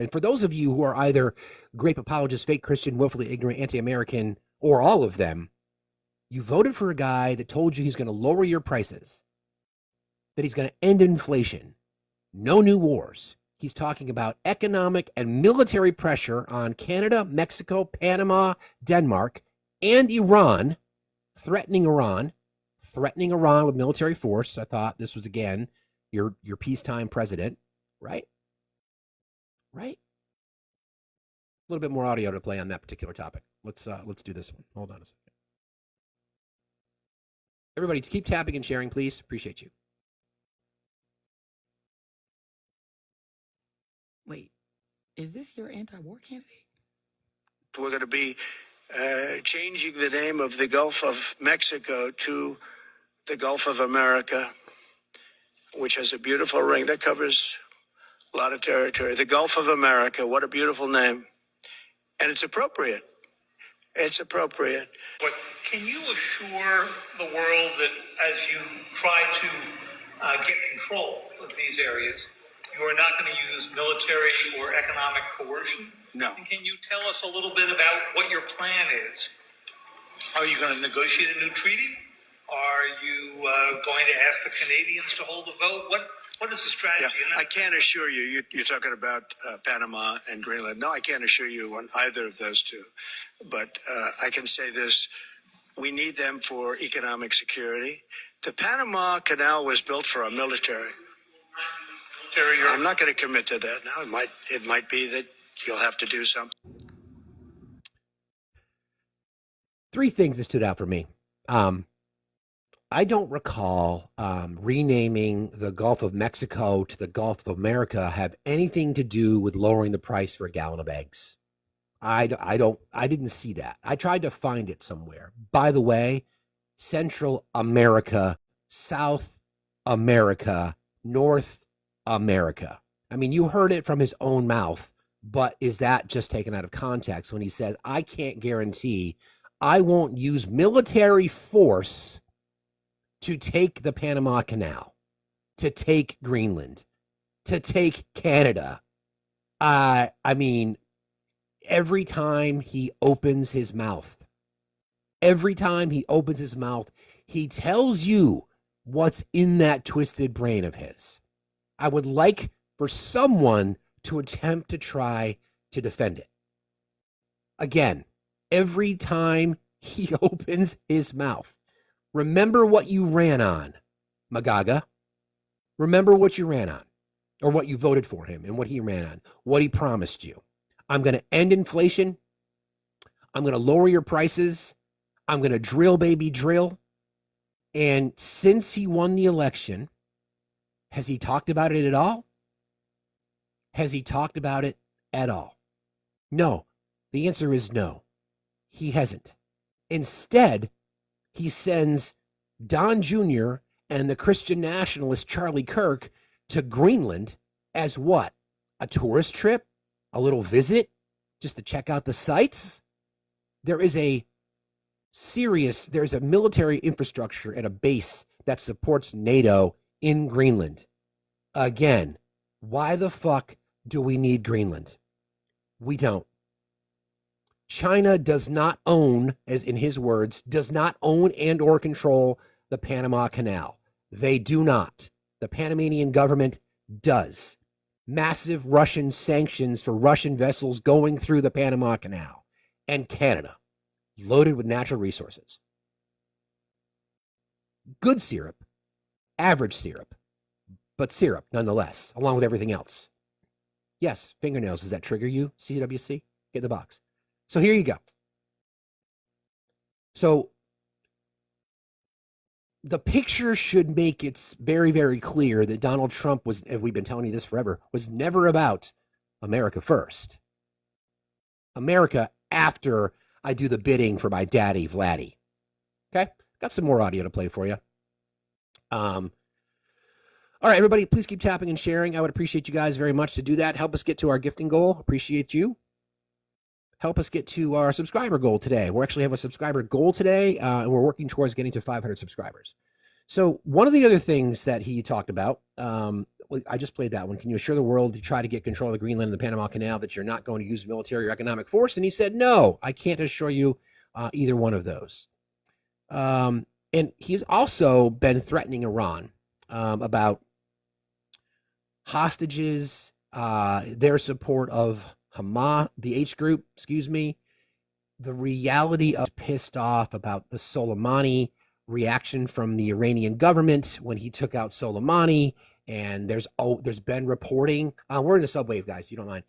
And for those of you who are either grape apologists, fake Christian, willfully ignorant, anti-American, or all of them, you voted for a guy that told you he's going to lower your prices, that he's going to end inflation, no new wars. He's talking about economic and military pressure on Canada, Mexico, Panama, Denmark, and Iran, threatening Iran with military force. I thought this was, again, your peacetime president, right? Right? A little bit more audio to play on that particular topic. Let's do this one. Hold on a second. Everybody, keep tapping and sharing, please. Appreciate you. Wait, is this your anti-war candidate? We're going to be changing the name of the Gulf of Mexico to the Gulf of America, which has a beautiful ring that covers a lot of territory. The Gulf of America, what a beautiful name. And it's appropriate. It's appropriate. But can you assure the world that as you try to get control of these areas, you are not going to use military or economic coercion? No. And can you tell us a little bit about what your plan is? Are you going to negotiate a new treaty? Are you going to ask the Canadians to hold a vote? What is the strategy? Yeah, I can't assure you. You're talking about Panama and Greenland. No, I can't assure you on either of those two. But I can say this. We need them for economic security. The Panama Canal was built for our military. I'm not going to commit to that now. It might be that you'll have to do something. Three things that stood out for me. I don't recall renaming the Gulf of Mexico to the Gulf of America have anything to do with lowering the price for a gallon of eggs. I didn't see that. I tried to find it somewhere. By the way, Central America, South America, North America. I mean, you heard it from his own mouth, but is that just taken out of context when he says, I can't guarantee I won't use military force to take the Panama Canal, to take Greenland, to take Canada. I mean, every time he opens his mouth, he tells you what's in that twisted brain of his. I would like for someone to attempt to try to defend it. Again, every time he opens his mouth, remember what you ran on, MAGA. Remember what you ran on, or what you voted for him and what he ran on, what he promised you. I'm going to end inflation. I'm going to lower your prices. I'm going to drill, baby, drill. And since he won the election, has he talked about it at all? Has he talked about it at all? No. The answer is no. He hasn't. Instead, he sends Don Jr. and the Christian nationalist Charlie Kirk to Greenland as what? A tourist trip? A little visit? Just to check out the sights? There's a military infrastructure and a base that supports NATO in Greenland. Again, why the fuck do we need Greenland? We don't. China does not own, as in his words, does not own and or control the Panama Canal. They do not. The Panamanian government does. Massive Russian sanctions for Russian vessels going through the Panama Canal. And Canada, loaded with natural resources. Good syrup, average syrup, but syrup nonetheless, along with everything else. Yes, fingernails, does that trigger you? CWC? Get in the box. So here you go. So the picture should make it very, very clear that Donald Trump was, and we've been telling you this forever, was never about America first. America after I do the bidding for my daddy, Vladdy. Okay? Got some more audio to play for you. All right, everybody, please keep tapping and sharing. I would appreciate you guys very much to do that. Help us get to our gifting goal. Appreciate you. Help us get to our subscriber goal today. We actually have a subscriber goal today, and we're working towards getting to 500 subscribers. So one of the other things that he talked about, I just played that one. Can you assure the world to try to get control of the Greenland and the Panama Canal that you're not going to use military or economic force? And he said, no, I can't assure you either one of those. And he's also been threatening Iran about hostages, their support of Hamas, the H group, the reality of pissed off about the Soleimani reaction from the Iranian government when he took out Soleimani. And there's been reporting. We're in the subway, guys. You don't mind.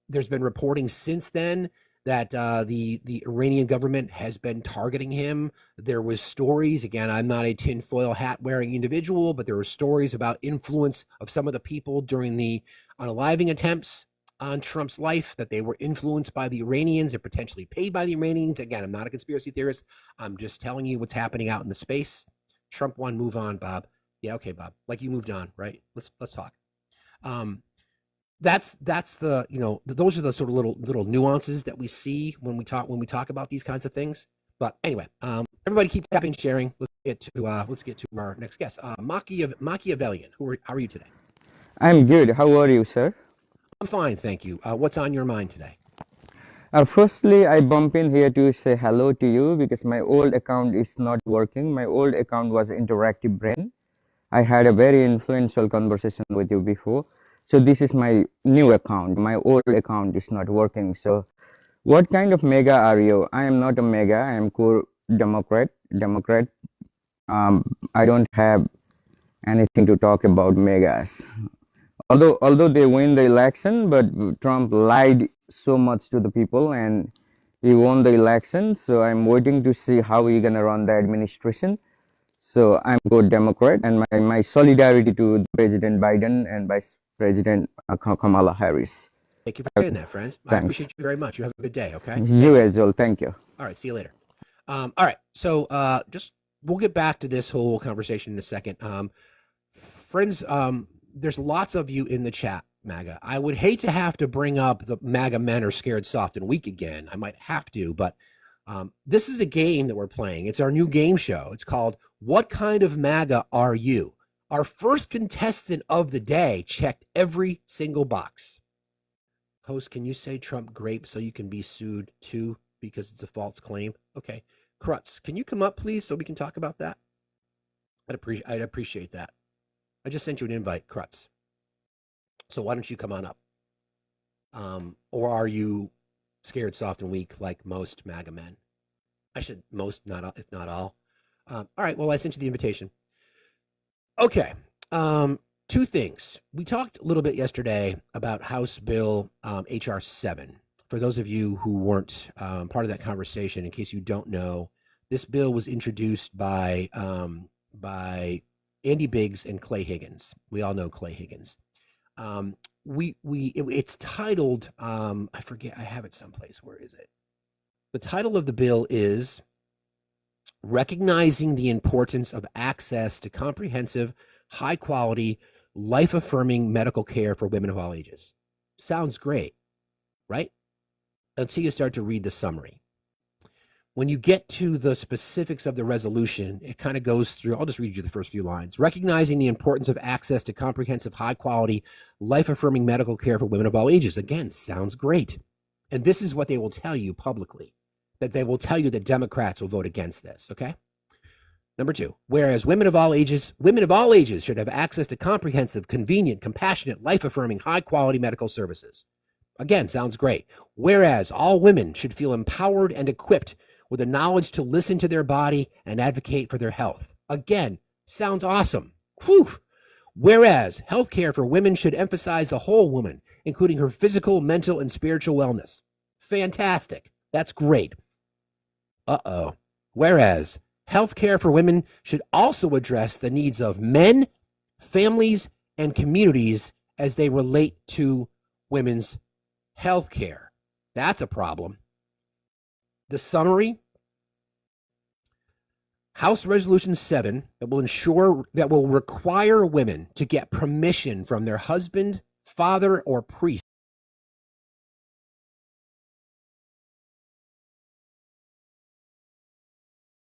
There's been reporting since then that the Iranian government has been targeting him. There was stories. Again, I'm not a tinfoil hat wearing individual, but there were stories about influence of some of the people during the unaliving attempts on Trump's life, that they were influenced by the Iranians or potentially paid by the Iranians. Again, I'm not a conspiracy theorist. I'm just telling you what's happening out in the space. Trump won. Move on, Bob. Yeah, okay, Bob. Like you moved on, right? Let's talk. That's the, those are the sort of little nuances that we see when we talk about these kinds of things. But anyway, everybody keep tapping, sharing. Let's get to our next guest, Machiavellian. How are you today? I'm good. How are you, sir? I'm fine, thank you. What's on your mind today? Firstly, I bump in here to say hello to you because my old account is not working. My old account was Interactive Brain. I had a very influential conversation with you before. So this is my new account. My old account is not working. So what kind of mega are you? I am not a mega. I am core Democrat. I don't have anything to talk about megas. Although they win the election, but Trump lied so much to the people and he won the election. So I'm waiting to see how he's gonna run the administration. So I'm a good Democrat, and my solidarity to President Biden and Vice President Kamala Harris. Thank you for saying that, friend. Thanks. I appreciate you very much. You have a good day, okay? You as well. Thank you. All right, see you later. All right, so we'll get back to this whole conversation in a second. Friends, there's lots of you in the chat, MAGA. I would hate to have to bring up the MAGA men are scared, soft, and weak again. I might have to, but this is a game that we're playing. It's our new game show. It's called What Kind of MAGA Are You? Our first contestant of the day checked every single box. Host, can you say Trump grape so you can be sued too because it's a false claim? Okay. Krutz, can you come up, please, so we can talk about that? I'd appreciate that. I just sent you an invite, Krutz. So why don't you come on up? Or are you scared, soft, and weak like most MAGA men? I should most, not if not all. All right, well, I sent you the invitation. Okay, two things. We talked a little bit yesterday about House Bill HR 7. For those of you who weren't part of that conversation, in case you don't know, this bill was introduced by Andy Biggs and Clay Higgins. We all know Clay Higgins. It's titled, I forget, I have it someplace. Where is it? The title of the bill is Recognizing the Importance of Access to Comprehensive, High-Quality, Life-Affirming Medical Care for Women of All Ages. Sounds great, right? Until you start to read the summary. When you get to the specifics of the resolution, it kind of goes through, I'll just read you the first few lines. Recognizing the importance of access to comprehensive, high-quality, life-affirming medical care for women of all ages. Again, sounds great. And this is what they will tell you publicly, that they will tell you that Democrats will vote against this, okay? Number 2, whereas women of all ages should have access to comprehensive, convenient, compassionate, life-affirming, high-quality medical services. Again, sounds great. Whereas all women should feel empowered and equipped with the knowledge to listen to their body and advocate for their health. Again, sounds awesome. Whew. Whereas healthcare for women should emphasize the whole woman, including her physical, mental, and spiritual wellness. Fantastic. That's great. Whereas healthcare for women should also address the needs of men, families, and communities as they relate to women's healthcare. That's a problem. The summary: House Resolution 7 that will require women to get permission from their husband, father, or priest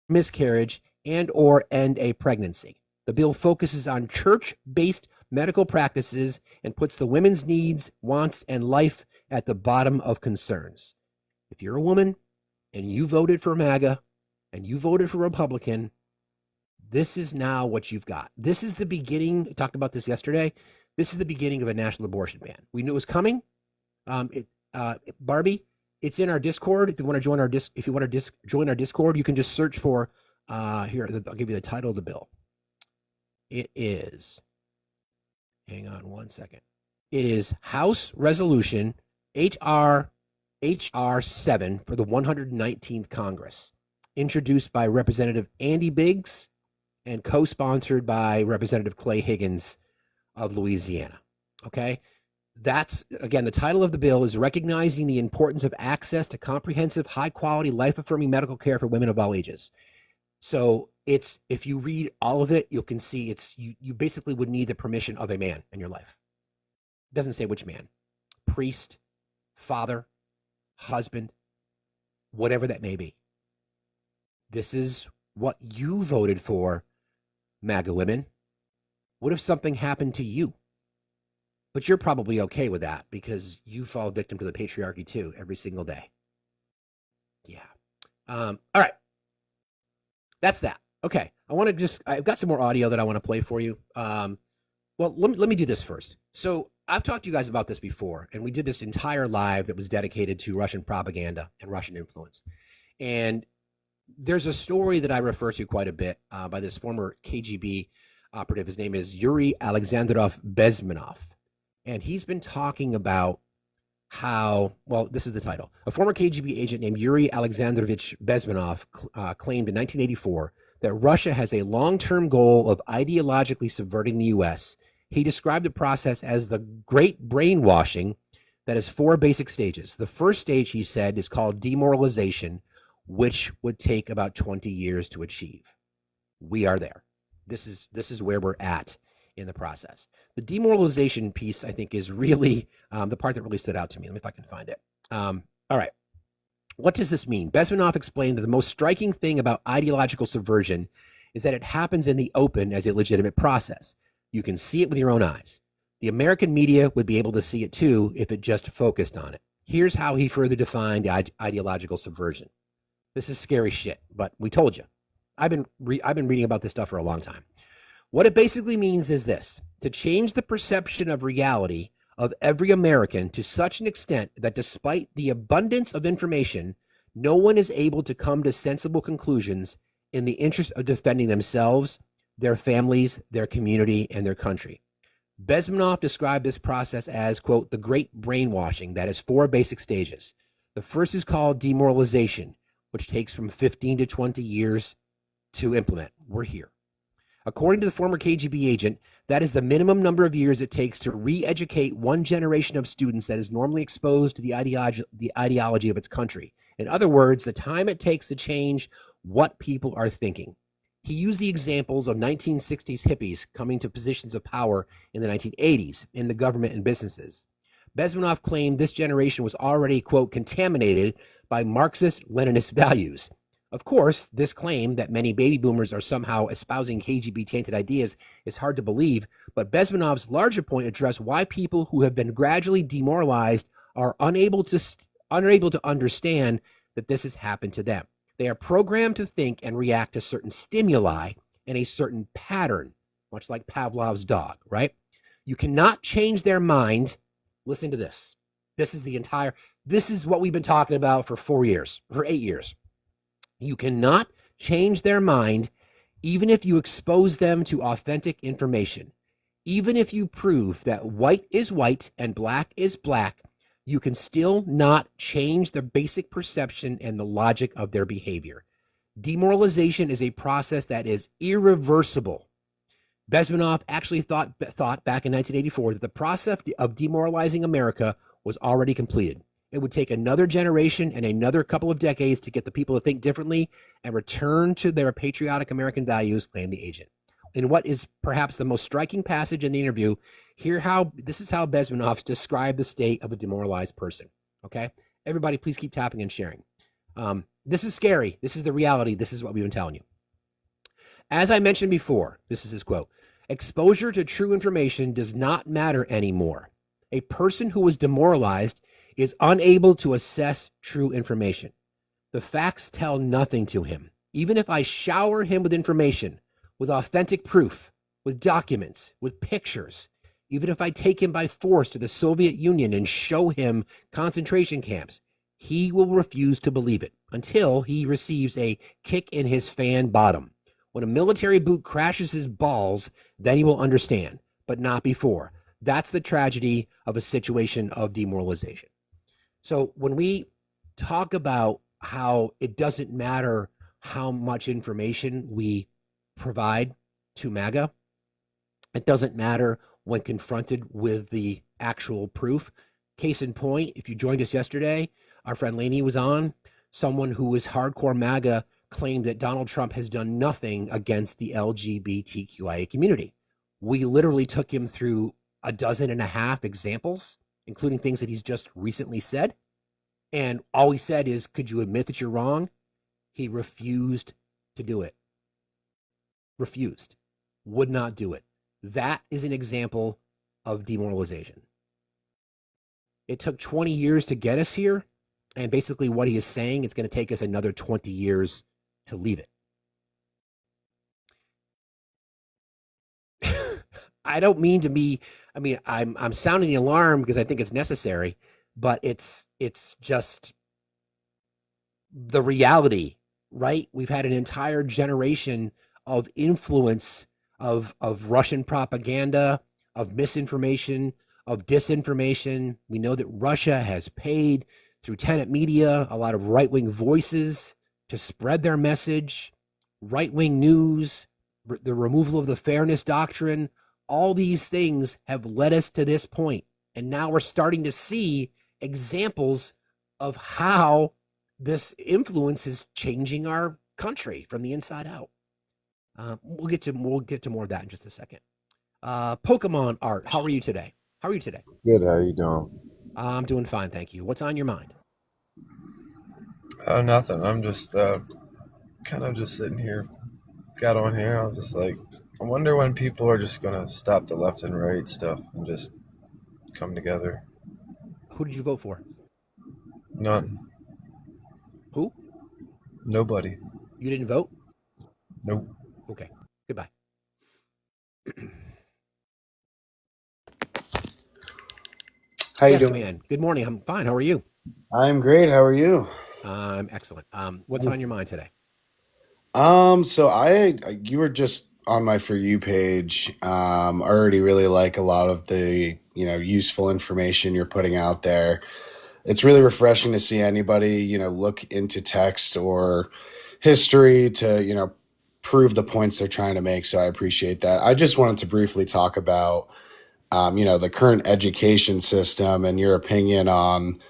miscarriage and or end a pregnancy. The bill focuses on church-based medical practices and puts the women's needs, wants, and life at the bottom of concerns. If you're a woman and you voted for MAGA and you voted for Republican, this is now what you've got. This is the beginning. I talked about this yesterday. This is the beginning of a national abortion ban. We knew it was coming. Barbie, it's in our Discord. If you want to join our join our Discord, you can just search for here. I'll give you the title of the bill. It is. Hang on one second. It is House Resolution HR 7 for the 119th Congress, introduced by Representative Andy Biggs and co-sponsored by Representative Clay Higgins of Louisiana. Okay? That's, again, the title of the bill is Recognizing the Importance of Access to Comprehensive, High-Quality, Life-Affirming Medical Care for Women of All Ages. So it's, if you read all of it, you can see it's, you basically would need the permission of a man in your life. It doesn't say which man. Priest, father, husband, whatever that may be. This is what you voted for, MAGA women. What if something happened to you? But you're probably okay with that because you fall victim to the patriarchy too every single day. Yeah. All right. That's that. Okay. I've got some more audio that I want to play for you. Well, let me do this first. So I've talked to you guys about this before, and we did this entire live that was dedicated to Russian propaganda and Russian influence. And there's a story that I refer to quite a bit by this former KGB operative. His name is Yuri Alexandrov Bezmenov. And he's been talking about how, well, this is the title. A former KGB agent named Yuri Alexandrovich Bezmenov claimed in 1984 that Russia has a long-term goal of ideologically subverting the U.S. He described the process as the great brainwashing that has 4 basic stages. The first stage, he said, is called demoralization, which would take about 20 years to achieve. We are there. This is where we're at in the process. The demoralization piece, I think, is really the part that really stood out to me. Let me if I can find it. All right. What does this mean? Bezmenov explained that the most striking thing about ideological subversion is that it happens in the open as a legitimate process. You can see it with your own eyes. The American media would be able to see it too if it just focused on it. Here's how he further defined ideological subversion. This is scary shit, but we told you. I've been reading about this stuff for a long time. What it basically means is this: to change the perception of reality of every American to such an extent that despite the abundance of information, no one is able to come to sensible conclusions in the interest of defending themselves, their families, their community, and their country. Bezmenov described this process as, quote, the great brainwashing that has 4 basic stages. The first is called demoralization, which takes from 15 to 20 years to implement. We're here. According to the former KGB agent, that is the minimum number of years it takes to re-educate one generation of students that is normally exposed to the ideology of its country. In other words, the time it takes to change what people are thinking. He used the examples of 1960s hippies coming to positions of power in the 1980s in the government and businesses. Bezmenov claimed this generation was already, quote, contaminated by Marxist-Leninist values. Of course, this claim that many baby boomers are somehow espousing KGB-tainted ideas is hard to believe, but Bezmenov's larger point addressed why people who have been gradually demoralized are unable to understand that this has happened to them. They are programmed to think and react to certain stimuli in a certain pattern, much like Pavlov's dog, right? You cannot change their mind. Listen to this. This is what we've been talking about for 8 years. You cannot change their mind even if you expose them to authentic information. Even if you prove that white is white and black is black, you can still not change the basic perception and the logic of their behavior. Demoralization is a process that is irreversible. Bezmenov actually thought back in 1984 that the process of demoralizing America was already completed. It would take another generation and another couple of decades to get the people to think differently and return to their patriotic American values, claimed the agent. In what is perhaps the most striking passage in the interview, this is how Bezmenov described the state of a demoralized person. Okay? Everybody, please keep tapping and sharing. This is scary. This is the reality. This is what we've been telling you. As I mentioned before, this is his quote, exposure to true information does not matter anymore. A person who is demoralized is unable to assess true information. The facts tell nothing to him. Even if I shower him with information, with authentic proof, with documents, with pictures, even if I take him by force to the Soviet Union and show him concentration camps, he will refuse to believe it until he receives a kick in his fan bottom. When a military boot crashes his balls, then he will understand, but not before. That's the tragedy of a situation of demoralization. So when we talk about how it doesn't matter how much information we provide to MAGA, it doesn't matter when confronted with the actual proof. Case in point, if you joined us yesterday, our friend Laney was on. Someone who is hardcore MAGA claimed that Donald Trump has done nothing against the LGBTQIA community. We literally took him through 12.5 examples, including things that he's just recently said. And all he said is, could you admit that you're wrong? He refused to do it. Refused. Would not do it. That is an example of demoralization. It took 20 years to get us here. And basically what he is saying, it's going to take us another 20 years to leave it. I don't mean to be, I'm sounding the alarm because I think it's necessary, but it's just the reality, right? We've had an entire generation of influence of Russian propaganda, of misinformation, of disinformation. We know that Russia has paid through Tenet Media a lot of right-wing voices to spread their message, right-wing news, the removal of the fairness doctrine. All these things have led us to this point. And now we're starting to see examples of how this influence is changing our country from the inside out. We'll get to more of that in just a second. Pokemon Art, how are you today? Good. How are you doing? I'm doing fine, thank you. What's on your mind? Nothing. I'm just kind of just sitting here. Got on here. I was just like, I wonder when people are just gonna stop the left and right stuff and just come together. Who did you vote for? None. Who? Nobody. You didn't vote? Nope. Okay. Goodbye. How you Yes, doing? man. Good morning. I'm fine. How are you? I'm great. How are you? I'm excellent. What's on your mind today? So you were just on my For You page. I already really like a lot of the, useful information you're putting out there. It's really refreshing to see anybody, look into text or history to, prove the points they're trying to make. So I appreciate that. I just wanted to briefly talk about, the current education system and your opinion on,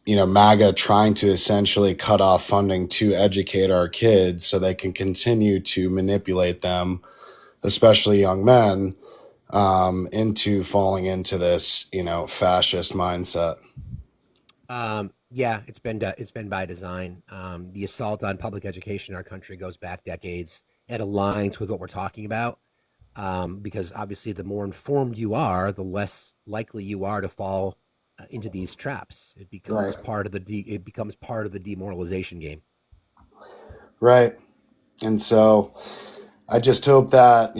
MAGA trying to essentially cut off funding to educate our kids so they can continue to manipulate them, especially young men, into falling into this, fascist mindset. Yeah, it's been by design. The assault on public education in our country goes back decades. It aligns with what we're talking about, because obviously, the more informed you are, the less likely you are to fall into these traps. It becomes Right. part of the demoralization game. Right. And so I just hope that,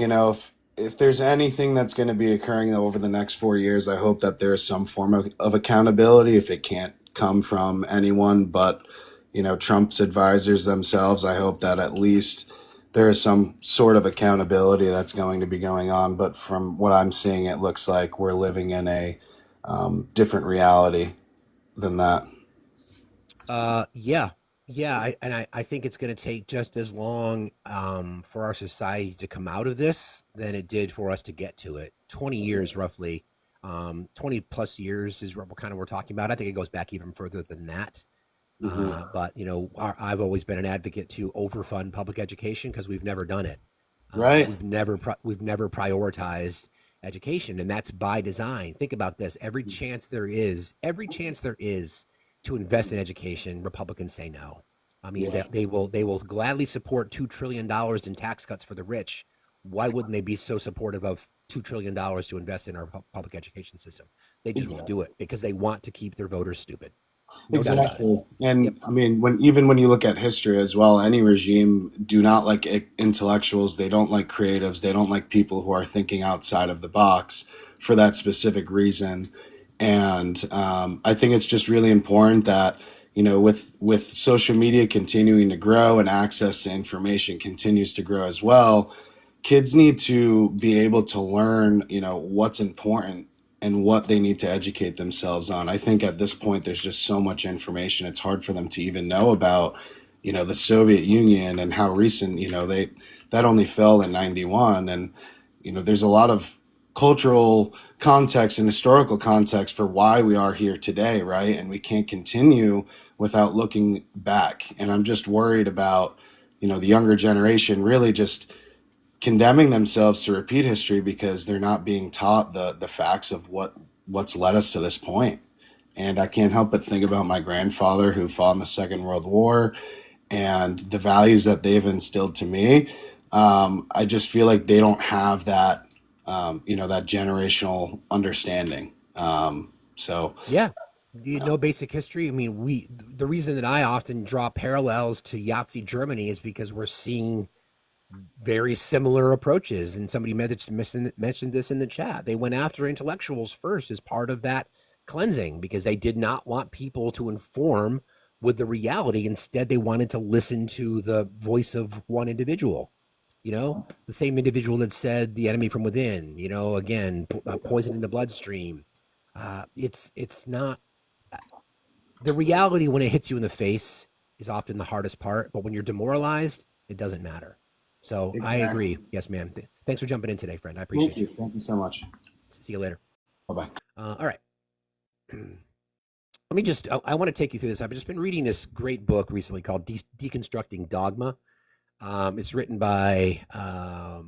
if there's anything that's going to be occurring over the next 4 years, I hope that there's some form of accountability if it can't come from anyone but, Trump's advisors themselves. I hope that at least there is some sort of accountability that's going to be going on. But from what I'm seeing, it looks like we're living in a different reality than that. Yeah. I think it's going to take just as long for our society to come out of this than it did for us to get to it. 20 years, roughly. 20 plus years is what we're talking about. I think it goes back even further than that. But I've always been an advocate to overfund public education because we've never done it. Right. We've never prioritized education, and that's by design. Think about this: every chance there is to invest in education, Republicans say no. I mean, Yeah. they will gladly support $2 trillion in tax cuts for the rich. Why wouldn't they be so supportive of $2 trillion to invest in our public education system? They just won't do it because they want to keep their voters stupid. No doubt about it. Exactly. Yep. And I mean, when you look at history as well, any regime do not like intellectuals, they don't like creatives, they don't like people who are thinking outside of the box for that specific reason. And I think it's just really important that, with social media continuing to grow and access to information continues to grow as well, kids need to be able to learn, what's important and what they need to educate themselves on. I think at this point, there's just so much information. It's hard for them to even know about, the Soviet Union and how recent, that only fell in 91. And, there's a lot of cultural context and historical context for why we are here today, right? And we can't continue without looking back. And I'm just worried about, the younger generation really just condemning themselves to repeat history because they're not being taught the facts of what's led us to this point. And I can't help but think about my grandfather who fought in the Second World War and the values that they've instilled to me. I just feel like they don't have that, that generational understanding. So Yeah. You know basic history. I mean, the reason that I often draw parallels to Yahtzee Germany is because we're seeing very similar approaches. And somebody mentioned this in the chat. They went after intellectuals first as part of that cleansing because they did not want people to inform with the reality. Instead, they wanted to listen to the voice of one individual. The same individual that said the enemy from within, again, poisoning the bloodstream. It's not the reality when it hits you in the face is often the hardest part. But when you're demoralized, it doesn't matter. So I agree. Yes, man. Thanks for jumping in today, friend. I appreciate you. Thank you so much. See you later. Bye-bye. All right. Let me just, I want to take you through this. I've just been reading this great book recently called Deconstructing Dogma. It's written by, I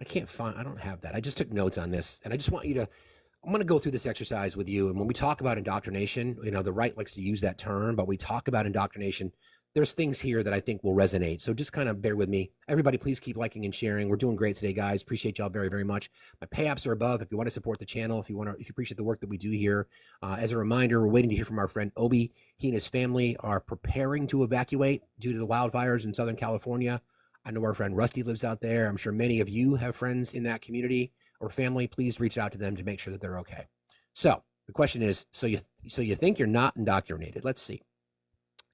don't have that. I just took notes on this and I just want you to, I'm going to go through this exercise with you. And when we talk about indoctrination, the right likes to use that term, but we talk about indoctrination, there's things here that I think will resonate. So just kind of bear with me. Everybody, please keep liking and sharing. We're doing great today, guys. Appreciate y'all very, very much. My pay apps are above. If you want to support the channel, if you appreciate the work that we do here. As a reminder, we're waiting to hear from our friend Obi. He and his family are preparing to evacuate due to the wildfires in Southern California. I know our friend Rusty lives out there. I'm sure many of you have friends in that community or family. Please reach out to them to make sure that they're okay. So the question is, so you think you're not indoctrinated? Let's see.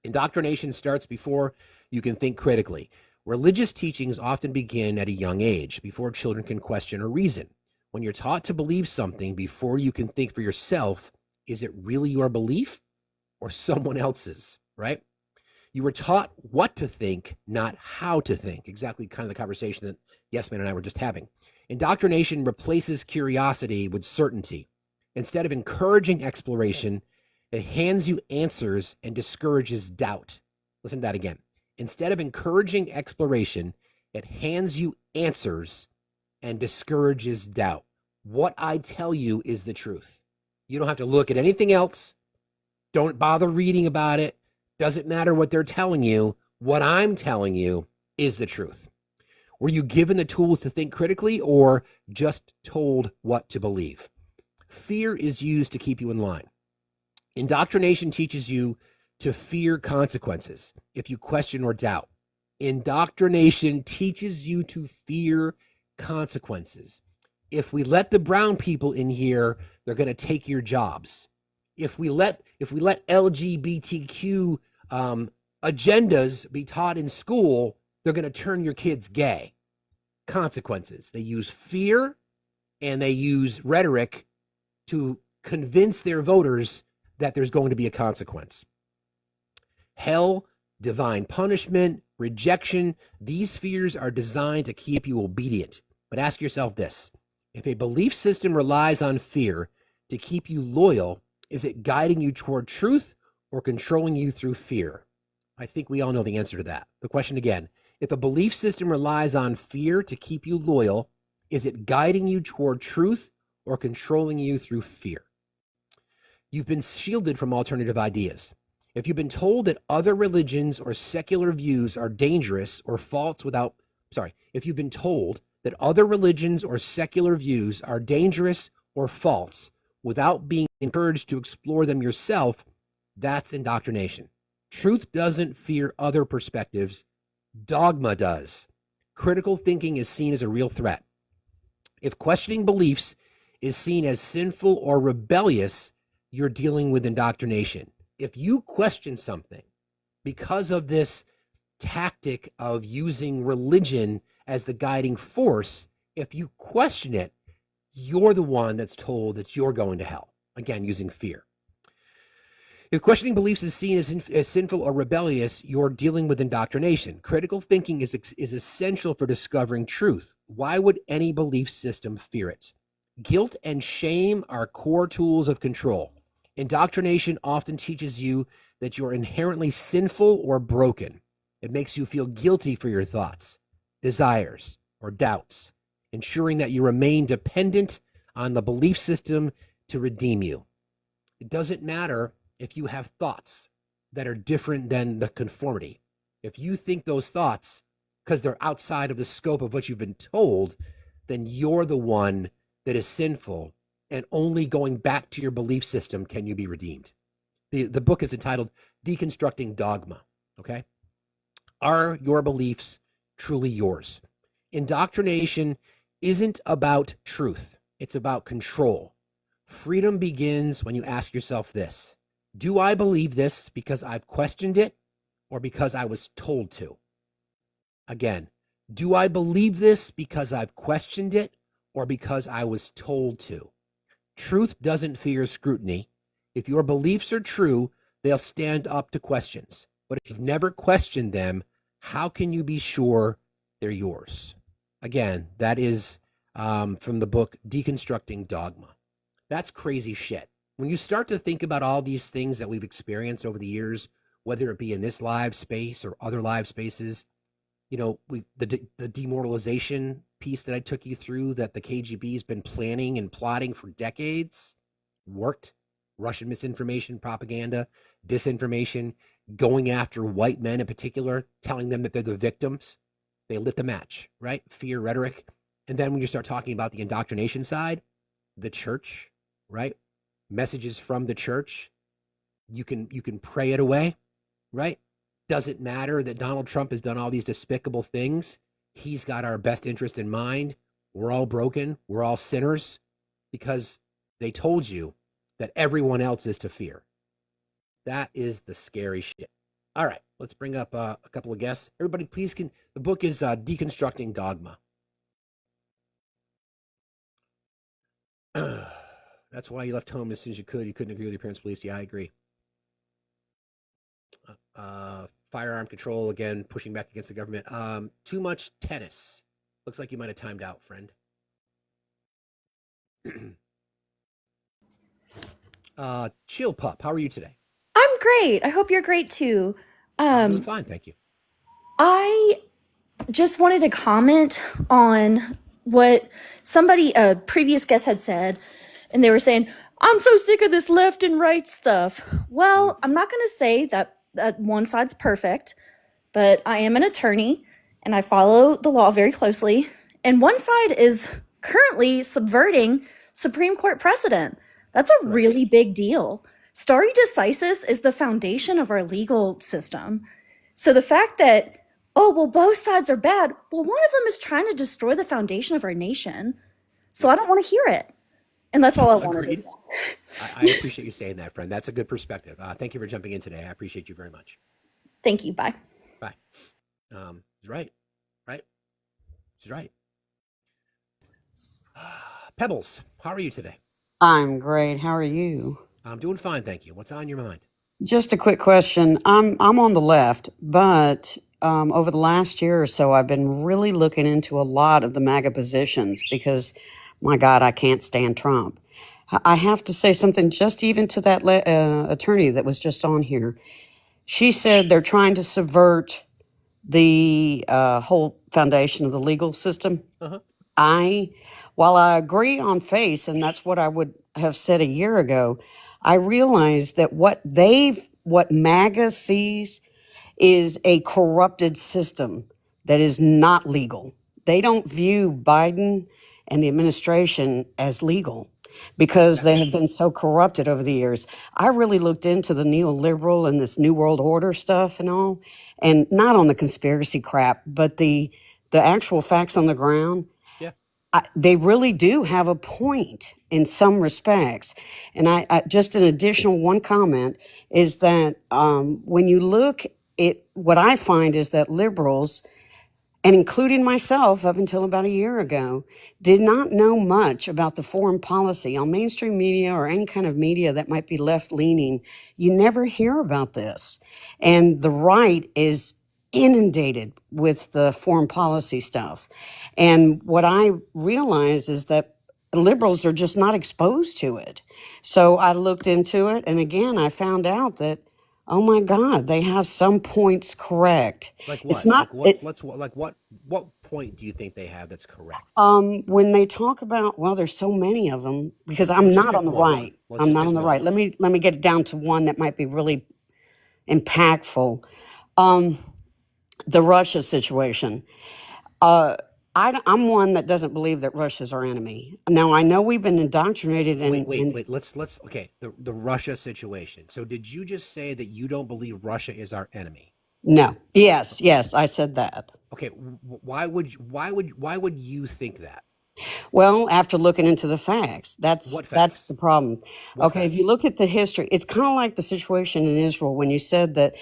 Indoctrination starts before you can think critically. Religious teachings often begin at a young age, before children can question or reason. When you're taught to believe something before you can think for yourself, is it really your belief or someone else's, right? You were taught what to think, not how to think. Exactly kind of the conversation that Yes Man and I were just having. Indoctrination replaces curiosity with certainty. Instead of encouraging exploration, it hands you answers and discourages doubt. Listen to that again. Instead of encouraging exploration, it hands you answers and discourages doubt. What I tell you is the truth. You don't have to look at anything else. Don't bother reading about it. Doesn't matter what they're telling you. What I'm telling you is the truth. Were you given the tools to think critically or just told what to believe? Fear is used to keep you in line. Indoctrination teaches you to fear consequences if you question or doubt. Indoctrination teaches you to fear consequences. If we let the brown people in here, they're going to take your jobs. If we let LGBTQ agendas be taught in school, they're going to turn your kids gay. Consequences. They use fear and they use rhetoric to convince their voters that there's going to be a consequence. Hell, divine punishment, rejection, these fears are designed to keep you obedient. But ask yourself this: if a belief system relies on fear to keep you loyal, is it guiding you toward truth or controlling you through fear? I think we all know the answer to that. The question again, if a belief system relies on fear to keep you loyal, is it guiding you toward truth or controlling you through fear? You've been shielded from alternative ideas. If you've been told that other religions or secular views are dangerous or false if you've been told that other religions or secular views are dangerous or false without being encouraged to explore them yourself, that's indoctrination. Truth doesn't fear other perspectives, dogma does. Critical thinking is seen as a real threat. If questioning beliefs is seen as sinful or rebellious, you're dealing with indoctrination. If you question something because of this tactic of using religion as the guiding force, if you question it, you're the one that's told that you're going to hell. Again, using fear. If questioning beliefs is seen as sinful or rebellious, you're dealing with indoctrination. Critical thinking is essential for discovering truth. Why would any belief system fear it? Guilt and shame are core tools of control. Indoctrination often teaches you that you're inherently sinful or broken. It makes you feel guilty for your thoughts, desires, or doubts, ensuring that you remain dependent on the belief system to redeem you. It doesn't matter if you have thoughts that are different than the conformity. If you think those thoughts, because they're outside of the scope of what you've been told, then you're the one that is sinful, and only going back to your belief system can you be redeemed. The book is entitled Deconstructing Dogma, okay? Are your beliefs truly yours? Indoctrination isn't about truth. It's about control. Freedom begins when you ask yourself this: do I believe this because I've questioned it or because I was told to? Again, do I believe this because I've questioned it or because I was told to? Truth doesn't fear scrutiny. If your beliefs are true, they'll stand up to questions. But if you've never questioned them, how can you be sure they're yours? Again, that is from the book Deconstructing Dogma. That's crazy shit. When you start to think about all these things that we've experienced over the years, whether it be in this live space or other live spaces, you know, the demoralization piece that I took you through that the KGB has been planning and plotting for decades, worked. Russian misinformation, propaganda, disinformation, going after white men in particular, telling them that they're the victims. They lit the match, right? Fear rhetoric. And then when you start talking about the indoctrination side, the church, right? Messages from the church, you can pray it away, right? Doesn't matter that Donald Trump has done all these despicable things. He's got our best interest in mind. We're all broken. We're all sinners because they told you that everyone else is to fear. That is the scary shit. All right, let's bring up a couple of guests. Everybody, please, the book is Deconstructing Dogma. That's why you left home as soon as you could. You couldn't agree with your parents' beliefs. Yeah, I agree. Firearm control, again, pushing back against the government. Too much tennis. Looks like you might have timed out, friend. Chill Pup, how are you today? I'm great. I hope you're great too. I'm doing fine, thank you. I just wanted to comment on what a previous guest had said, and they were saying, I'm so sick of this left and right stuff. Well, I'm not going to say that one side's perfect, but I am an attorney and I follow the law very closely. And one side is currently subverting Supreme Court precedent. That's a really big deal. Stare decisis is the foundation of our legal system. So the fact that, oh, well, both sides are bad, well, one of them is trying to destroy the foundation of our nation. So I don't want to hear it. And that's all I wanted to say. I appreciate you saying that, friend. That's a good perspective. Thank you for jumping in today. I appreciate you very much. Thank you. Bye. Bye. He's right. Right? She's right. Pebbles, how are you today? I'm great. How are you? I'm doing fine, thank you. What's on your mind? Just a quick question. I'm on the left, but over the last year or so, I've been really looking into a lot of the MAGA positions because, my God, I can't stand Trump. I have to say something just even to that attorney that was just on here. She said they're trying to subvert the whole foundation of the legal system. Uh-huh. While I agree on face, and that's what I would have said a year ago, I realize that what they've what MAGA sees is a corrupted system that is not legal. They don't view Biden and the administration as legal because they have been so corrupted over the years. I really looked into the neoliberal and this New World Order stuff and all, and not on the conspiracy crap, but the actual facts on the ground. Yeah. They really do have a point in some respects. And I just an additional one comment is that when you look at what I find is that liberals, and including myself up until about a year ago, did not know much about the foreign policy on mainstream media or any kind of media that might be left leaning. You never hear about this. And the right is inundated with the foreign policy stuff. And what I realize is that liberals are just not exposed to it. So I looked into it, and again, I found out that, oh my God, they have some points correct. Like It's what? not What point do you think they have that's correct? when they talk about, well, there's so many of them because I'm Let's just not pick on the one. right. Let's I'm not just on the pick right. one. Let me get it down to one that might be really impactful. The Russia situation. I'm one that doesn't believe that Russia's our enemy. Now I know we've been indoctrinated in. Wait. Let's okay. The Russia situation. So did you just say that you don't believe Russia is our enemy? No. Yes, I said that. Okay. Why would you think that? Well, after looking into the facts, What that's facts? the problem. What Okay, if facts? you look at the history, it's kind of like the situation in Israel when you said that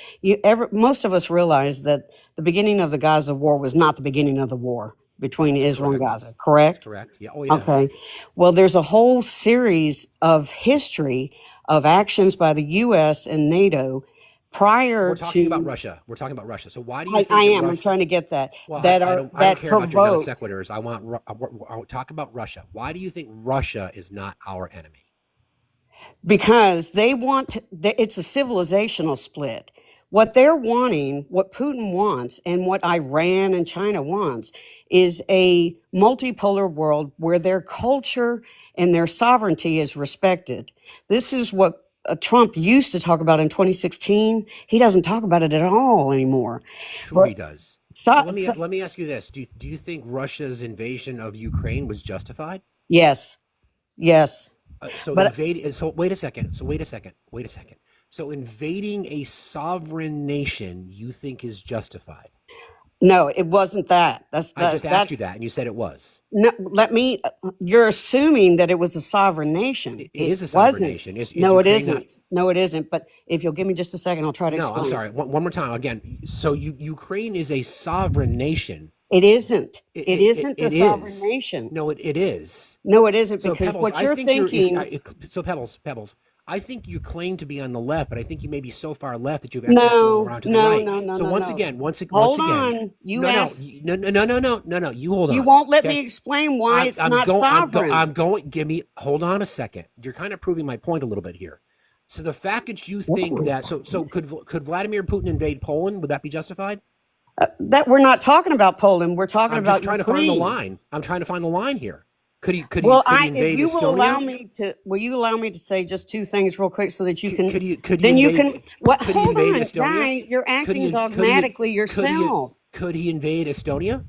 most of us realize that the beginning of the Gaza war was not the beginning of the war between That's Israel and correct. Gaza, correct? That's correct. Yeah. Oh yeah. Okay. Well, there's a whole series of history of actions by the US and NATO prior We're talking about to Russia. We're talking about Russia. So why do you I think that am. I'm Russia? trying to get that. Well, That I are don't that care about your non provoke sequiturs. I want talk about Russia. Why do you think Russia is not our enemy? because they it's a civilizational split. What they're wanting, what Putin wants, and what Iran and China wants is a multipolar world where their culture and their sovereignty is respected. This is what Trump used to talk about in 2016. He doesn't talk about it at all anymore. Sure, But he does. So so, so let me ask you this: Do you think Russia's invasion of Ukraine was justified? yes, yes. So But invade. So wait a second. So wait a second. Wait a second. So invading a sovereign nation, you think is justified? no, it wasn't that. I just asked you that, and you said it was. No, you're assuming that it was a sovereign nation. It is a sovereign Wasn't. nation. Is No, it Ukraine not? isn't. No, it isn't. But if you'll give me just a second, I'll try to No, I'm explain. sorry. One more time. Again. So Ukraine is a sovereign nation. It isn't. It isn't a It sovereign is. nation. No, it is. No, it isn't, So because Pebbles, what I you're think you're. thinking. So Pebbles, I think you claim to be on the left, but I think you may be so far left that you've actually swung around to the right. So once again, Hold on. You asked. No. You hold on. You won't let okay? me explain why it's not sovereign. I'm going. Give me. Hold on a second. You're kind of proving my point a little bit here. So the fact that you think that so could Vladimir Putin invade Poland? Would that be justified? That we're not talking about Poland. We're talking I'm about just trying to find the line. I'm trying to find the line here. Could he invade if you will Estonia? will you allow me to say just two things real quick so that you can, Could he then you invade, can, what, could he hold invade on, Estonia? guy, you're acting dogmatically yourself. Could he invade Estonia?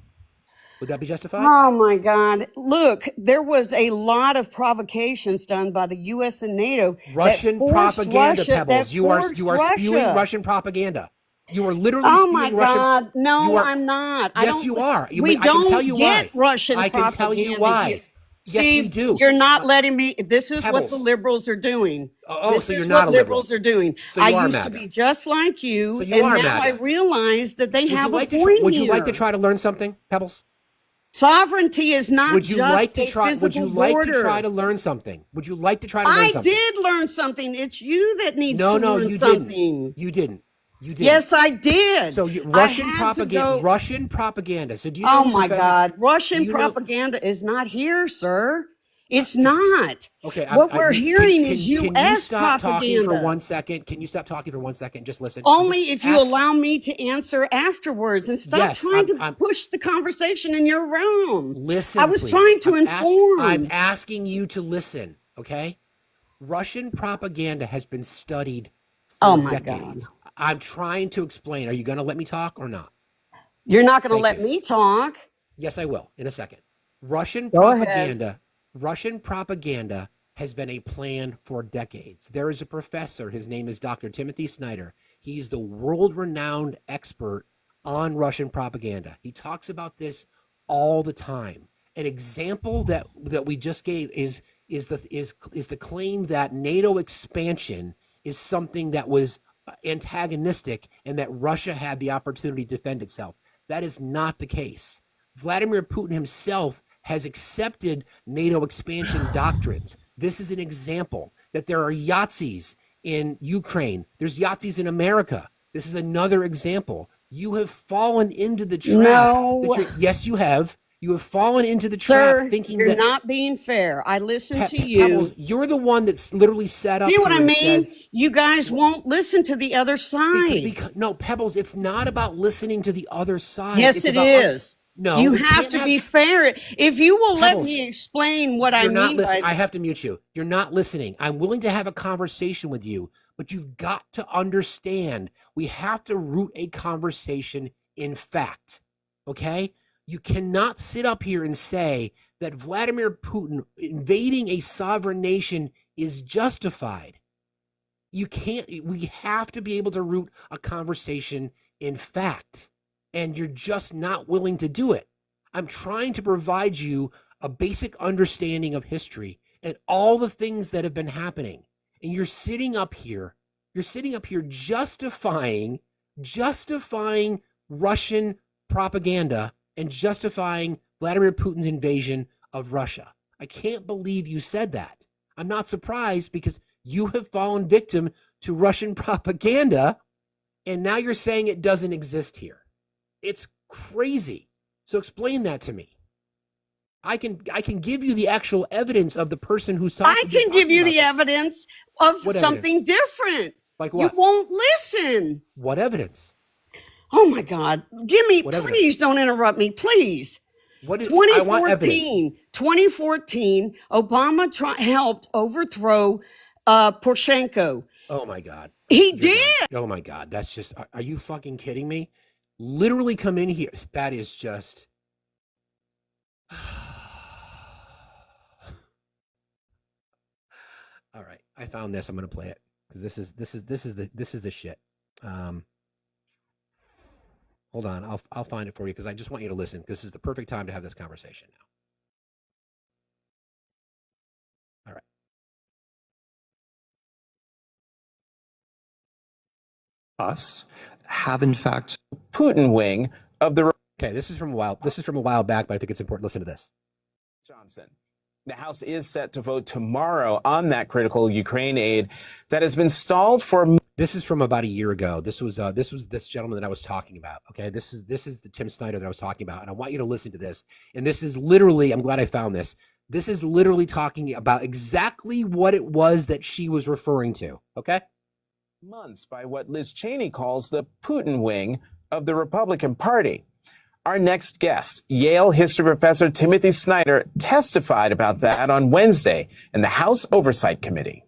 Would that be justified? Oh my God. Look, there was a lot of provocations done by the US and NATO Russian that forced propaganda, Russia, Pebbles. You are spewing Russia. Russian propaganda. You are literally Oh spewing my Russian. God. No, you are, I'm not. Yes, you are. We I can tell you don't get why. Russian I propaganda. can tell you why. Yes, See, we do. you're not letting me. This is what the Pebbles. liberals are doing. So you're not a liberal. Liberals are doing. So you I are used MAGA. to be just like you, So you and are now I MAGA. realize that they have a point Would you like to here. try to learn something, Pebbles? Sovereignty is not Would you just like to a try? physical Would you like border. to try to learn something? Would you like to try to learn I something? did learn something. It's you that needs to No, learn you something. didn't. You didn't. You didn't. Yes, I did. So Russian propaganda. Russian propaganda. So do you know? Oh my God, Russian do you know- propaganda is not here, sir. It's not. Okay. What we're hearing is Can you US stop talking for propaganda. 1 second? Can you stop talking for 1 second? Just listen. Only if you ask- allow me to answer afterwards and stop Yes, trying to I'm- push the conversation in your realm. Listen, I was please. trying to inform. I'm asking you to listen, okay? Russian propaganda has been studied Oh for my God. decades. I'm trying to explain. Are you going to let me talk or not? You're not going to Thank let you. me talk. Yes, I will in a second. Russian Go ahead. propaganda, Russian propaganda has been a plan for decades. There is a professor, his name is Dr. Timothy Snyder. He's the world-renowned expert on Russian propaganda. He talks about this all the time. An example that we just gave is the claim that NATO expansion is something that was antagonistic and that Russia had the opportunity to defend itself. That is not the case. Vladimir Putin himself has accepted NATO expansion doctrines. This is an example that there are Yahtzees in Ukraine. There's Yahtzees in America. This is another example. You have fallen into the trap. No, Yes, you have. You have fallen into the trap sir, thinking you're that not being fair. I listened to Pebbles, you. you're the one that's literally sat up See what here I and mean? said, You guys won't listen to the other side. no, Pebbles, it's not about listening to the other side. Yes, It's it about, is. no, You we have can't to have, be fair. If you will let Pebbles, me explain what I you're not mean listening. by I have to mute you. You're not listening. I'm willing to have a conversation with you, but you've got to understand we have to root a conversation in fact. Okay? You cannot sit up here and say that Vladimir Putin invading a sovereign nation is justified. You can't, we have to be able to root a conversation in fact. And you're just not willing to do it. I'm trying to provide you a basic understanding of history and all the things that have been happening. And you're sitting up here justifying Russian propaganda and justifying Vladimir Putin's invasion of Russia. I can't believe you said that. I'm not surprised because you have fallen victim to Russian propaganda, and now you're saying it doesn't exist here. It's crazy. So explain that to me. I can give you the actual evidence of the person who's talking. I can give you the this. evidence of What something evidence? different. Like You what? won't listen. What evidence? Oh my God. Give me, What please evidence? don't interrupt me, please. What is, I want evidence. 2014, Obama helped overthrow Poroshenko. Oh my God. He You're did. done. Oh my God. That's just, are you fucking kidding me? Literally come in here. That is just. All right. I found this. I'm going to play it because this is the shit. Hold on. I'll find it for you because I just want you to listen because this is the perfect time to have this conversation now. All right. Us have in fact Putin wing of the. Okay, this is from a while back, but I think it's important. Listen to this. Johnson. The House is set to vote tomorrow on that critical Ukraine aid that has been stalled for. This is from about a year ago. This was this gentleman that I was talking about. Okay, this is the Tim Snyder that I was talking about, and I want you to listen to this. And this is literally, I'm glad I found this. This is literally talking about exactly what it was that she was referring to. Okay. Months by what Liz Cheney calls the Putin wing of the Republican Party. Our next guest, Yale history professor Timothy Snyder, testified about that on Wednesday in the House Oversight Committee.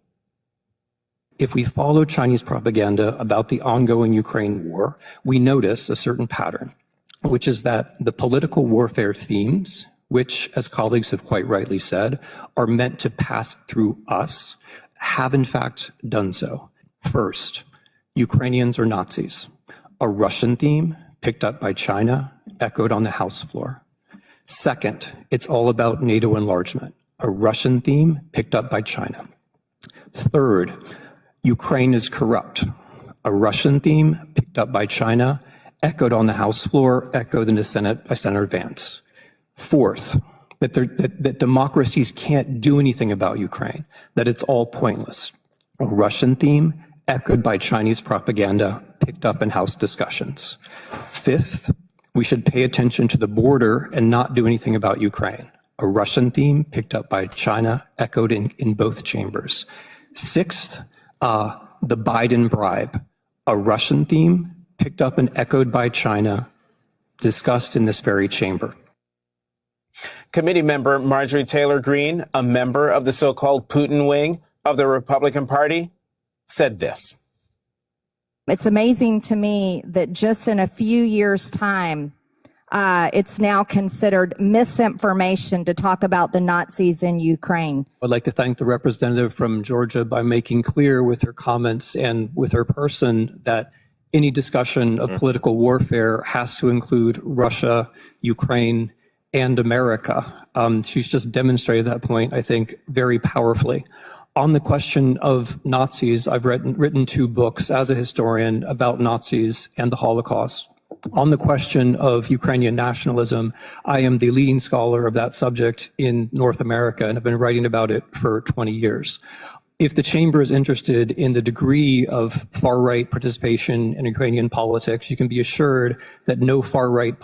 If we follow Chinese propaganda about the ongoing Ukraine war, we notice a certain pattern, which is that the political warfare themes, which, as colleagues have quite rightly said, are meant to pass through us, have in fact done so. First, Ukrainians are Nazis, a Russian theme picked up by China, echoed on the House floor. Second, it's all about NATO enlargement, a Russian theme picked up by China. Third, Ukraine is corrupt, a Russian theme picked up by China, echoed on the House floor, echoed in the Senate by Senator Vance. Fourth, that democracies can't do anything about Ukraine, that it's all pointless, a Russian theme echoed by Chinese propaganda, picked up in House discussions. Fifth, we should pay attention to the border and not do anything about Ukraine, a Russian theme picked up by China, echoed in both chambers. Sixth, the Biden bribe, a Russian theme picked up and echoed by China, discussed in this very chamber. Committee member Marjorie Taylor Greene, a member of the so-called Putin wing of the Republican Party, said this. It's amazing to me that just in a few years' time, it's now considered misinformation to talk about the Nazis in Ukraine. I'd like to thank the representative from Georgia by making clear with her comments and with her person that any discussion of political warfare has to include Russia, Ukraine, and America. She's just demonstrated that point, I think, very powerfully. On the question of Nazis, I've written 2 books as a historian about Nazis and the Holocaust. On the question of Ukrainian nationalism, I am the leading scholar of that subject in North America and have been writing about it for 20 years. If the chamber is interested in the degree of far-right participation in Ukrainian politics, you can be assured that no far-right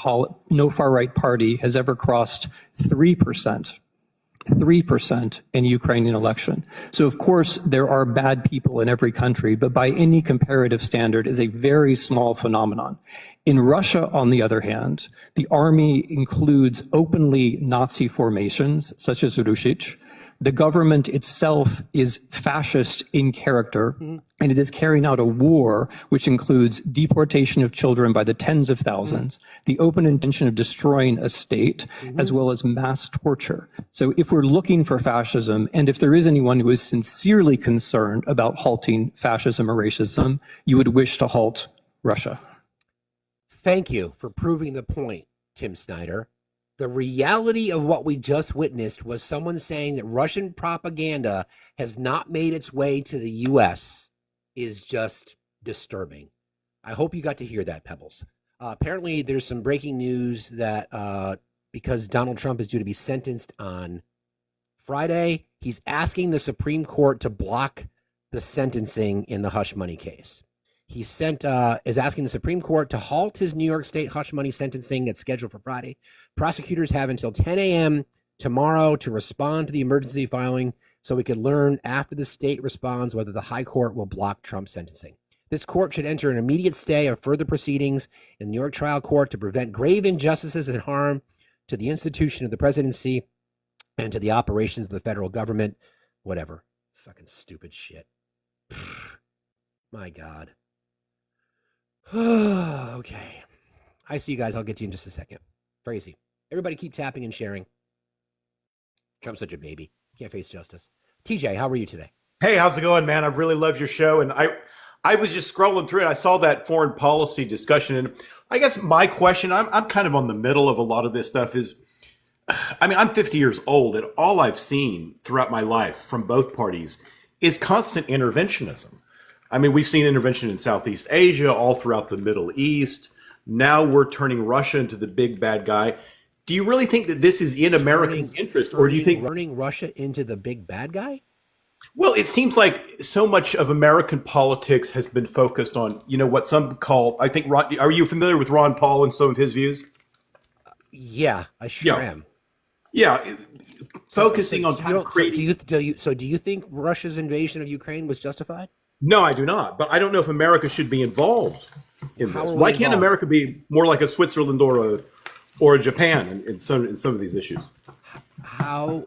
party has ever crossed 3% in Ukrainian election. So of course there are bad people in every country, but by any comparative standard is a very small phenomenon. In Russia, on the other hand, the army includes openly Nazi formations such as Rushich. The government itself is fascist in character, and it is carrying out a war which includes deportation of children by the tens of thousands, the open intention of destroying a state, as well as mass torture. So if we're looking for fascism, and if there is anyone who is sincerely concerned about halting fascism or racism, you would wish to halt Russia. Thank you for proving the point, Tim Snyder. The reality of what we just witnessed was someone saying that Russian propaganda has not made its way to the U.S. is just disturbing. I hope you got to hear that, Pebbles. Apparently, there's some breaking news that because Donald Trump is due to be sentenced on Friday, he's asking the Supreme Court to block the sentencing in the hush money case. He is asking the Supreme Court to halt his New York State hush money sentencing that's scheduled for Friday. Prosecutors have until 10 a.m. tomorrow to respond to the emergency filing so we could learn after the state responds whether the high court will block Trump's sentencing. This court should enter an immediate stay of further proceedings in the New York trial court to prevent grave injustices and harm to the institution of the presidency and to the operations of the federal government. Whatever. Fucking stupid shit. My God. Okay. I see you guys. I'll get to you in just a second. Crazy. Everybody keep tapping and sharing. Trump's such a baby. Can't face justice. TJ, how are you today? Hey, how's it going, man? I really love your show. And I was just scrolling through it. I saw that foreign policy discussion. And I guess my question, I'm kind of on the middle of a lot of this stuff is, I mean, I'm 50 years old, and all I've seen throughout my life from both parties is constant interventionism. I mean, we've seen intervention in Southeast Asia, all throughout the Middle East. Now we're turning Russia into the big bad guy. Do you really think that this is in Americans' interest, or do you think turning Russia into the big bad guy? Well, it seems like so much of American politics has been focused on, you know, what some call, I think, are you familiar with Ron Paul and some of his views? Yeah, I sure am. Yeah, focusing on creating. Do you think Russia's invasion of Ukraine was justified? No, I do not. But I don't know if America should be involved in this. Why can't America be more like a Switzerland or a Japan in some of these issues? How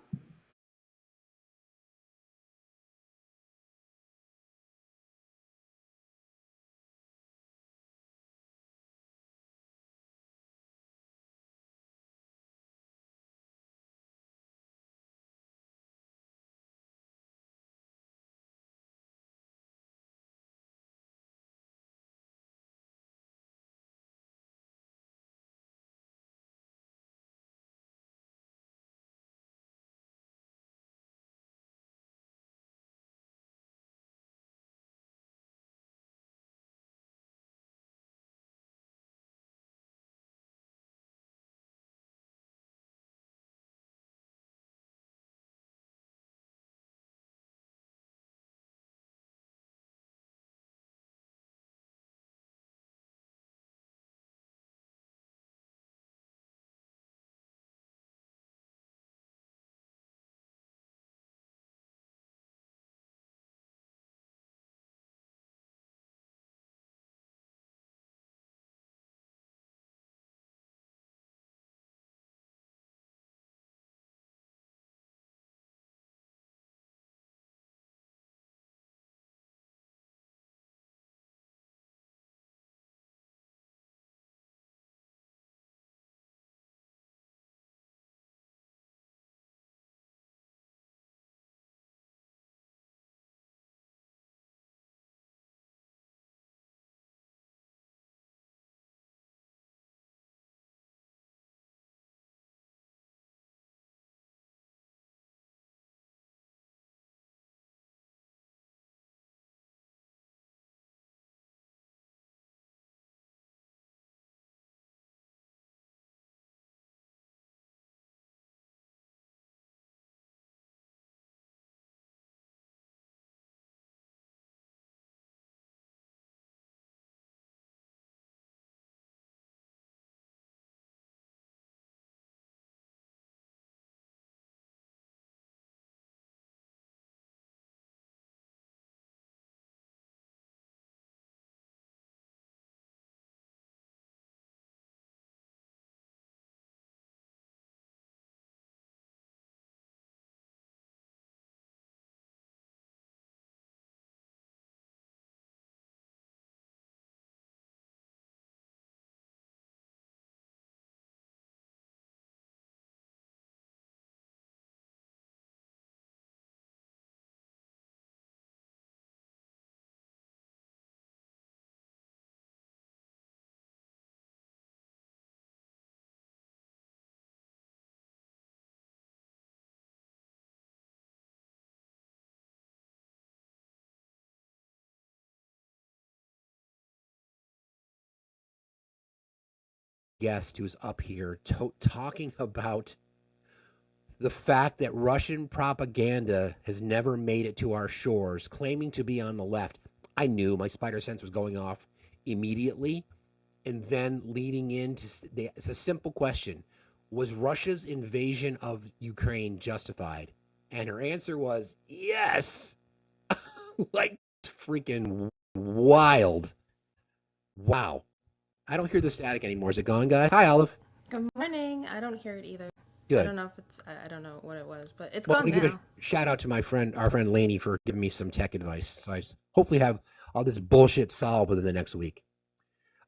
guest who's up here talking about the fact that Russian propaganda has never made it to our shores, claiming to be on the left. I knew my spider sense was going off immediately. And then leading into it's a simple question. Was Russia's invasion of Ukraine justified? And her answer was yes. Like freaking wild. Wow. I don't hear the static anymore. Is it gone, guys? Hi, Olive. Good morning. I don't hear it either. Good. I don't know if it's, I don't know what it was, but it's Well, gone let me give now. a shout out to our friend Lainey for giving me some tech advice. So I hopefully have all this bullshit solved within the next week.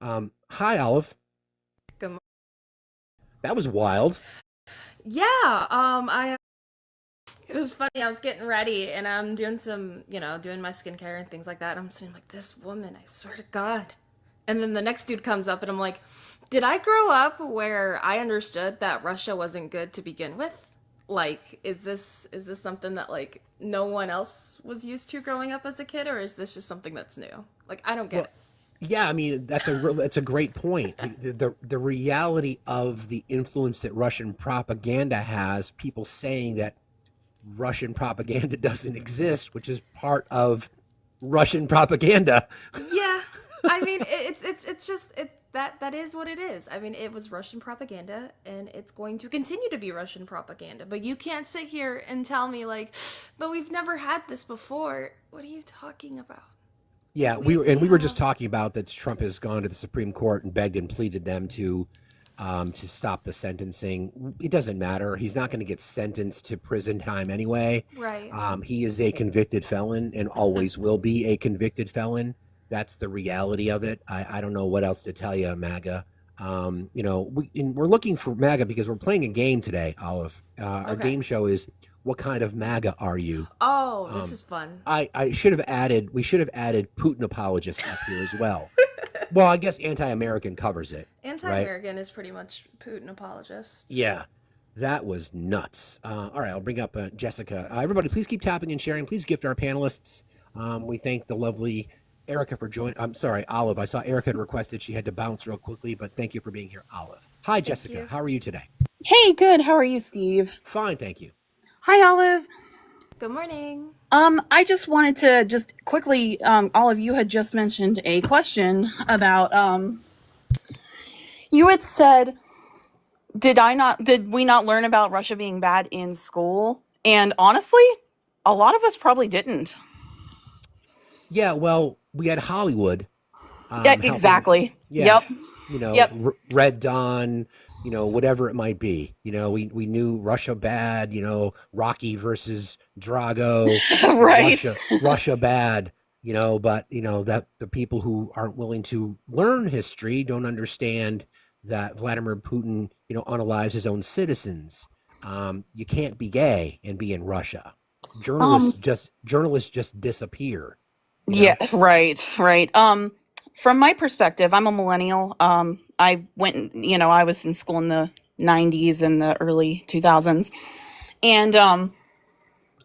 Hi, Olive. Good morning. That was wild. Yeah, it was funny. I was getting ready and I'm doing some, doing my skincare and things like that. I'm sitting like, this woman, I swear to God. And then the next dude comes up and I'm like, did I grow up where I understood that Russia wasn't good to begin with? Like, is this something that like no one else was used to growing up as a kid, or is this just something that's new? Like, I don't get it. Yeah, I mean that's a great point. The reality of the influence that Russian propaganda has, people saying that Russian propaganda doesn't exist, which is part of Russian propaganda. Yeah, I mean it's just that is what it is. I mean, it was Russian propaganda, and it's going to continue to be Russian propaganda. But you can't sit here and tell me like, but we've never had this before. What are you talking about? Yeah, we were just talking about that Trump has gone to the Supreme Court and begged and pleaded them to stop the sentencing. It doesn't matter. He's not going to get sentenced to prison time anyway. Right. He is a convicted felon and always will be a convicted felon. That's the reality of it. I don't know what else to tell you, MAGA. We're looking for MAGA because we're playing a game today, Olive. Our game show is what kind of MAGA are you? Oh, this is fun. We should have added Putin apologists up here as well. Well, I guess anti-American covers it. Anti-American is pretty much Putin apologist. Yeah, that was nuts. All right, I'll bring up Jessica. Everybody, please keep tapping and sharing. Please gift our panelists. We thank the lovely Erica for joining. I'm sorry, Olive. I saw Erica had requested she had to bounce real quickly, but thank you for being here, Olive. Hi, Jessica. How are you today? Hey, good. How are you, Steve? Fine, thank you. Hi, Olive. Good morning. I just wanted to just quickly, Olive, you had just mentioned a question about, you had said, did we not learn about Russia being bad in school? And honestly, a lot of us probably didn't. Yeah, well, we had Hollywood. Yeah, exactly. Yeah. Yep. Red Dawn, whatever it might be. We knew Russia bad, Rocky versus Drago. Right. Russia bad, but, that the people who aren't willing to learn history don't understand that Vladimir Putin, unalives his own citizens. You can't be gay and be in Russia. Journalists just disappear. Yeah, right. From my perspective, I'm a millennial. I went, I was in school in the 90s and the early 2000s. And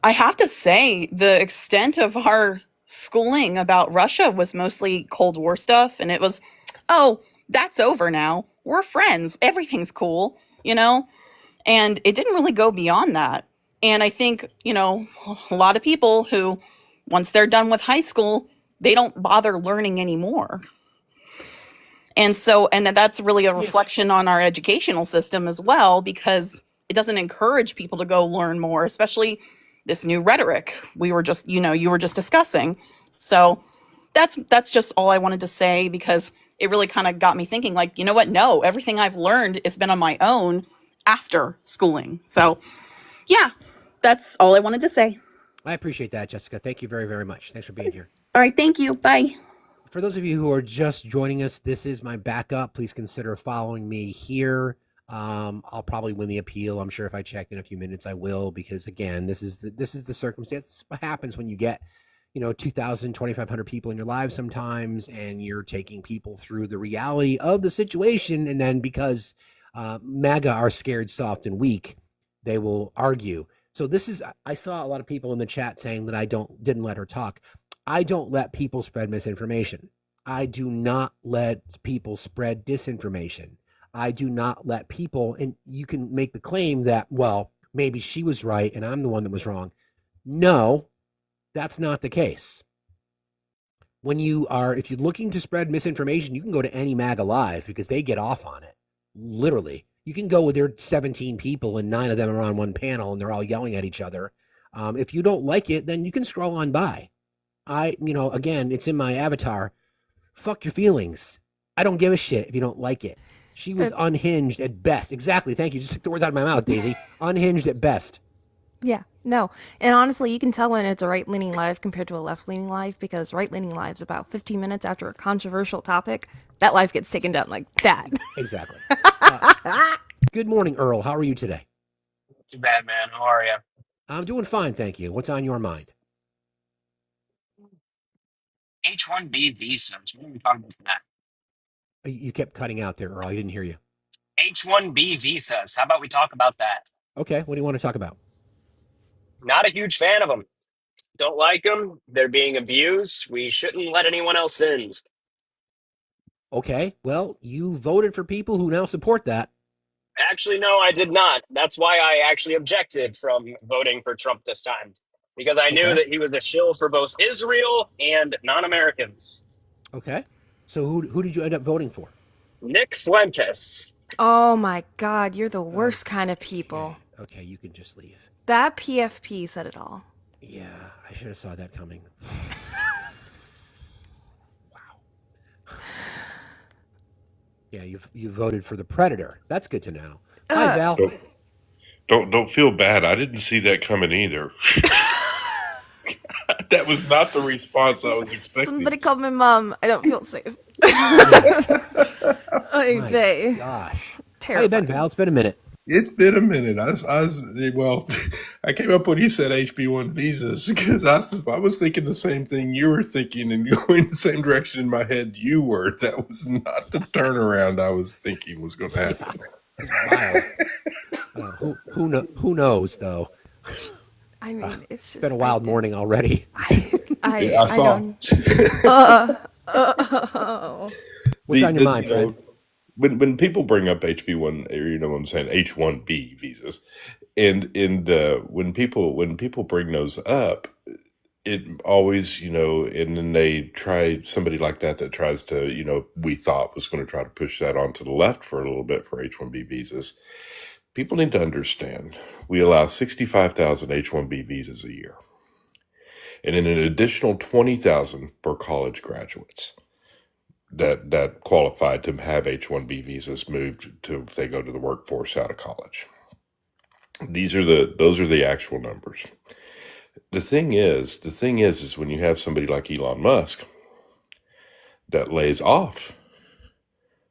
I have to say, the extent of our schooling about Russia was mostly Cold War stuff. And it was, oh, that's over now. We're friends. Everything's cool, And it didn't really go beyond that. And I think, a lot of people who, once they're done with high school, they don't bother learning anymore. And that's really a reflection on our educational system as well, because it doesn't encourage people to go learn more, especially this new rhetoric we were just, you were just discussing. So that's just all I wanted to say, because it really kind of got me thinking, like, you know what? No, everything I've learned has been on my own after schooling. So yeah, that's all I wanted to say. I appreciate that, Jessica. Thank you very, very much. Thanks for being here. All right. Thank you. Bye. For those of you who are just joining us, this is my backup. Please consider following me here. I'll probably win the appeal. I'm sure if I check in a few minutes, I will, because again, this is the circumstance. This is what happens when you get, 2,000, 2,500 people in your lives sometimes, and you're taking people through the reality of the situation. And then because MAGA are scared, soft, and weak, they will argue. So I saw a lot of people in the chat saying that I didn't let her talk. I don't let people spread misinformation. I do not let people spread disinformation. I do not let people, and you can make the claim that, well, maybe she was right and I'm the one that was wrong. No, that's not the case. If you're looking to spread misinformation, you can go to any MAGA Live because they get off on it. Literally. You can go with their 17 people and 9 of them are on one panel and they're all yelling at each other. If you don't like it, then you can scroll on by. Again, it's in my avatar. Fuck your feelings. I don't give a shit if you don't like it. She was unhinged at best. Exactly. Thank you. Just took the words out of my mouth, Daisy. Unhinged at best. Yeah, no. And honestly, you can tell when it's a right-leaning live compared to a left-leaning live, because right-leaning lives about 15 minutes after a controversial topic, that live gets taken down like that. Exactly. Good morning, Earl. How are you today? Too bad, man. How are you? I'm doing fine, thank you. What's on your mind? H-1B visas. What are we talking about that? You kept cutting out there, Earl. I didn't hear you. H-1B visas. How about we talk about that? Okay, what do you want to talk about? Not a huge fan of them. Don't like them. They're being abused. We shouldn't let anyone else in. Okay, well, you voted for people who now support that. Actually, no, I did not. That's why I actually objected from voting for Trump this time. Because I knew that he was a shill for both Israel and non-Americans. Okay. So who did you end up voting for? Nick Fuentes. Oh my God, you're the worst kind of people. Okay, you can just leave. That PFP said it all. Yeah, I should have saw that coming. Wow. Yeah, you voted for the predator. That's good to know. Hi, Val. Don't feel bad. I didn't see that coming either. That was not the response I was expecting. Somebody called my mom. I don't feel safe. My gosh. How you been, Val? It's been a minute. It's been a minute. I came up when you said HB1 visas because I was thinking the same thing you were thinking and going the same direction in my head you were. That was not the turnaround I was thinking was going to happen. Wow. Who knows, though? I mean, it's just been a wild morning already. I saw. What's on your mind, Fred? When people bring up HB1, or what I'm saying, H1B visas, and when people bring those up, it always, and then they try somebody like that tries to, we thought was going to try to push that onto the left for a little bit for H1B visas. People need to understand we allow 65,000 H1B visas a year, and then an additional 20,000 for college graduates that qualified to have H-1B visas moved to if they go to the workforce out of college. Those are the actual numbers. The thing is when you have somebody like Elon Musk that lays off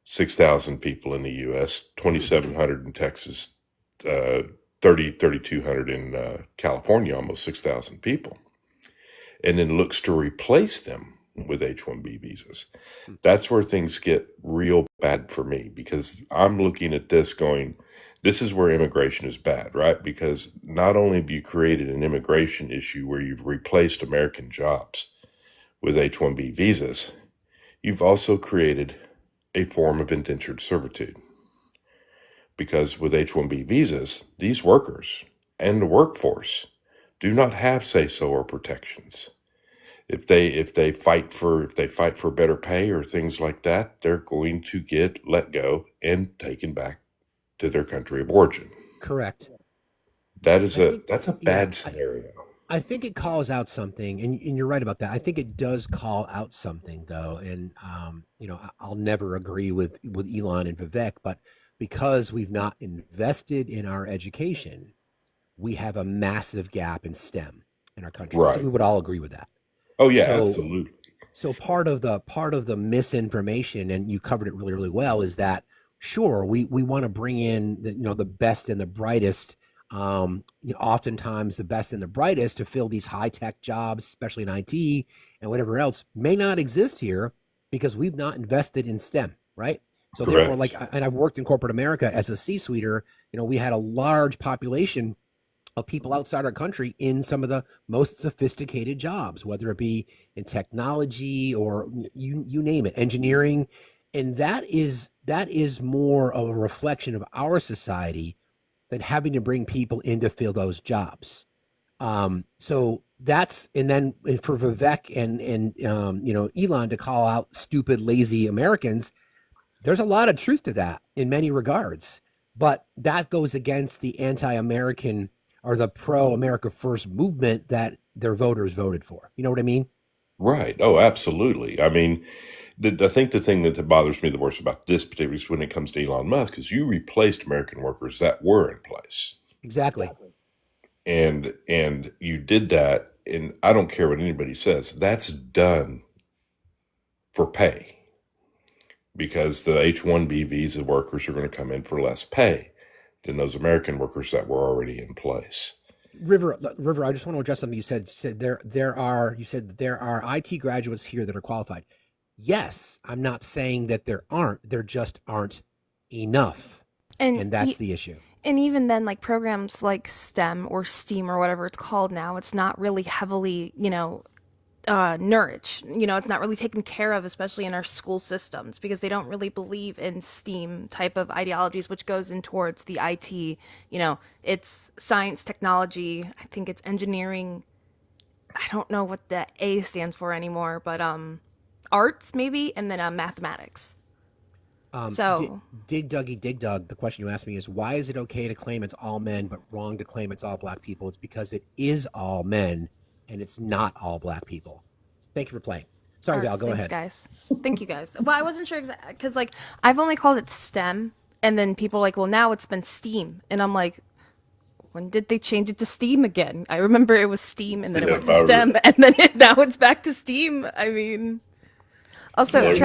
6,000 people in the U.S., 2,700 in Texas, 3,200 in California, almost 6,000 people, and then looks to replace them with H-1B visas. That's where things get real bad for me, because I'm looking at this going, this is where immigration is bad, right? Because not only have you created an immigration issue where you've replaced American jobs with H-1B visas, you've also created a form of indentured servitude. Because with H-1B visas, these workers and the workforce do not have say-so or protections. If they fight for better pay or things like that, they're going to get let go and taken back to their country of origin. Correct. That's a bad scenario. I think it calls out something, and you're right about that. I think it does call out something, though, and I'll never agree with Elon and Vivek, but because we've not invested in our education, we have a massive gap in STEM in our country. Right. We would all agree with that. Oh yeah, absolutely. So part of the misinformation, and you covered it really, really well, is that sure we want to bring in the best and the brightest, oftentimes the best and the brightest to fill these high tech jobs, especially in IT and whatever else may not exist here because we've not invested in STEM, right? So Correct. Therefore, and I've worked in corporate America as a C-suiter, we had a large population of people outside our country in some of the most sophisticated jobs, whether it be in technology or you name it, engineering. And that is more of a reflection of our society than having to bring people in to fill those jobs. So that's, and then for Vivek and Elon to call out stupid, lazy Americans, there's a lot of truth to that in many regards, but that goes against the anti-American or the pro-America First movement that their voters voted for. You know what I mean? Right. Oh, absolutely. I mean, I think the thing that bothers me the worst about this particular is when it comes to Elon Musk is you replaced American workers that were in place. Exactly. And you did that, and I don't care what anybody says, that's done for pay. Because the H-1B visa workers are going to come in for less pay than those American workers that were already in place. River, I just want to address something you said. There are IT graduates here that are qualified. Yes, I'm not saying that there aren't. There just aren't enough, and that's the issue. And even then, like programs like STEM or STEAM or whatever it's called now, it's not really heavily, nourished. It's not really taken care of, especially in our school systems, because they don't really believe in STEAM type of ideologies, which goes in towards the IT. It's science, technology. I think it's engineering. I don't know what the A stands for anymore, but arts maybe, and then mathematics. Dig Dug, the question you asked me is, why is it okay to claim it's all men but wrong to claim it's all black people? It's because it is all men and it's not all black people. Thank you for playing. Sorry, Val, go ahead. Thanks, guys. Thank you, guys. Well, I wasn't sure exactly, because I've only called it STEM, and then people are like, well, now it's been STEAM, and I'm like, when did they change it to STEAM again? I remember it was STEAM, and then it went to STEM, and then now it's back to STEAM. I mean, also,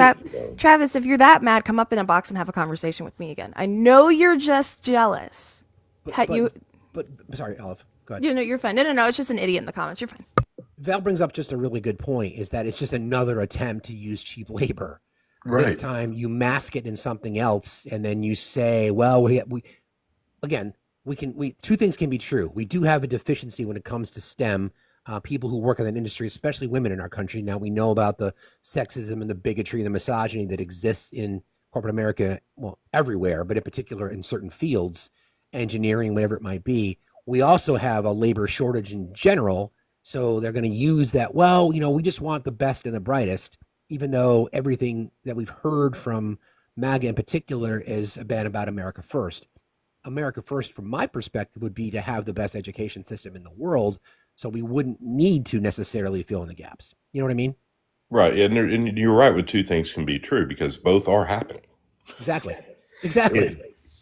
Travis, if you're that mad, come up in a box and have a conversation with me again. I know you're just jealous. But sorry, Olive, go ahead. You're fine. No, it's just an idiot in the comments. You're fine. Val brings up just a really good point, is that it's just another attempt to use cheap labor. Right. This time you mask it in something else, and then you say, well, two things can be true. We do have a deficiency when it comes to STEM, people who work in that industry, especially women in our country. Now, we know about the sexism and the bigotry and the misogyny that exists in corporate America, well, everywhere, but in particular in certain fields, engineering, whatever it might be. We also have a labor shortage in general. So they're going to use that, well, we just want the best and the brightest, even though everything that we've heard from MAGA in particular is been about America First. America First, from my perspective, would be to have the best education system in the world, so we wouldn't need to necessarily fill in the gaps. You know what I mean? Right. And you're right with two things can be true because both are happening. Exactly.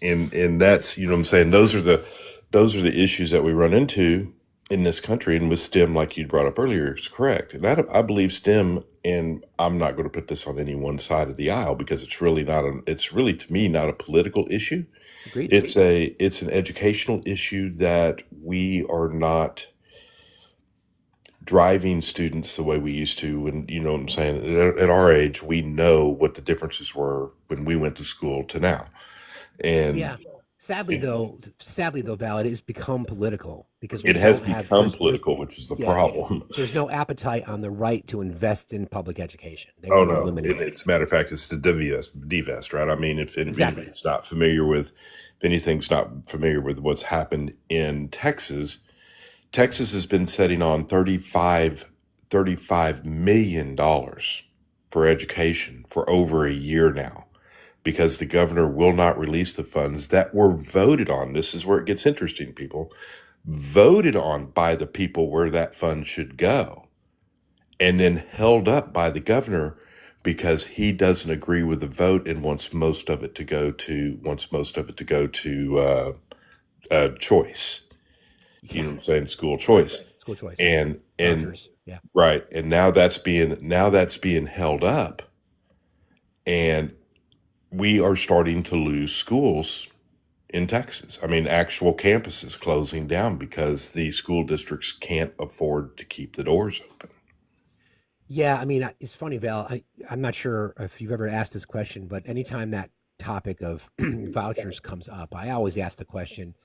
And that's, what I'm saying, those are the issues that we run into in this country. And with STEM, like you brought up earlier, is correct. And I believe STEM, and I'm not going to put this on any one side of the aisle because it's really to me not a political issue. Agreed. It's an educational issue that we are not driving students the way we used to. And you know what I'm saying? At our age, we know what the differences were when we went to school to now. And yeah. Sadly, though, Val, it has become political because it has become political, which is the problem. There's no appetite on the right to invest in public education. They Oh want to no! eliminate it. It's a matter of fact, it's the divest, right? I mean, if anything's not familiar with what's happened in Texas, Texas has been setting on $35 million for education for over a year now, because the governor will not release the funds that were voted on. This is where it gets interesting, people. Voted on by the people where that fund should go, and then held up by the governor because he doesn't agree with the vote and wants most of it to go to choice. You know what I'm saying? School choice. School choice. And Vouchers. Yeah. Right. And now that's being held up, and we are starting to lose schools in Texas. I mean, actual campuses closing down because the school districts can't afford to keep the doors open. Yeah, I mean, it's funny, Val. I'm not sure if you've ever asked this question, but anytime that topic of vouchers comes up, I always ask the question,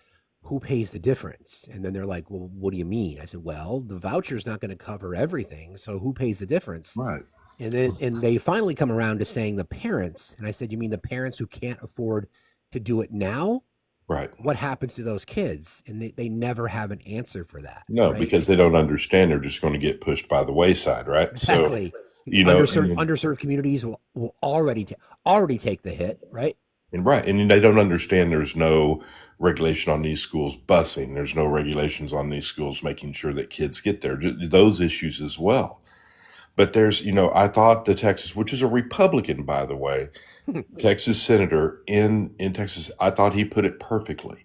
who pays the difference? And then they're like, well, what do you mean? I said, well, the voucher's not going to cover everything, so who pays the difference? Right. And they finally come around to saying the parents. And I said, you mean the parents who can't afford to do it now? Right. What happens to those kids? And they never have an answer for that. No, right? because they don't understand. They're just going to get pushed by the wayside, right? Exactly. So, you know, underserved communities will already take the hit, right? And right. And they don't understand there's no regulation on these schools busing. There's no regulations on these schools making sure that kids get there. Those issues as well. But there's, I thought the Texas, which is a Republican, by the way, Texas senator in Texas, I thought he put it perfectly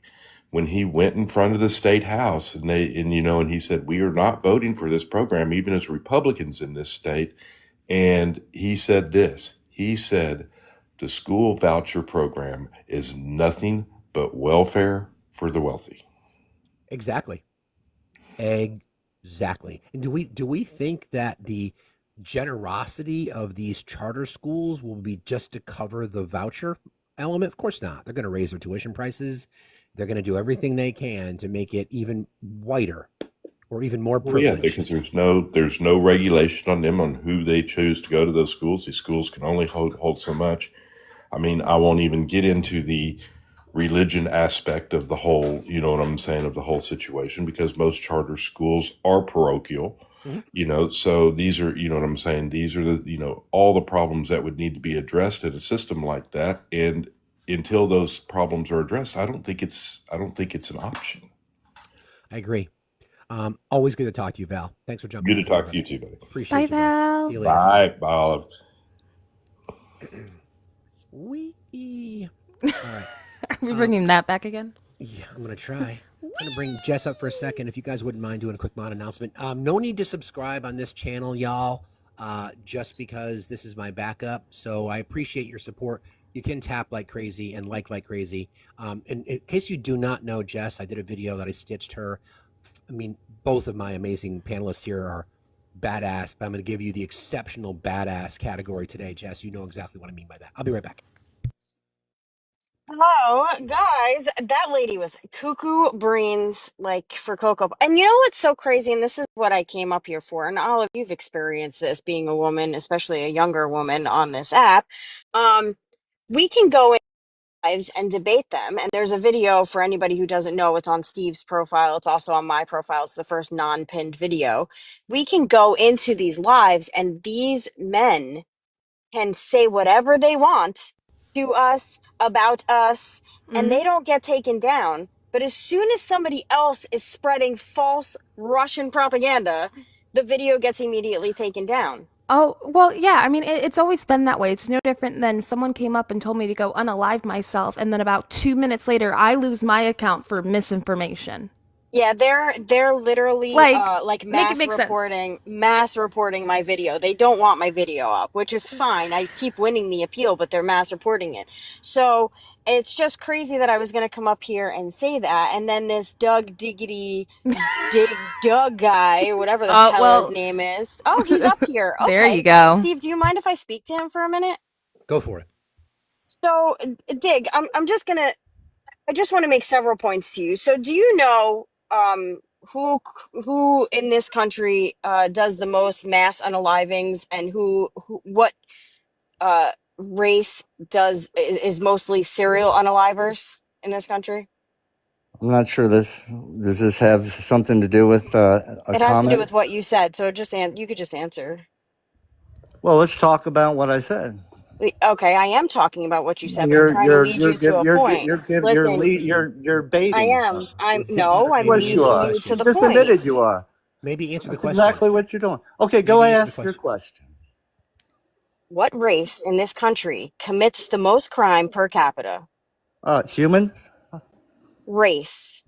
when he went in front of the state house and he said, we are not voting for this program, even as Republicans in this state. And he said this, he said, the school voucher program is nothing but welfare for the wealthy. Exactly. And do we think that the generosity of these charter schools will be just to cover the voucher element? Of course not. They're going to raise their tuition prices. They're going to do everything they can to make it even whiter or even more privileged. Yeah, because there's no regulation on them on who they choose to go to those schools. These schools can only hold so much. I mean, I won't even get into the religion aspect of the whole, you know what I'm saying, of the whole situation, because most charter schools are parochial. So these are, you know what I'm saying, these are the, all the problems that would need to be addressed in a system like that. And until those problems are addressed, I don't think it's an option. I agree. Always good to talk to you, Val. Thanks for jumping. Good to talk to you too, buddy. Appreciate you, Val. See you later. Bye, Olive. Wee. All right. Are we bringing that back again? Yeah, I'm going to try. I'm going to bring Jess up for a second, if you guys wouldn't mind doing a quick mod announcement. No need to subscribe on this channel, y'all, just because this is my backup. So I appreciate your support. You can tap like crazy and like crazy. And in case you do not know Jess, I did a video that I stitched her. I mean, both of my amazing panelists here are badass, but I'm going to give you the exceptional badass category today, Jess. You know exactly what I mean by that. I'll be right back. Hello, guys. That lady was cuckoo brains like for Cocoa. And you know what's so crazy? And this is what I came up here for. And Olive, you've experienced this being a woman, especially a younger woman on this app. We can go in lives and debate them. And there's a video for anybody who doesn't know. It's on Steve's profile. It's also on my profile. It's the first non-pinned video. We can go into these lives, and these men can say whatever they want to us, about us, and they don't get taken down. But as soon as somebody else is spreading false Russian propaganda, the video gets immediately taken down. Oh, well, yeah. I mean, it's always been that way. It's no different than someone came up and told me to go unalive myself, and then about 2 minutes later, I lose my account for misinformation. Yeah, they're literally like make it make sense. mass reporting my video. They don't want my video up, which is fine. I keep winning the appeal, but they're mass reporting it. So it's just crazy that I was gonna come up here and say that, and then this Doug guy, whatever the hell his name is. Oh, he's up here. Okay. There you go. Steve, do you mind if I speak to him for a minute? Go for it. So, Dig, I just want to make several points to you. So, do you know who in this country does the most mass unalivings, and what race is mostly serial unalivers in this country? I'm not sure does this have something to do with a It has comment? to do with what you said. So you could just answer. Well, let's talk about what I said. Okay, I am talking about what you said, but I'm trying to lead you to a point. You're baiting. I am. I'm leading you to the just point. admitted you are. Maybe answer the That's question. exactly what you're doing. Okay, go ask your question. What race in this country commits the most crime per capita? Humans. Race.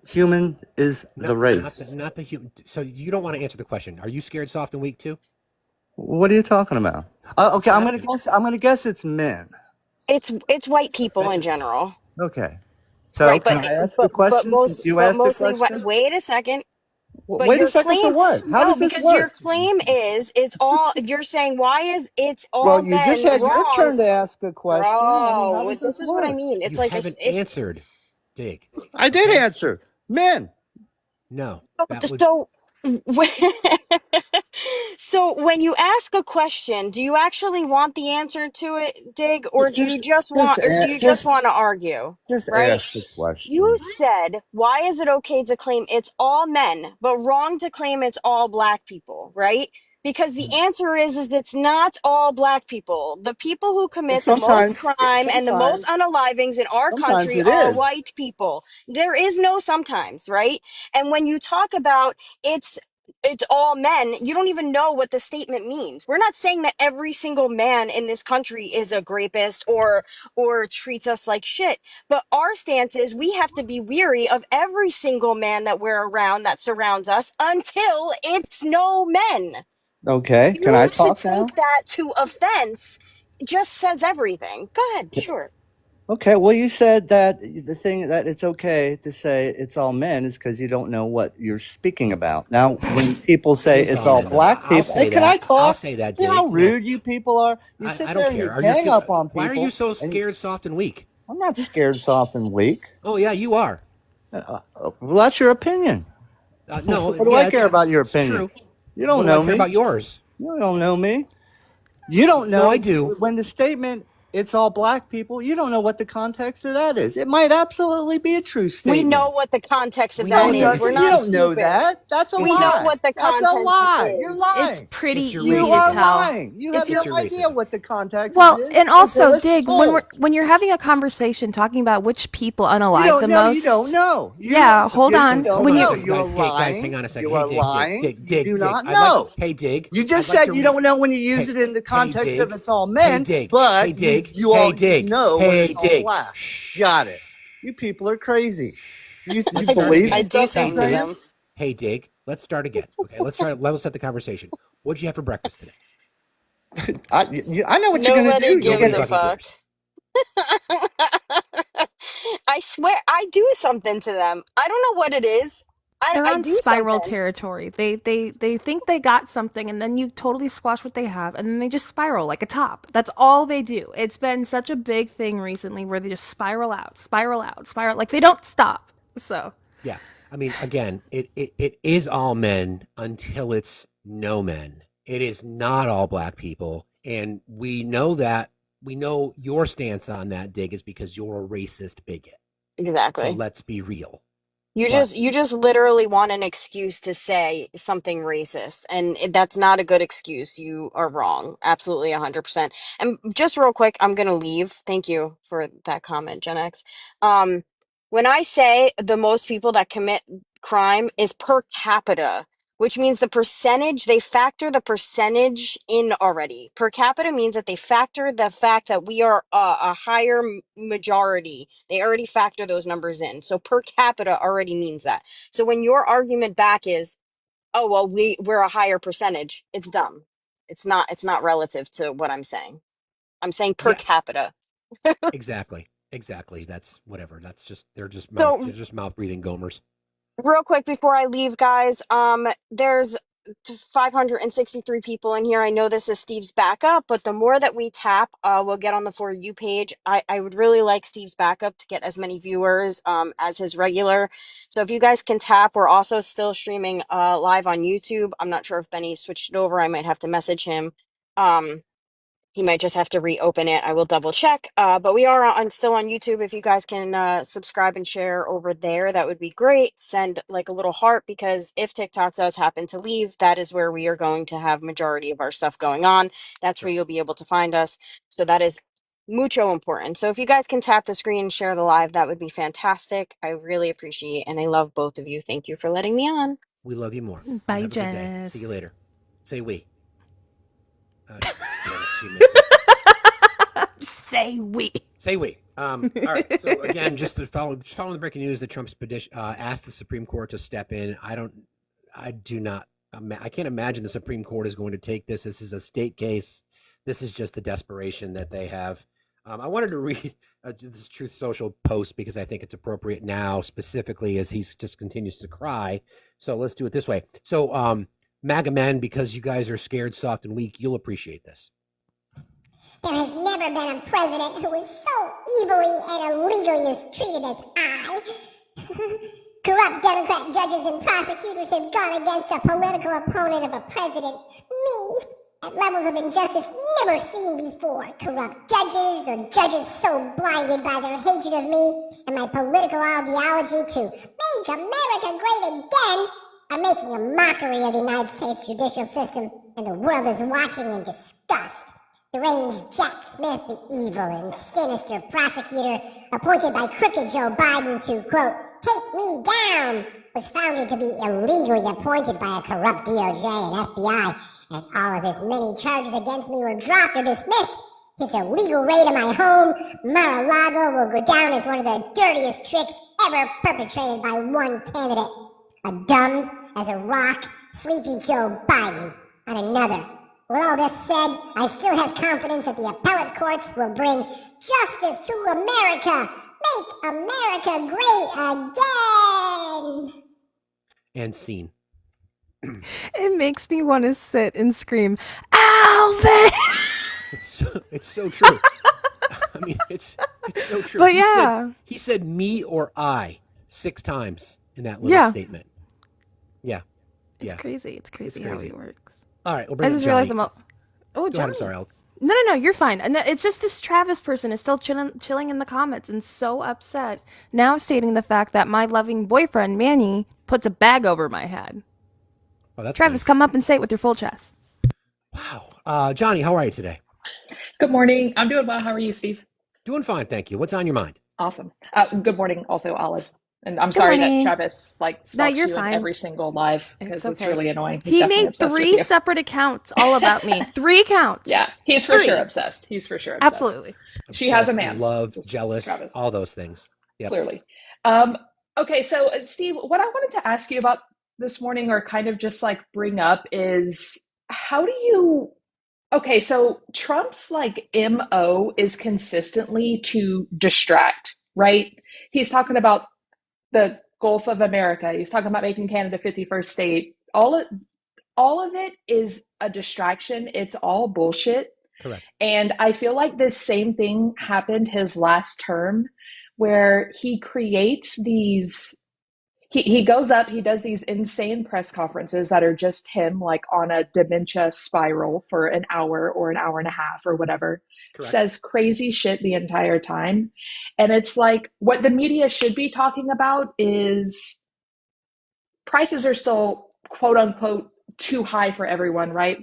Human is the race. Not the human. So you don't want to answer the question. Are you scared, soft, and weak too? What are you talking about? Okay, I'm gonna guess it's men. It's white people in general. Okay. So right, can I ask a question since you asked a question? Wait a second. Wait a second for what? How does this work? Because your claim is all you're saying. Why is it's all? Well, you just had wrong. your turn to ask a question. Bro, this is what I mean. It's you like haven't answered, Dig. I did answer. Men. No. So when you ask a question, do you actually want the answer to it, Dig, or do you just want, or do you just want to argue? just Right? ask the You question. said, why is it okay to claim it's all men, but wrong to claim it's all black people, right? Because the answer is it's not all black people. The people who Well, commit the most crime and the most sometimes unalivings in our sometimes country it are is. white people. There is no sometimes, right? And when you talk about it's all men, you don't even know what the statement means. We're not saying that every single man in this country is a rapist or treats us like shit. But our stance is we have to be weary of every single man that we're around that surrounds us until it's no men. Okay, can I You to talk now? take that to offense just says everything. Go ahead, sure. Okay, well, you said that the thing that it's okay to say it's all men is because you don't know what you're speaking about. Now, when people It say is it's all all men, though. black I'll people, hey, say can I that. I'll talk? say that, See how Dig. No, rude you people are? You I sit don't there and you care. gang up on Why are people. you so And scared, soft, and weak? I'm not scared, soft, and weak. Oh yeah, you are. Well, that's your opinion. No, What do I yeah, care about your it's opinion? true. You What don't do I know care me. about yours? You don't know me. You don't No, I know do. when the statement it's all black people, you don't know what the context of that is. It might absolutely be a true We know statement. what the context of We know that No, what you is. We're you not don't know stupid. that. That's a We know lie. what the That's a content lie. You're is. It's lying. pretty It's your You easy to are racism. tell. lying. You have It's no It's your idea racism. what the context well, is and until also, it's Dig, told. when you're having a conversation talking about which people You unalive don't the know. You don't most, know. You yeah, don't. hold You on. Hold don't When on a you know. second, You're guys. Hey, guys, hang lying. on a second. You Hey, are Dig, lying. You do Dig. not I'd like. know. Hey, Dig. You I'd just like said to. you don't know when you use Hey, it in the hey, context of Dig. it's all Hey, men, Dig. Hey, but Dig. you Hey, all you Dig. know when Hey, it's all Dig. black. Got Shh. it. You people are crazy. You Let's I start do believe I the again. do stuff you're Hey, some to Dig. saying? them. Hey, Dig. Let's start again. Okay, let's try to level set the conversation. What'd you have for breakfast today? I know what you're gonna Nobody do. You're gives Nobody a gonna fucking fuck. cares. I swear I do something to them. I don't know what it is. they're I on do spiral something. territory. They think they got something, and then you totally squash what they have, and then they just spiral like a top. That's all they do. It's been such a big thing recently where they just spiral out, spiral out, spiral, like they don't stop. So Yeah. I mean, again, it is all men until it's no men. It is not all black people. And we know that. We know your stance on that, Dig, is because you're a racist bigot. So Exactly. let's be real. You But just literally want an excuse to say something racist, and that's not a good excuse. You are wrong. Absolutely 100%. And just real quick, I'm gonna leave. Thank you for that comment, Gen X. Um, when I say the most people that commit crime is per capita, which means the percentage, they factor the percentage in already. Per capita means that they factor the fact that we are a higher majority. They already factor those numbers in. So per capita already means that. So when your argument back is, oh well, we're a higher percentage, it's dumb. It's not relative to what I'm saying. I'm saying per yes, capita. exactly. That's whatever. That's just So they're just mouth breathing gomers. real quick before I leave, guys, there's 563 people in here. I know this is Steve's backup, but the more that we tap, we'll get on the For You page. I would really like Steve's backup to get as many viewers as his regular. So if you guys can tap, we're also still streaming live on YouTube. I'm not sure if Benny switched it over. I might have to message him. He might just have to reopen it. I will double check. But we are still on YouTube. If you guys can subscribe and share over there, that would be great. Send like a little heart, because if TikTok does happen to leave, that is where we are going to have majority of our stuff going on. That's where Sure. you'll be able to find us. So that is mucho important. So if you guys can tap the screen and share the live, that would be fantastic. I really appreciate, and I love both of you. Thank you for letting me on. We love you more. You bye, have a good day. See you Jess. later. Say we. Damn it, she missed it. Say we. Say we. All right. So again, just to follow the breaking news that Trump's asked the Supreme Court to step in. I can't imagine the Supreme Court is going to take this. This is a state case. This is just the desperation that they have. I wanted to read this Truth Social post because I think it's appropriate now, specifically as he just continues to cry. So let's do it this way. So, MAGA men, because you guys are scared, soft, and weak, you'll appreciate this. There has never been a president who was so evilly and illegally mistreated as I. Corrupt Democrat judges and prosecutors have gone against a political opponent of a president, me, at levels of injustice never seen before. Corrupt judges or judges so blinded by their hatred of me and my political ideology to make America great again are making a mockery of the United States judicial system, and the world is watching in disgust. Deranged Jack Smith, the evil and sinister prosecutor appointed by crooked Joe Biden to, quote, take me down, was found to be illegally appointed by a corrupt DOJ and FBI, and all of his many charges against me were dropped or dismissed. His illegal raid of my home, Mar-a-Lago, will go down as one of the dirtiest tricks ever perpetrated by one candidate. A dumb as a rock, sleepy Joe Biden on another. With all this said, I still have confidence that the appellate courts will bring justice to America. Make America great again. And scene. It makes me want to sit and scream, Alvin! It's so true. I mean, it's so true. But yeah. He said me or I 6 times in that little statement. Yeah. It's crazy. It's crazy how it works. All right. We'll I just realized I'm Johnny. I'm sorry, Al. No, you're fine. And it's just this Travis person is still chilling in the comments and so upset. Now stating the fact that my loving boyfriend, Manny, puts a bag over my head. Oh, that's Travis, nice. come up and say it with your full chest. Wow. Johnny, how are you today? Good morning. I'm doing well. How are you, Steve? Doing fine, thank you. What's on your mind? Awesome. Good morning, also, Olive. And I'm Good sorry morning. that Travis stalks you're you fine. in every single live because it's really annoying. He's He definitely made obsessed with 3 you. separate accounts all about me. 3 accounts. Yeah, he's for 3. sure obsessed. He's for sure obsessed. Absolutely. She has a Obsessed, man. Love, Just jealous, Travis. all those things. Yep. Clearly. Okay, so Steve, what I wanted to ask you about this morning, or kind of just bring up, is how do you? Okay, so Trump's MO is consistently to distract, right? He's talking about the Gulf of America. He's talking about making Canada 51st state. All of it is a distraction. It's all bullshit. Correct. And I feel like this same thing happened his last term, where he creates these, he goes up, he does these insane press conferences that are just him on a dementia spiral for an hour or an hour and a half or whatever. Correct. Says crazy shit the entire time. And it's what the media should be talking about is prices are still quote unquote too high for everyone, right?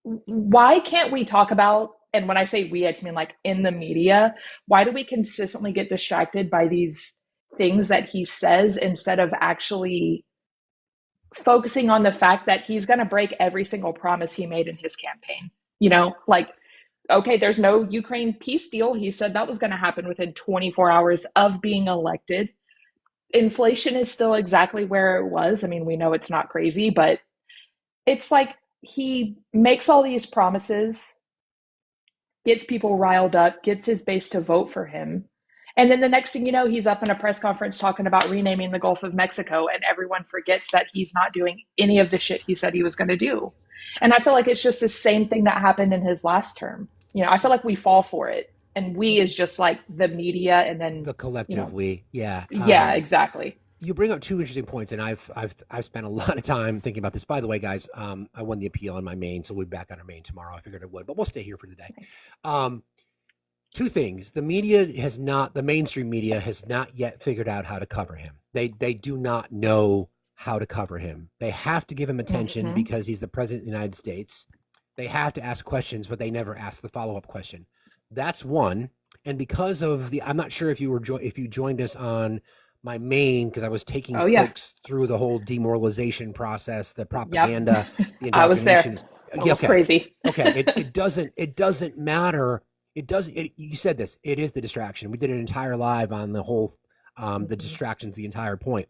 Why can't we talk about, and when I say we, I just mean in the media, why do we consistently get distracted by these things that he says instead of actually focusing on the fact that he's going to break every single promise he made in his campaign? Okay, there's no Ukraine peace deal. He said that was going to happen within 24 hours of being elected. Inflation is still exactly where it was. I mean, we know it's not crazy, but it's he makes all these promises, gets people riled up, gets his base to vote for him. And then the next thing you know, he's up in a press conference talking about renaming the Gulf of Mexico, and everyone forgets that he's not doing any of the shit he said he was going to do. And I feel like it's just the same thing that happened in his last term. I feel like we fall for it. And we is just the media, and then the collective we. Yeah. Yeah, exactly. You bring up 2 interesting points, and I've spent a lot of time thinking about this. By the way, guys, I won the appeal on my main, so we'll be back on our main tomorrow. I figured I would, but we'll stay here for today. 2 things. The mainstream media has not yet figured out how to cover him. They do not know how to cover him. They have to give him attention because he's the president of the United States. They have to ask questions, but they never ask the follow-up question. That's one. And because of I'm not sure if you joined us on my main, because I was taking folks through the whole demoralization process, the propaganda, the indoctrination. I was there. It was crazy. Okay. It doesn't matter. You said this, it is the distraction. We did an entire live on the whole, the distractions, the entire point.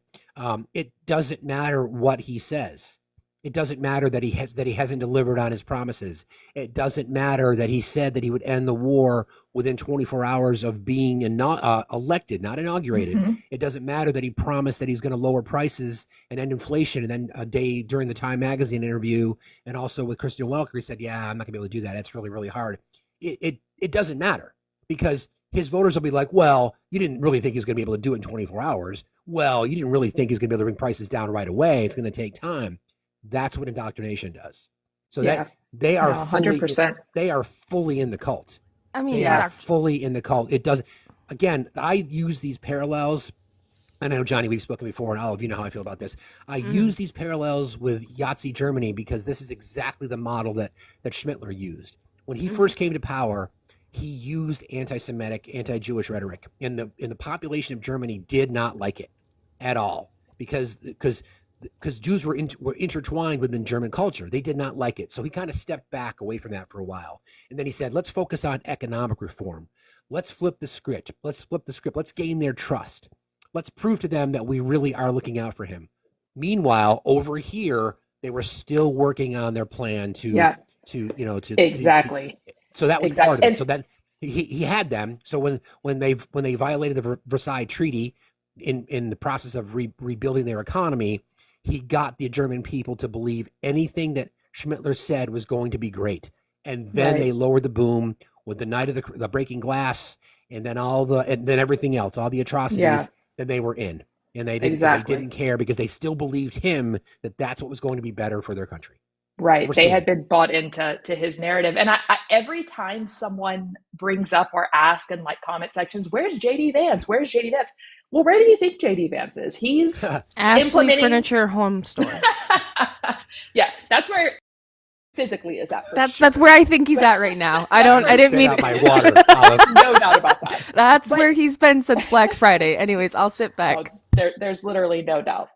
It doesn't matter what he says. It doesn't matter that he hasn't delivered on his promises. It doesn't matter that he said that he would end the war within 24 hours of being elected, not inaugurated. It doesn't matter that he promised that he's going to lower prices and end inflation. And then a day during the Time Magazine interview, and also with Christian Welker, he said, "Yeah, I'm not going to be able to do that. It's really, really hard." It doesn't matter, because his voters will be like, well, you didn't really think he was going to be able to do it in 24 hours. Well, you didn't really think he's going to be able to bring prices down right away. It's going to take time. That's what indoctrination does. So that they are No, fully 100%. they are fully in the cult. I mean, They are fully in the cult. It doesn't. Again, I use these parallels. I know, Johnny, we've spoken before, and all of you know how I feel about this. I use these parallels with Yahtzee Germany because this is exactly the model that Schmittler used. When he first came to power, he used anti-Semitic, anti-Jewish rhetoric, and the population of Germany did not like it at all because Jews were intertwined within German culture. They did not like it, so he kind of stepped back away from that for a while, and then he said, "Let's focus on economic reform. Let's flip the script. Let's gain their trust. Let's prove to them that we really are looking out for him." Meanwhile, over here, they were still working on their plan to exactly. So that was part of it. So then he had them. So when they violated the Versailles Treaty in the process of rebuilding their economy, he got the German people to believe anything that Schmittler said was going to be great. And then they lowered the boom with the night of the breaking glass, and then everything else, all the atrocities. Yeah. Then they were in, and they didn't care because they still believed him that that's what was going to be better for their country. Right. They had been bought into his narrative. And I every time someone brings up or asks in like comment sections, where's JD Vance? Where's JD Vance? Well, where do you think JD Vance is? He's Ashley Furniture Home Store. Yeah, that's where physically is at. That's where I think he's at right now. I didn't mean my water. No doubt about that. That's where he's been since Black Friday. Anyways, I'll sit back. There's literally no doubt.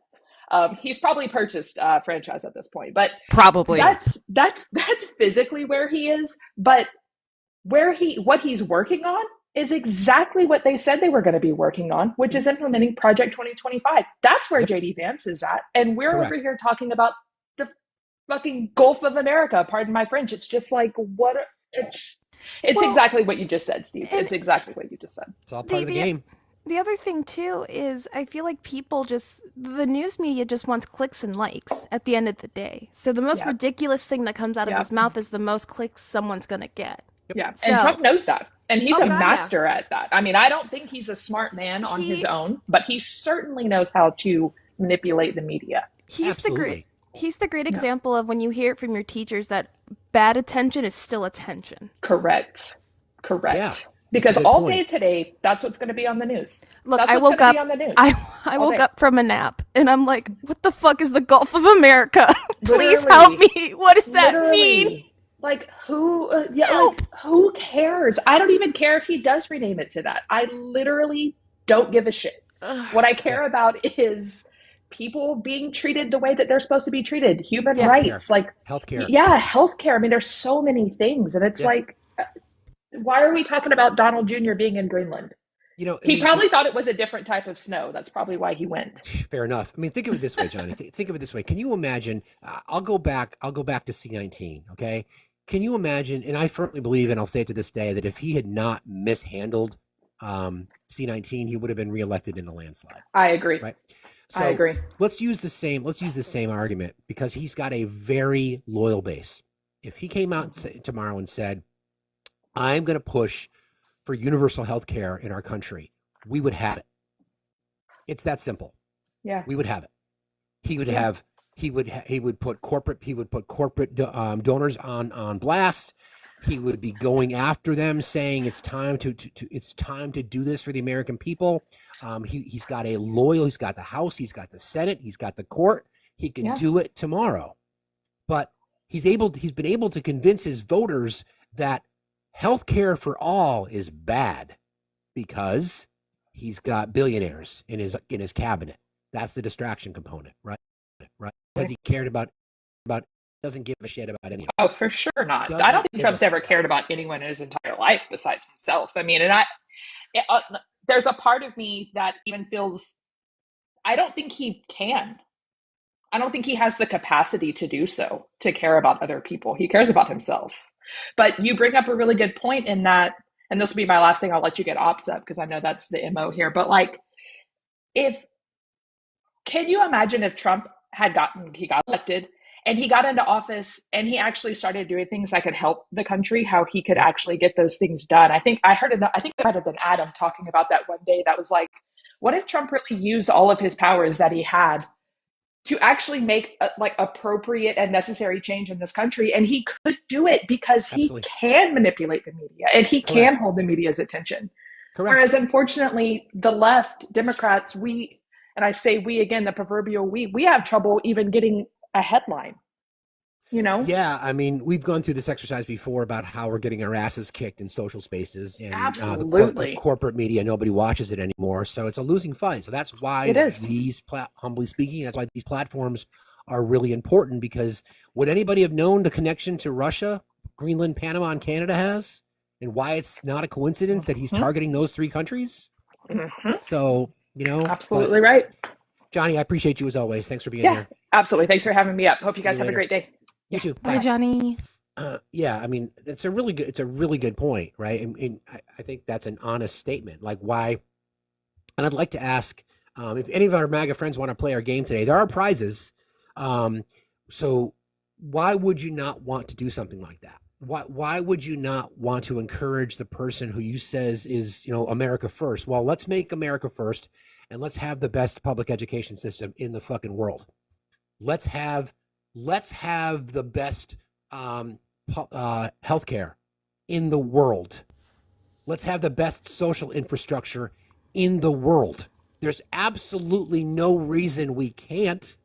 He's probably purchased franchise at this point, but probably that's physically where he is. But what he's working on is exactly what they said they were going to be working on, which is implementing Project 2025. That's where JD Vance is at, and we're over here talking about the fucking Gulf of America. Pardon my French. It's just like what it's exactly what you just said, Steve. It's exactly what you just said. It's all part of the game. The other thing too is I feel like the news media just wants clicks and likes at the end of the day. So the most ridiculous thing that comes out of his mouth is the most clicks someone's gonna get. Yeah, and Trump knows that. And he's a master at that. I mean, I don't think he's a smart man on his own, but he certainly knows how to manipulate the media. He's the great example of when you hear it from your teachers that bad attention is still attention. Correct. Yeah. Because all day today, that's what's going to be on the news. Look, I woke up. I woke up from a nap, and I'm like, "What the fuck is the Gulf of America? Please help me. What does that mean?" Like who? Like, who cares? I don't even care if he does rename it to that. I literally don't give a shit. What I care about is people being treated the way that they're supposed to be treated. Human rights, like healthcare. Yeah, healthcare. I mean, there's so many things, and it's like. Why are we talking about Donald Jr. being in Greenland? He probably thought it was a different type of snow. That's probably why he went. Fair enough. I mean, think of it this way, Johnny. Think of it this way. Can you imagine? I'll go back to C-19. Okay. Can you imagine? And I firmly believe, and I'll say it to this day, that if he had not mishandled C-19, he would have been reelected in a landslide. I agree. Right. So I agree. Let's use the same argument because he's got a very loyal base. If he came out tomorrow and said, I'm going to push for universal health care in our country, we would have it. It's that simple. Yeah. We would have it. He would put corporate donors on blast. He would be going after them, saying it's time to do this for the American people. He's got he's got the House, he's got the Senate, he's got the court. He can do it tomorrow. But he's been able to convince his voters that healthcare for all is bad because he's got billionaires in his cabinet. That's the distraction component, right? Because he cared about doesn't give a shit about anyone. Oh, for sure not. I don't think Trump's ever cared about anyone in his entire life besides himself. I mean, there's a part of me that even feels I don't think he can. I don't think he has the capacity to do so, to care about other people. He cares about himself. But you bring up a really good point in that, and this will be my last thing. I'll let you get ops up because I know that's the MO here. But like, can you imagine if Trump he got elected And he got into office and he actually started doing things that could help the country, how he could actually get those things done. I think it might have been Adam talking about that one day that was like, what if Trump really used all of his powers that he had to actually make like appropriate and necessary change in this country? And he could do it because he can manipulate the media and he can hold the media's attention. Whereas unfortunately, the left, Democrats, and I say we again, the proverbial we have trouble even getting a headline, you know? Yeah, I mean, we've gone through this exercise before about how we're getting our asses kicked in social spaces, and the corporate media, nobody watches it anymore, so it's a losing fight. So that's why humbly speaking, that's why these platforms are really important, because would anybody have known the connection to Russia, Greenland, Panama, and Canada has, and why it's not a coincidence that he's targeting those three countries? So, you know. Absolutely right. Johnny, I appreciate you as always. Thanks for being here. Absolutely. Thanks for having me up. Hope you guys have a great day. You too. Bye, Johnny. Yeah, I mean, it's a really good point, right? And I think that's an honest statement. Like, why? And I'd like to ask if any of our MAGA friends want to play our game today. There are prizes. So why would you not want to do something like that? Why would you not want to encourage the person who you says is, America first? Well, let's make America first, and let's have the best public education system in the fucking world. Let's have the best healthcare in the world. Let's have the best social infrastructure in the world. There's absolutely no reason we can't.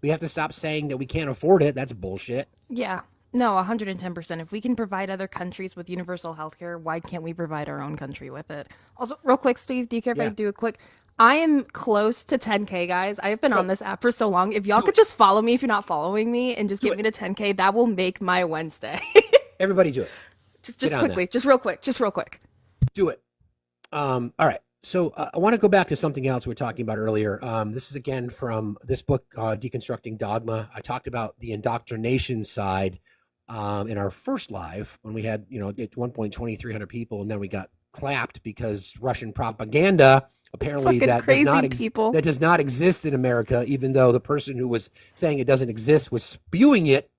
We have to stop saying that we can't afford it. That's bullshit. Yeah. No, 110%. If we can provide other countries with universal healthcare, why can't we provide our own country with it? Also, real quick, Steve, do you care if I do a quick? I am close to 10K, guys. I have been on this app for so long. If y'all could just follow me if you're not following me and just get me to 10K, that will make my Wednesday. Everybody do it. Just quickly. Just real quick. Do it. All right. So I want to go back to something else we were talking about earlier. This is again from this book, Deconstructing Dogma. I talked about the indoctrination side in our first live when we had, at one point 2,300 people, and then we got clapped because Russian propaganda apparently that does not exist in America, even though the person who was saying it doesn't exist was spewing it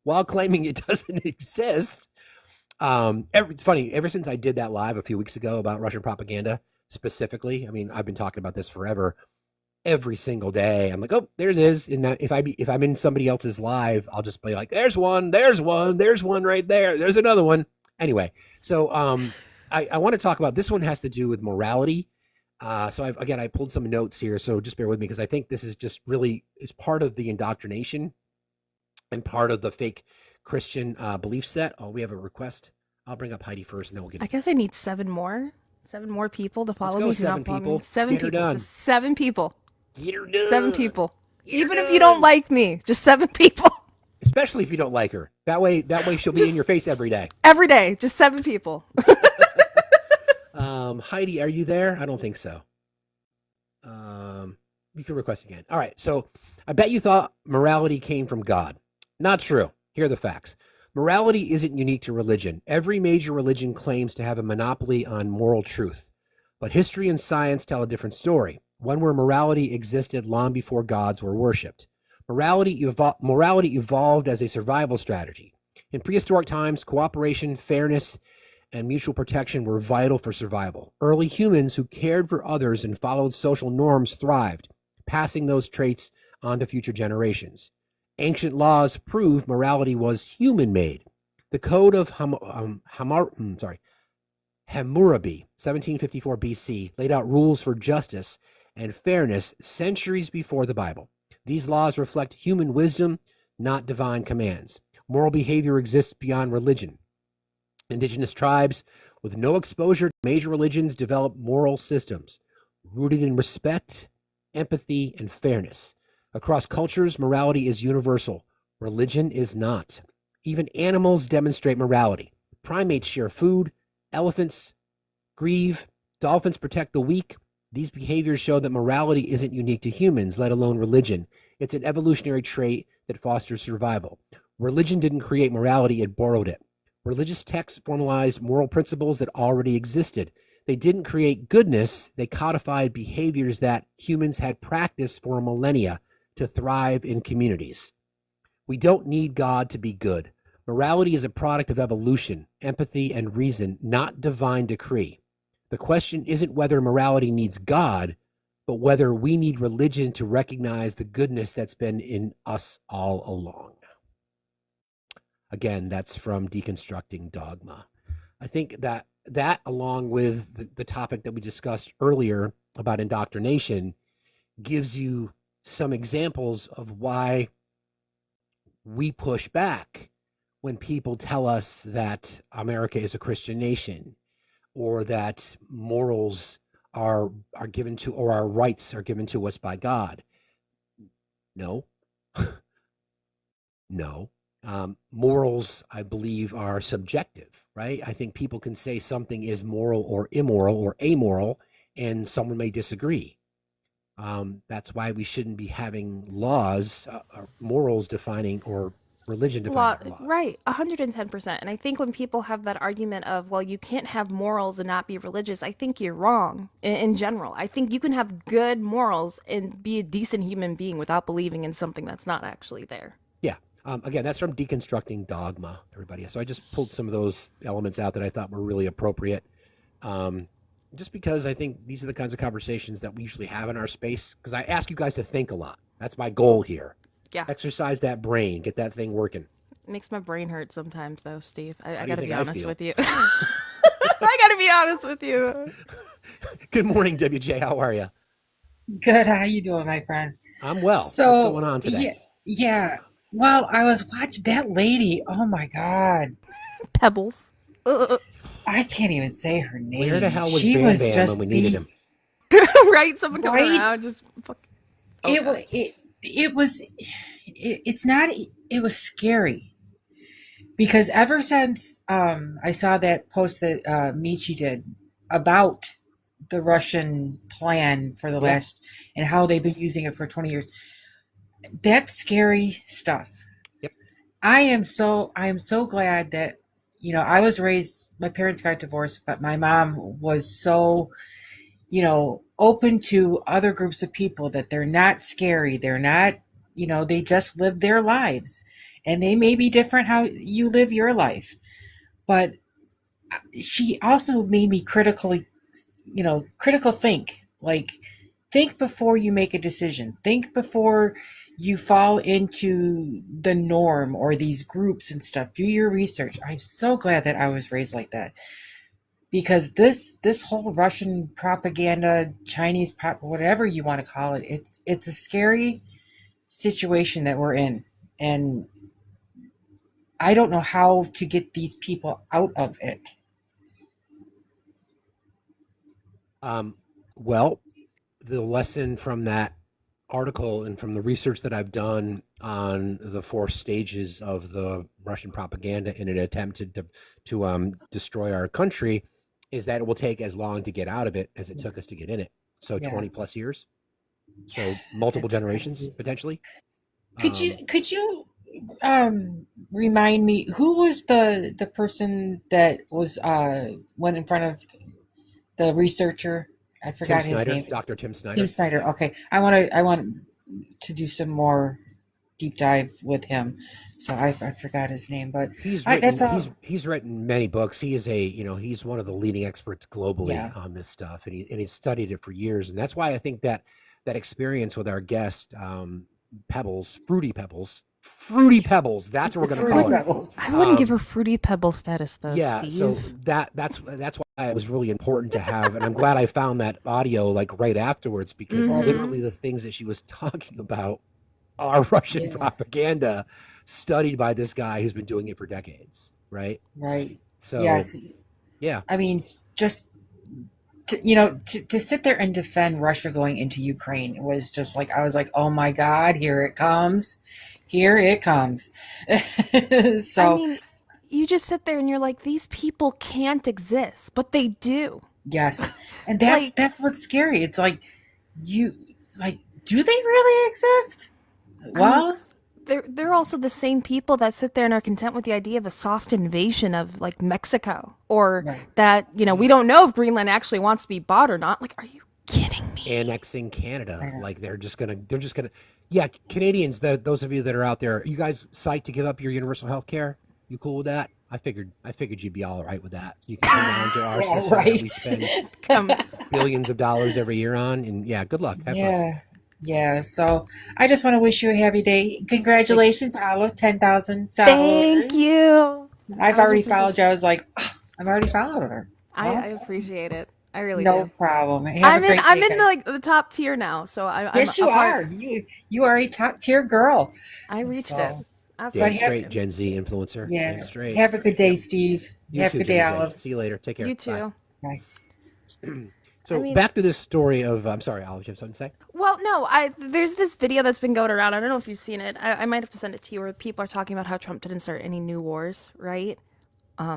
while claiming it doesn't exist. It's funny, ever since I did that live a few weeks ago about Russian propaganda specifically, I mean, I've been talking about this forever. Every single day, I'm like, oh, there it is. And if I'm in somebody else's live, I'll just be like, there's one right there. There's another one. Anyway, so I want to talk about this one. Has to do with morality. So I pulled some notes here, so just bear with me, because I think this is just really is part of the indoctrination and part of the fake Christian belief set. Oh, we have a request. I'll bring up Heidi first, and then we'll get. I guess I need 7 more people to follow me. Let's go 7 people. 7 people. Done. Just 7 people. Get her done. 7 people. Even if you don't like me, just 7 people. Especially if you don't like her. That way she'll be in your face every day. Every day, just 7 people. Heidi, are you there? I don't think so. You can request again. All right. So I bet you thought morality came from God. Not true. Here are the facts. Morality isn't unique to religion. Every major religion claims to have a monopoly on moral truth. But history and science tell a different story, one where morality existed long before gods were worshipped. Morality evolved as a survival strategy. In prehistoric times, cooperation, fairness, and mutual protection were vital for survival. Early humans who cared for others and followed social norms thrived, passing those traits on to future generations. Ancient laws prove morality was human-made. The Code of Hammurabi, 1754 BC, laid out rules for justice and fairness centuries before the Bible. These laws reflect human wisdom, not divine commands. Moral behavior exists beyond religion. Indigenous tribes with no exposure to major religions develop moral systems rooted in respect, empathy, and fairness. Across cultures, morality is universal. Religion is not. Even animals demonstrate morality. Primates share food. Elephants grieve. Dolphins protect the weak. These behaviors show that morality isn't unique to humans, let alone religion. It's an evolutionary trait that fosters survival. Religion didn't create morality, it borrowed it. Religious texts formalized moral principles that already existed. They didn't create goodness, they codified behaviors that humans had practiced for millennia to thrive in communities. We don't need God to be good. Morality is a product of evolution, empathy, and reason, not divine decree. The question isn't whether morality needs God, but whether we need religion to recognize the goodness that's been in us all along. Again, that's from Deconstructing Dogma. I think that along with the topic that we discussed earlier about indoctrination, gives you some examples of why we push back when people tell us that America is a Christian nation, or that morals are given to, or our rights are given to us by God. No. No. Morals, I believe, are subjective, right? I think people can say something is moral or immoral or amoral, and someone may disagree. That's why we shouldn't be having laws, morals defining, or religion defining laws. Right, 110%. And I think when people have that argument of, well, you can't have morals and not be religious, I think you're wrong in general. I think you can have good morals and be a decent human being without believing in something that's not actually there. Yeah. Again, that's from Deconstructing Dogma, everybody. So I just pulled some of those elements out that I thought were really appropriate. Just because I think these are the kinds of conversations that we usually have in our space, because I ask you guys to think a lot. That's my goal here. Yeah. Exercise that brain, get that thing working. It makes my brain hurt sometimes, though, Steve. I do you gotta think be I honest feel? with you. I gotta be honest with you. Good morning, WJ. How are you? Good. How you doing, my friend? I'm well. So, what's going on today? Yeah. Well, I was watching that lady. Oh my God. Pebbles. I can't even say her name. Where the hell was She Bam was Bam when just we needed him? Right? Someone coming right. around just fuck. It was. It was. It's not. It was scary because ever since I saw that post that Michi did about the Russian plan for the last and how they've been using it for 20 years. That's scary stuff. Yep. I am so glad that, I was raised, my parents got divorced, but my mom was so, open to other groups of people, that they're not scary. They're not, they just live their lives, and they may be different how you live your life. But she also made me critical think. Like, think before you make a decision. Think before you fall into the norm or these groups and stuff. Do your research. I'm so glad that I was raised like that, because this whole Russian propaganda, Chinese whatever you want to call it, it's a scary situation that we're in, and I don't know how to get these people out of it. Well, the lesson from that article and from the research that I've done on the 4 stages of the Russian propaganda in an attempt to destroy our country is that it will take as long to get out of it as it took us to get in it. So 20 plus years. So multiple generations potentially. Could you remind me who was the person that was went in front of the researcher? I forgot his name. Dr. Tim Snyder. Tim Snyder. Okay, I want to do some more deep dive with him. So I forgot his name, but he's written many books. He is he's one of the leading experts globally on this stuff, and he's studied it for years. And that's why I think that experience with our guest, Fruity Pebbles. That's what we're going to call her. I wouldn't give her Fruity Pebble status, though. Yeah, Steve. so that's why it was really important to have, and I'm glad I found that audio like right afterwards, because literally the things that she was talking about are Russian propaganda studied by this guy who's been doing it for decades, right? Right. So, yeah. I mean, just to sit there and defend Russia going into Ukraine was just like, I was like, oh my God, here it comes. So I mean, you just sit there and you're like, these people can't exist, but they do. Yes. And that's what's scary. It's like, do they really exist? Well, they're also the same people that sit there and are content with the idea of a soft invasion of like Mexico, or that, we don't know if Greenland actually wants to be bought or not. Like, are you kidding me? Annexing Canada. Like they're just gonna yeah, Canadians, those of you that are out there, you guys psyched to give up your universal health care? You cool with that? I figured you'd be all right with that. You can come down to our system that we spend billions of dollars every year on, and yeah, good luck. Have fun. Yeah. So I just want to wish you a happy day. Congratulations, Olive, 10,000 Thank followers. you. I've already followed you. I was like, oh, I've already followed her. I appreciate it. I really No do. problem. Have a great I'm day, in guys. the top tier now, so I'm Yes, you a part. are. You are a top tier girl. I reached it. Damn straight, Gen Z influencer. Yeah. Damn straight. Have a good day, Steve. You Have too, a good day, Jenny J. Olive. See you later. Take care. You too. Bye. So I mean- back to this story of I'm sorry, Olive, you have something to say? Well, no, there's this video that's been going around. I don't know if you've seen it. I might have to send it to you, where people are talking about how Trump didn't start any new wars, right? I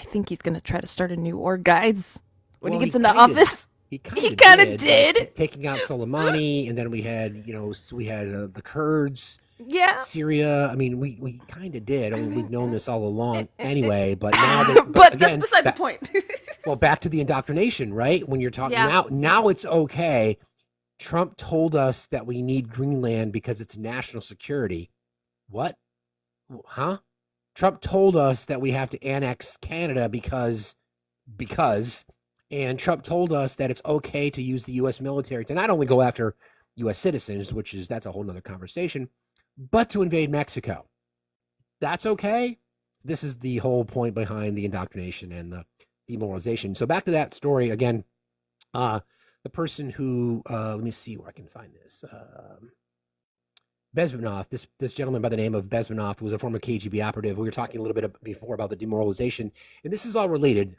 think he's gonna try to start a new war, guys. When he gets into office. He kind kind of did. taking out Soleimani, and then we had the Kurds. Yeah. Syria. I mean, we kind of did. I mean, we've known this all along anyway. But now, that, but again, that's beside the point. well, back to the indoctrination, right? When you're talking Yeah. now it's okay. Trump told us that we need Greenland because it's national security. What? Huh? Trump told us that we have to annex Canada because, and Trump told us that it's okay to use the U.S. military to not only go after U.S. citizens, that's a whole nother conversation, but to invade Mexico. That's okay. This is the whole point behind the indoctrination and the demoralization. So back to that story again. The person who, let me see where I can find this. Bezmenov, this gentleman by the name of Bezmenov, who was a former KGB operative. We were talking a little bit before about the demoralization, and this is all related.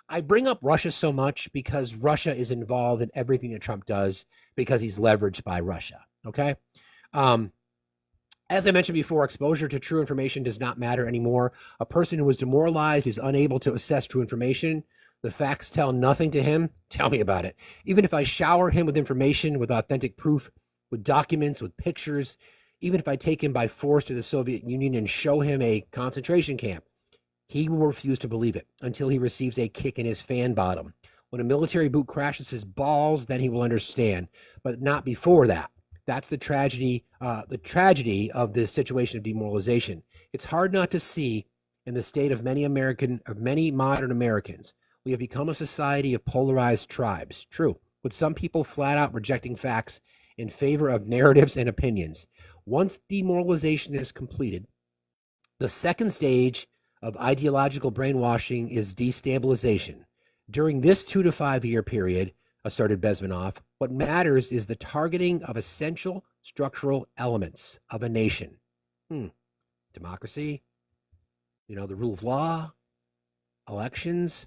I bring up Russia so much because Russia is involved in everything that Trump does because he's leveraged by Russia. Okay. As I mentioned before, exposure to true information does not matter anymore. A person who is demoralized is unable to assess true information. The facts tell nothing to him. Tell me about it. Even if I shower him with information, with authentic proof, with documents, with pictures, even if I take him by force to the Soviet Union and show him a concentration camp, he will refuse to believe it until he receives a kick in his fan bottom. When a military boot crashes his balls, then he will understand, but not before that. That's the tragedy of the situation of demoralization. It's hard not to see in the state of many modern Americans. We have become a society of polarized tribes. True, with some people flat out rejecting facts in favor of narratives and opinions. Once demoralization is completed, the second stage of ideological brainwashing is destabilization. During this 2 to 5 year period, asserted Bezmenov, what matters is the targeting of essential structural elements of a nation. Democracy, the rule of law, elections,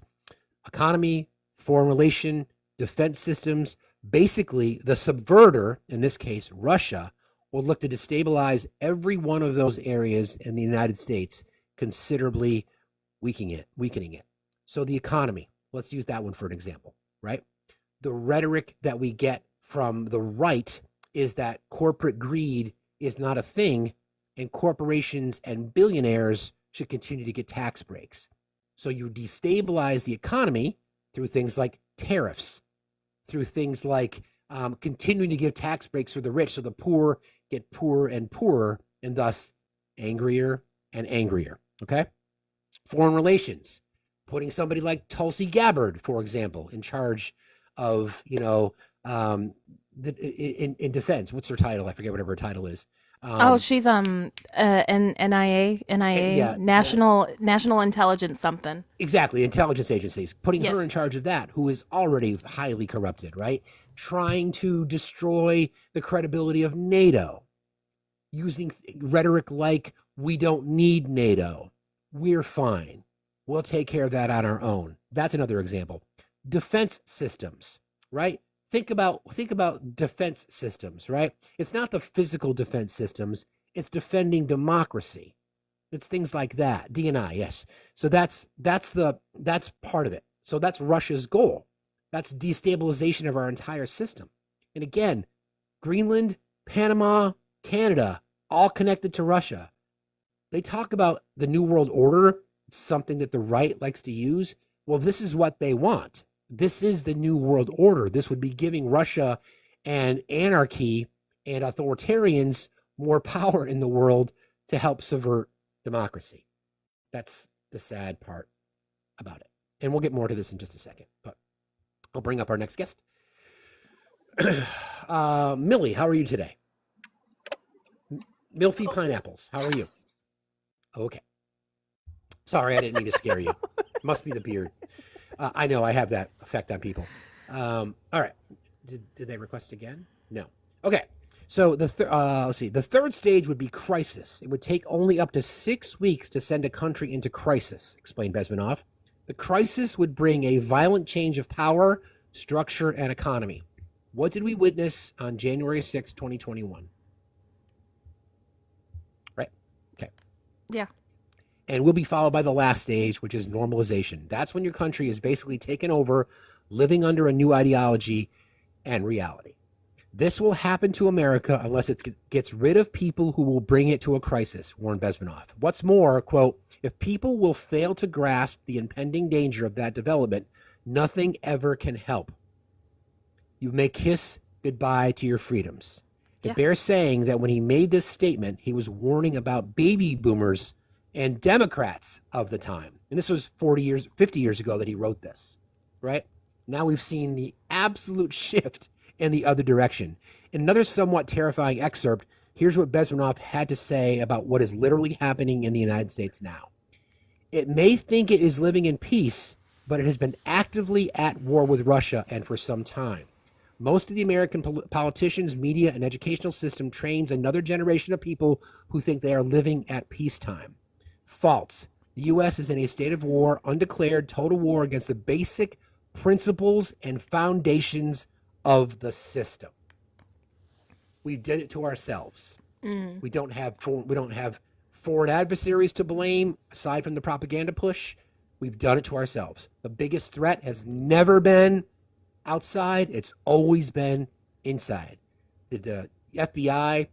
economy, foreign relation, defense systems. Basically, the subverter, in this case, Russia, will look to destabilize every one of those areas in the United States, considerably weakening it. So the economy, let's use that one for an example, right? The rhetoric that we get from the right is that corporate greed is not a thing, and corporations and billionaires should continue to get tax breaks. So you destabilize the economy through things like tariffs, through things like continuing to give tax breaks for the rich, so the poor get poorer and poorer, and thus angrier and angrier. Okay? Foreign relations, putting somebody like Tulsi Gabbard, for example, in charge of, in defense. What's her title? I forget whatever her title is. She's NIA, yeah, National Intelligence something. Exactly, intelligence agencies. Putting Yes. her in charge of that, who is already highly corrupted, right? Trying to destroy the credibility of NATO, using rhetoric like, we don't need NATO. We're fine. We'll take care of that on our own. That's another example. Defense systems, right? Think about defense systems, right? It's not the physical defense systems, it's defending democracy. It's things like that. DNI, yes. So that's part of it. So that's Russia's goal. That's destabilization of our entire system. And again, Greenland, Panama, Canada, all connected to Russia. They talk about the New World Order, something that the right likes to use. Well, this is what they want. This is the new world order. This would be giving Russia and anarchy and authoritarians more power in the world to help subvert democracy. That's the sad part about it. And we'll get more to this in just a second, but I'll bring up our next guest. Millie, how are you today? Milfy Pineapples, how are you? Okay. Sorry, I didn't mean to scare you. Must be the beard. I know I have that effect on people. All right. Did they request again? No. Okay. So let's see. The third stage would be crisis. It would take only up to 6 weeks to send a country into crisis, explained Bezmenov. The crisis would bring a violent change of power, structure, and economy. What did we witness on January 6, 2021? Right? Okay. Yeah. And will be followed by the last stage, which is normalization. That's when your country is basically taken over, living under a new ideology and reality. This will happen to America unless it gets rid of people who will bring it to a crisis, warned Bezmenov. What's more, quote, if people will fail to grasp the impending danger of that development, nothing ever can help. You may kiss goodbye to your freedoms. It bears saying that when he made this statement, he was warning about baby boomers and Democrats of the time. And this was 50 years ago that he wrote this, right? Now we've seen the absolute shift in the other direction. In another somewhat terrifying excerpt, here's what Bezmenov had to say about what is literally happening in the United States now. It may think it is living in peace, but it has been actively at war with Russia and for some time. Most of the American politicians, media, and educational system trains another generation of people who think they are living at peacetime. False. The U.S. is in a state of war, undeclared total war against the basic principles and foundations of the system. We did it to ourselves. We don't have foreign adversaries to blame aside from the propaganda push. We've done it to ourselves. The biggest threat has never been outside. It's always been inside. The FBI,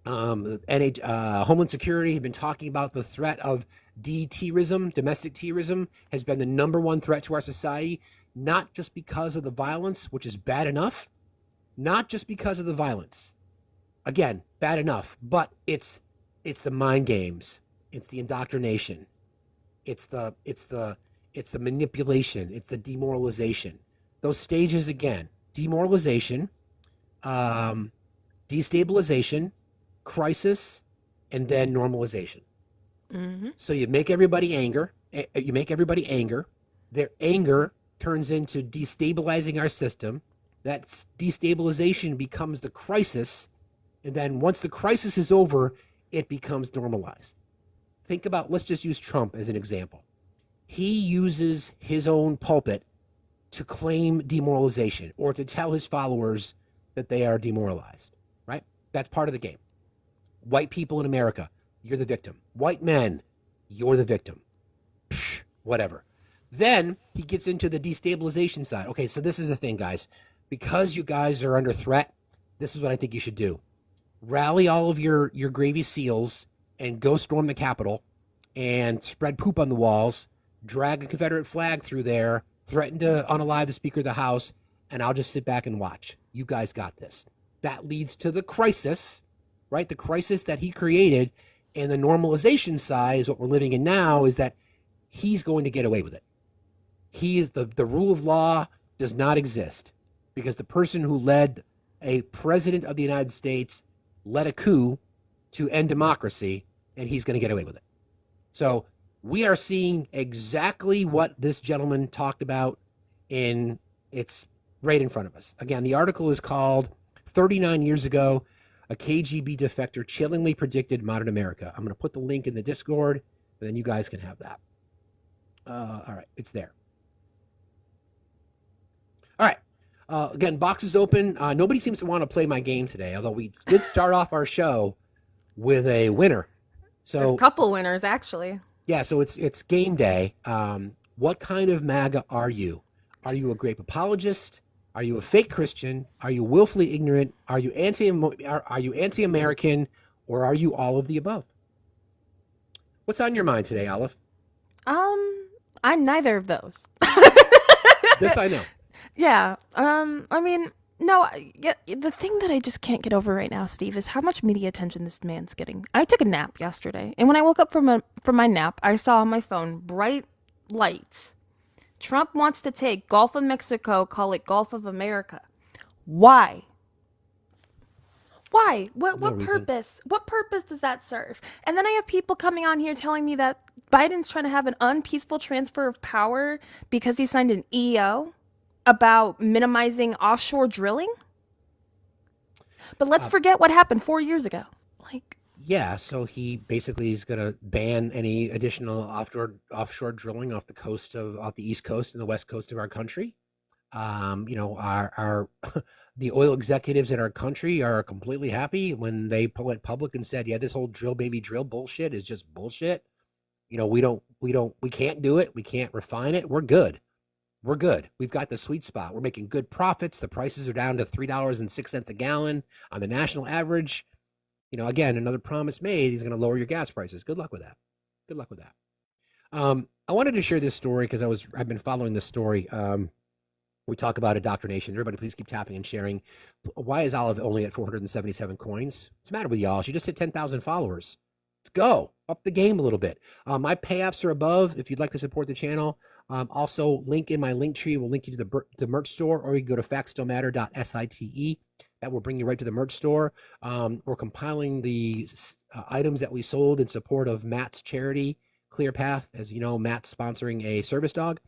Homeland Security have been talking about the threat of terrorism, domestic terrorism, has been the number one threat to our society, not just because of the violence, which is bad enough, not just because of the violence. Again, bad enough, but it's the mind games, it's the indoctrination, it's the manipulation, it's the demoralization. Those stages again: demoralization, destabilization, crisis, and then normalization. So you make everybody anger. Their anger turns into destabilizing our system. That destabilization becomes the crisis. And then once the crisis is over, it becomes normalized. Think about, let's just use Trump as an example. He uses his own pulpit to claim demoralization or to tell his followers that they are demoralized, right? That's part of the game. White people in America, you're the victim. White men, you're the victim. Psh, whatever. Then he gets into the destabilization side. Okay, so this is the thing, guys. Because you guys are under threat, this is what I think you should do. Rally all of your gravy seals and go storm the Capitol and spread poop on the walls, drag a Confederate flag through there, threaten to unalive the Speaker of the House, and I'll just sit back and watch. You guys got this. That leads to the crisis, right? The crisis that he created. And the normalization side is what we're living in now, is that he's going to get away with it. He is the rule of law does not exist because the person who led a president of the United States led a coup to end democracy, and he's going to get away with it. So we are seeing exactly what this gentleman talked about, and it's right in front of us. Again, the article is called 39 Years Ago, a KGB defector chillingly predicted modern America. I'm going to put the link in the Discord, and then you guys can have that. All right, it's there. All right. Again, box is open. Nobody seems to want to play my game today, although we did start off our show with a winner. So a couple winners, actually. Yeah, so it's game day. What kind of MAGA are you? Are you a grape apologist? Are you a fake Christian? Are you willfully ignorant? Are you anti-American? Or are you all of the above? What's on your mind today, Olive? I'm neither of those. This I know. Yeah. I mean, no. Yeah. The thing that I just can't get over right now, Steve, is how much media attention this man's getting. I took a nap yesterday, and when I woke up from my nap, I saw on my phone bright lights. Trump wants to take Gulf of Mexico, call it Gulf of America. Why? Why? What No what reason. purpose? What purpose does that serve? And then I have people coming on here telling me that Biden's trying to have an unpeaceful transfer of power because he signed an EO about minimizing offshore drilling. But let's forget what happened 4 years ago. Like, Yeah, so he basically is going to ban any additional offshore drilling off the East Coast and the West Coast of our country. Our the oil executives in our country are completely happy when they went public and said, "Yeah, this whole drill baby drill bullshit is just bullshit. We can't do it. We can't refine it. We're good. We're good. We've got the sweet spot. We're making good profits. The prices are down to $3.06 a gallon on the national average." Again, another promise made. He's going to lower your gas prices. Good luck with that. Good luck with that. I wanted to share this story because I've been following this story. We talk about indoctrination. Everybody, please keep tapping and sharing. Why is Olive only at 477 coins? What's the matter with y'all? She just hit 10,000 followers. Let's go. Up the game a little bit. My pay apps are above if you'd like to support the channel. Also, link in my link tree will link you to the merch store, or you can go to FactsStillMatter.site. That will bring you right to the merch store. We're compiling the items that we sold in support of Matt's charity, Clear Path. As you know, Matt's sponsoring a service dog.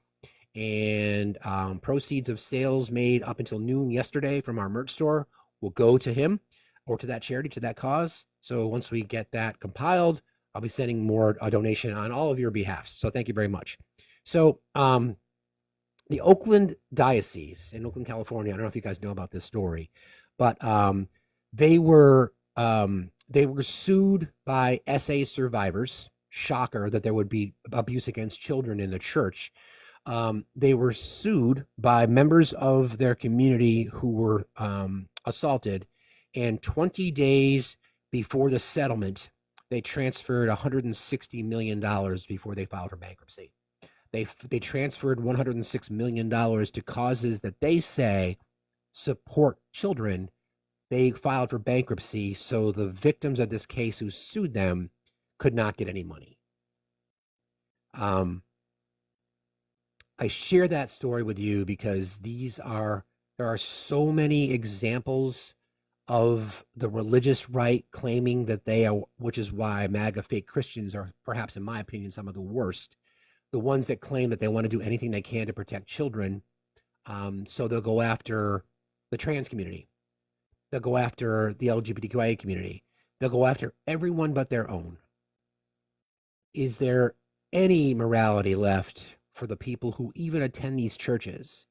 And proceeds of sales made up until noon yesterday from our merch store will go to him or to that charity, to that cause. So once we get that compiled, I'll be sending more donation on all of your behalfs. So thank you very much. So the Oakland Diocese in Oakland, California, I don't know if you guys know about this story, but they were sued by SA survivors. Shocker that there would be abuse against children in the church. They were sued by members of their community who were assaulted, and 20 days before the settlement, they transferred $160 million before they filed for bankruptcy. They transferred $106 million to causes that they say support children. They filed for bankruptcy, so the victims of this case who sued them could not get any money. I share that story with you because there are so many examples of the religious right claiming that they are, which is why MAGA fake Christians are perhaps, in my opinion, some of the worst. The ones that claim that they want to do anything they can to protect children. So they'll go after the trans community. They'll go after the LGBTQIA community. They'll go after everyone but their own. Is there any morality left for the people who even attend these churches?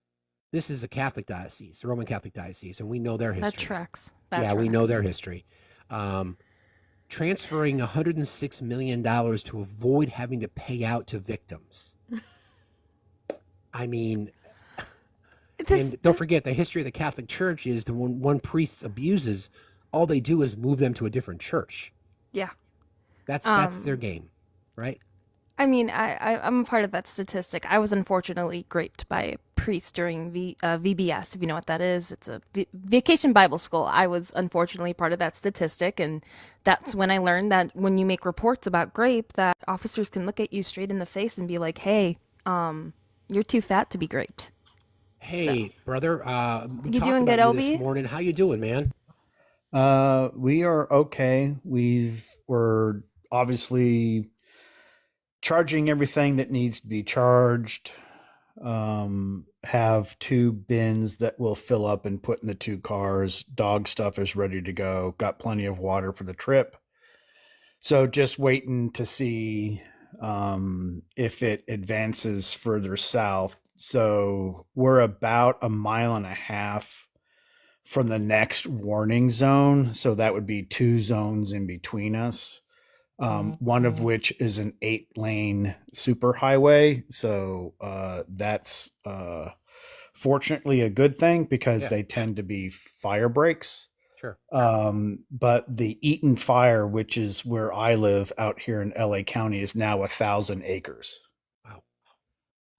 This is a Catholic diocese, a Roman Catholic diocese, and we know their history. that tracks. We know their history. Transferring $106 million to avoid having to pay out to victims. I mean, and don't forget, the history of the Catholic Church is that when one priest abuses, all they do is move them to a different church. Yeah. That's their game, right? I mean, I'm a part of that statistic. I was unfortunately raped by a priest during VBS, if you know what that is. It's a vacation Bible school. I was unfortunately part of that statistic, and that's when I learned that when you make reports about grape, that officers can look at you straight in the face and be like, "Hey, you're too fat to be graped." Hey, brother, we You talked doing about good, you this Obi? morning. How you doing, man? We are okay. We're obviously charging everything that needs to be charged. Have 2 bins that will fill up and put in the 2 cars. Dog stuff is ready to go. Got plenty of water for the trip. So just waiting to see if it advances further south. So we're about 1.5 miles from the next warning zone. So that would be 2 zones in between us. One of which is an 8-lane superhighway. So that's fortunately a good thing because they tend to be fire breaks. Sure. But the Eaton Fire, which is where I live out here in LA County, is now 1,000 acres. Wow.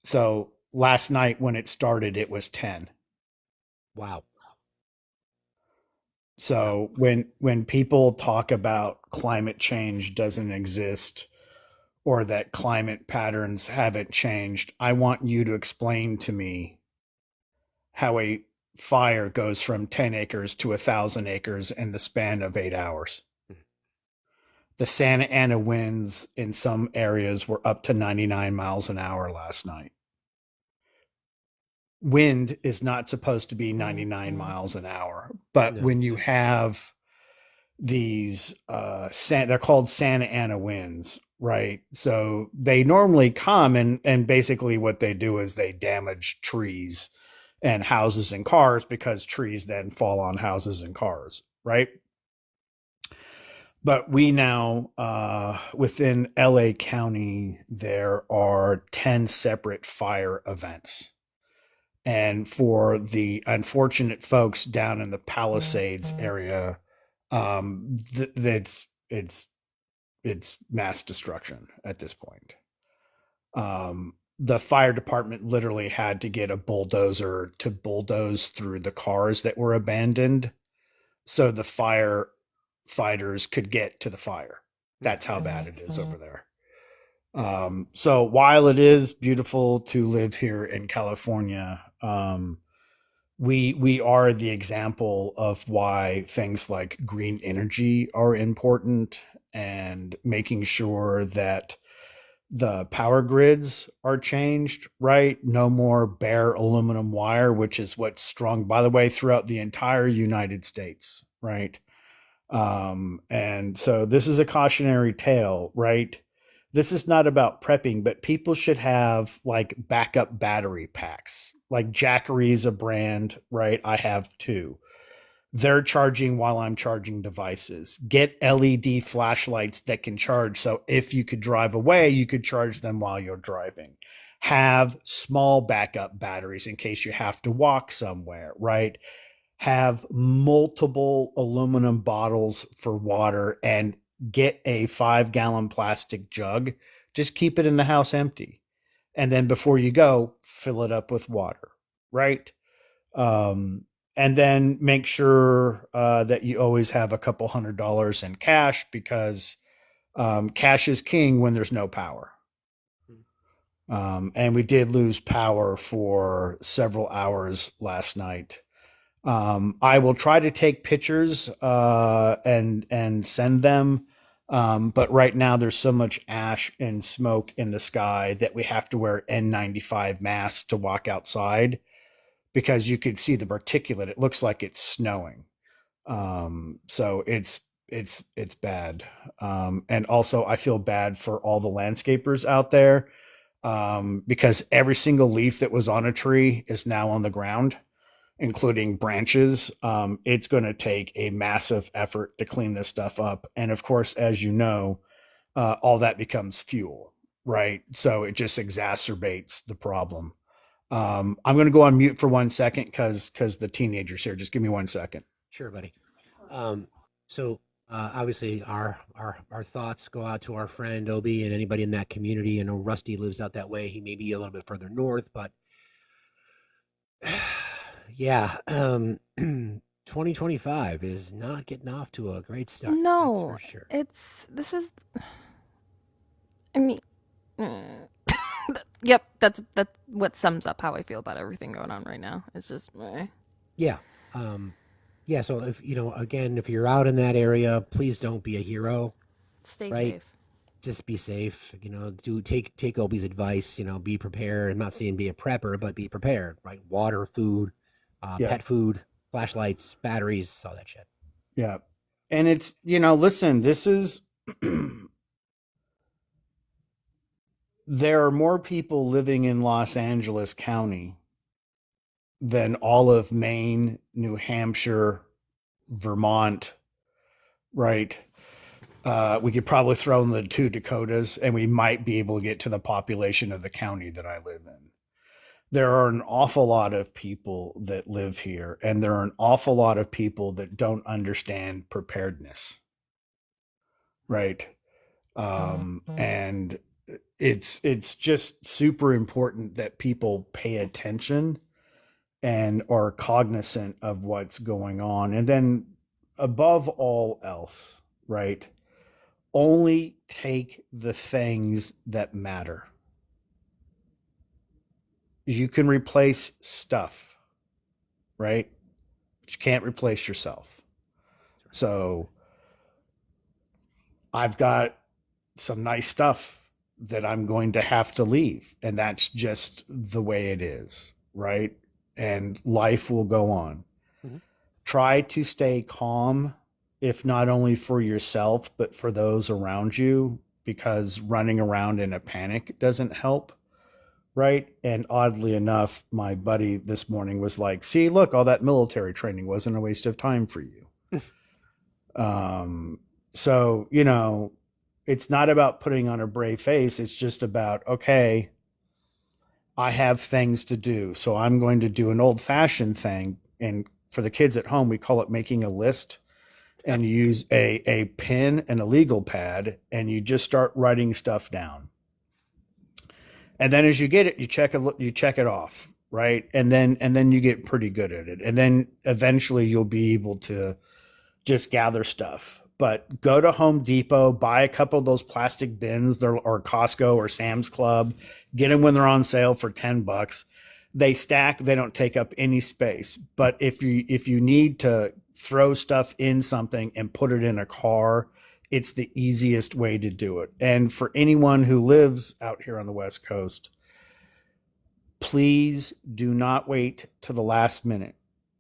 So last night when it started, it was 10. Wow. So when people talk about climate change doesn't exist or that climate patterns haven't changed, I want you to explain to me how a fire goes from 10 acres to 1,000 acres in the span of 8 hours. The Santa Ana winds in some areas were up to 99 miles an hour last night. Wind is not supposed to be 99 miles an hour, but when you have these they're called Santa Ana winds, right? So they normally come and basically what they do is they damage trees and houses and cars because trees then fall on houses and cars, right? But we now, within LA County, there are 10 separate fire events. And for the unfortunate folks down in the Palisades area, it's mass destruction at this point. The fire department literally had to get a bulldozer to bulldoze through the cars that were abandoned so the firefighters could get to the fire. That's how bad it is over there. So while it is beautiful to live here in California, we are the example of why things like green energy are important and making sure that the power grids are changed, right? No more bare aluminum wire, which is what's strung, by the way, throughout the entire United States, right? And so this is a cautionary tale, right? This is not about prepping, but people should have like backup battery packs. Like Jackery's a brand, right? I have two. They're charging while I'm charging devices. Get LED flashlights that can charge. So if you could drive away, you could charge them while you're driving. Have small backup batteries in case you have to walk somewhere, right? Have multiple aluminum bottles for water and get a 5-gallon plastic jug. Just keep it in the house empty. And then before you go, fill it up with water, right? And then make sure that you always have a couple $100 in cash because cash is king when there's no power. And we did lose power for several hours last night. I will try to take pictures and send them. But right now there's so much ash and smoke in the sky that we have to wear N95 masks to walk outside because you could see the particulate. It looks like it's snowing. So it's bad. And also I feel bad for all the landscapers out there because every single leaf that was on a tree is now on the ground, including branches. It's going to take a massive effort to clean this stuff up. And of course, as you know, all that becomes fuel, right? So it just exacerbates the problem. I'm going to go on mute for 1 second because the teenager's here. Just give me 1 second. Sure, buddy. So obviously our thoughts go out to our friend Obi and anybody in that community. I know Rusty lives out that way. He may be a little bit further north, but yeah, 2025 is not getting off to a great start. No, that's for sure. this is. I mean, yep, that's what sums up how I feel about everything going on right now. It's just, Yeah. Yeah. So if again, if you're out in that area, please don't be a hero. Stay right? safe. Just be safe. Do take Obi's advice. Be prepared. I'm not saying be a prepper, but be prepared. Right? Water, food, pet food, flashlights, batteries, all that shit. Yeah. And it's, listen, this is, there are more people living in Los Angeles County than all of Maine, New Hampshire, Vermont, right? We could probably throw in the 2 Dakotas and we might be able to get to the population of the county that I live in. There are an awful lot of people that live here, and there are an awful lot of people that don't understand preparedness. Right. And it's just super important that people pay attention and are cognizant of what's going on. And then above all else, right? Only take the things that matter. You can replace stuff, right? But you can't replace yourself. So I've got some nice stuff that I'm going to have to leave. And that's just the way it is, right? And life will go on. Mhm. Try to stay calm, if not only for yourself, but for those around you, because running around in a panic doesn't help. Right. And oddly enough, my buddy this morning was like, see, look, all that military training wasn't a waste of time for you. So, you know, it's not about putting on a brave face. It's just about, okay, I have things to do. So I'm going to do an old fashioned thing. And for the kids at home, we call it making a list. And you use a pen and a legal pad, and you just start writing stuff down. And then as you get it, you check it off, right? And then you get pretty good at it. And then eventually you'll be able to just gather stuff. But go to Home Depot, buy a couple of those plastic bins, or Costco or Sam's Club, get them when they're on sale for $10. They stack, they don't take up any space. But if you need to throw stuff in something and put it in a car, it's the easiest way to do it. And for anyone who lives out here on the West Coast, please do not wait to the last minute.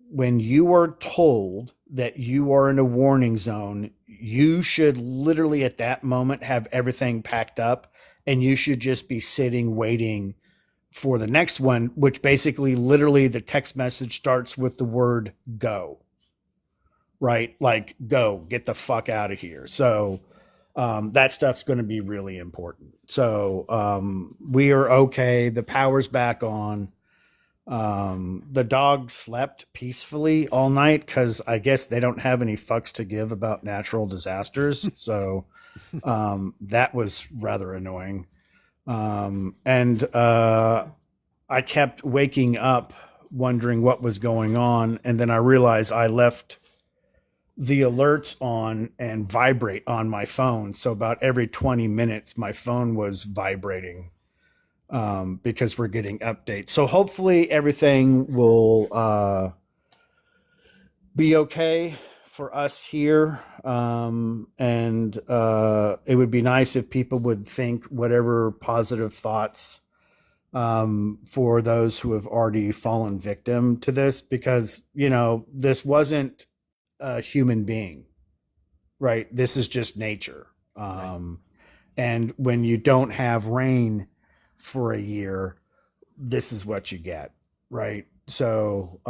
When you are told that you are in a warning zone, you should literally at that moment have everything packed up, and you should just be sitting waiting for the next one, which basically literally the text message starts with the word go. Right? Like, go, get the fuck out of here. So that stuff's going to be really important. So we are okay. The power's back on. The dog slept peacefully all night because I guess they don't have any fucks to give about natural disasters. So that was rather annoying. And I kept waking up wondering what was going on. And then I realized I left the alerts on and vibrate on my phone. So about every 20 minutes, my phone was vibrating because we're getting updates. So hopefully everything will be okay for us here. And it would be nice if people would think whatever positive thoughts for those who have already fallen victim to this, because, you know, this wasn't a human being, right? This is just nature. And when you don't have rain for a year, this is what you get, right? So,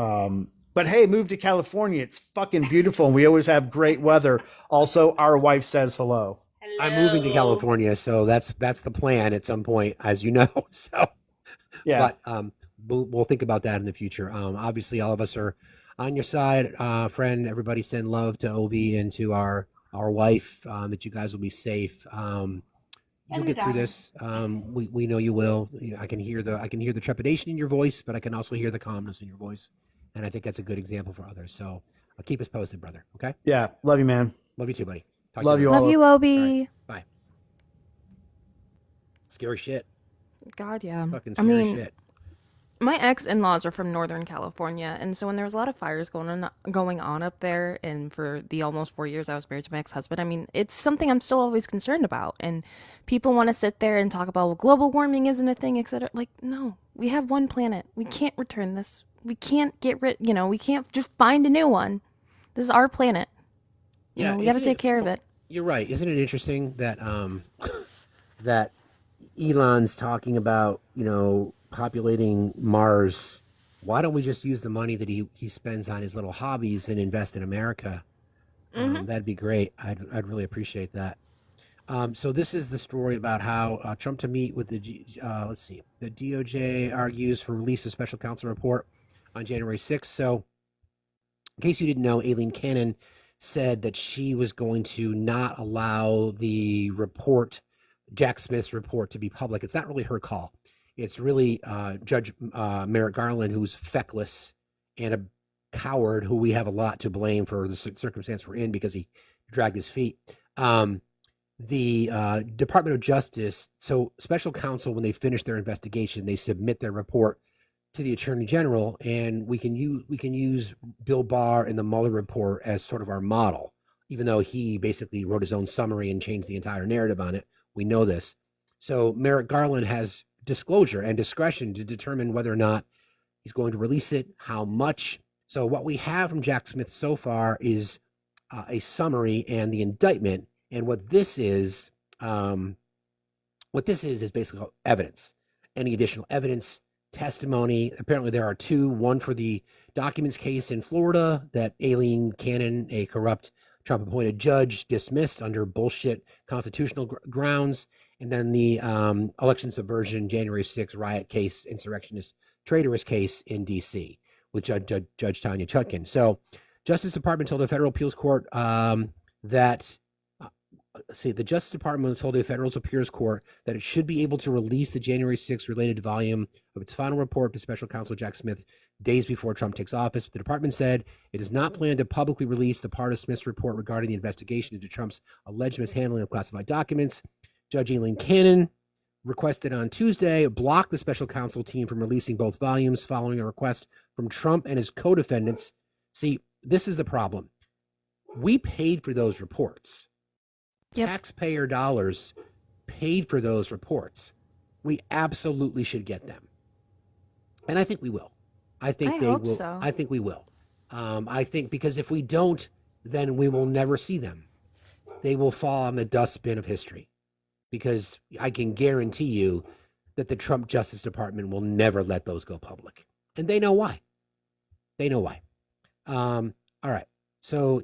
but hey, move to California. It's fucking beautiful. And we always have great weather. Also, our wife says hello. I'm moving to California, so that's the plan at some point, as you know. So, yeah. But we'll think about that in the future. Obviously, all of us are on your side, friend. Everybody send love to Obi and to our wife. That you guys will be safe. You'll get through this. We know you will. I can hear the trepidation in your voice, but I can also hear the calmness in your voice, and I think that's a good example for others. So keep us posted, brother. Okay? Yeah. Love you, man. Love you too, buddy. Talk Love to you later. all. Love you, Obi. Right. Bye. Scary shit. God, yeah. Fucking scary shit. My ex-in-laws are from Northern California, and so when there was a lot of fires going on up there, and for the almost 4 years I was married to my ex-husband, I mean, it's something I'm still always concerned about. And people want to sit there and talk about, well, global warming isn't a thing, etc. Like, no, we have one planet. We can't return this. We can't get rid. We can't just find a new one. This is our planet. You know, we got to take care of it. You're right. Isn't it interesting that that Elon's talking about, populating Mars? Why don't we just use the money that he spends on his little hobbies and invest in America? That'd be great. I'd really appreciate that. So this is the story about how Trump to meet with the the DOJ argues for release of special counsel report on January 6th. So in case you didn't know, Aileen Cannon said that she was going to not allow the report Jack Smith's report to be public. It's not really her call. It's really Judge Merrick Garland, who's feckless and a coward, who we have a lot to blame for the circumstance we're in because he dragged his feet. The Department of Justice, so special counsel, when they finish their investigation, they submit their report to the Attorney General, and we can use Bill Barr and the Mueller report as sort of our model, even though he basically wrote his own summary and changed the entire narrative on it. We know this. So Merrick Garland has disclosure and discretion to determine whether or not he's going to release it, how much. So what we have from Jack Smith so far is a summary and the indictment. And what this is basically evidence. Any additional evidence, testimony. Apparently there are two, one for the documents case in Florida that Aileen Cannon, a corrupt Trump-appointed judge, dismissed under bullshit constitutional grounds, and then the election subversion, January 6th riot case, insurrectionist, traitorous case in D.C. with Judge Tanya Chutkin. So Justice Department told the Federal Appeals Court the Justice Department told the Federal Appeals Court that it should be able to release the January 6th related volume of its final report to Special Counsel Jack Smith days before Trump takes office. The department said it does not plan to publicly release the part of Smith's report regarding the investigation into Trump's alleged mishandling of classified documents. Judge Aileen Cannon requested on Tuesday blocked the special counsel team from releasing both volumes following a request from Trump and his co-defendants. See, this is the problem. We paid for those reports. Yep. Taxpayer dollars paid for those reports. We absolutely should get them. And I think we will. I hope so. I think we will. I think because if we don't, then we will never see them. They will fall on the dustbin of history. Because I can guarantee you that the Trump Justice Department will never let those go public. And they know why. All right. So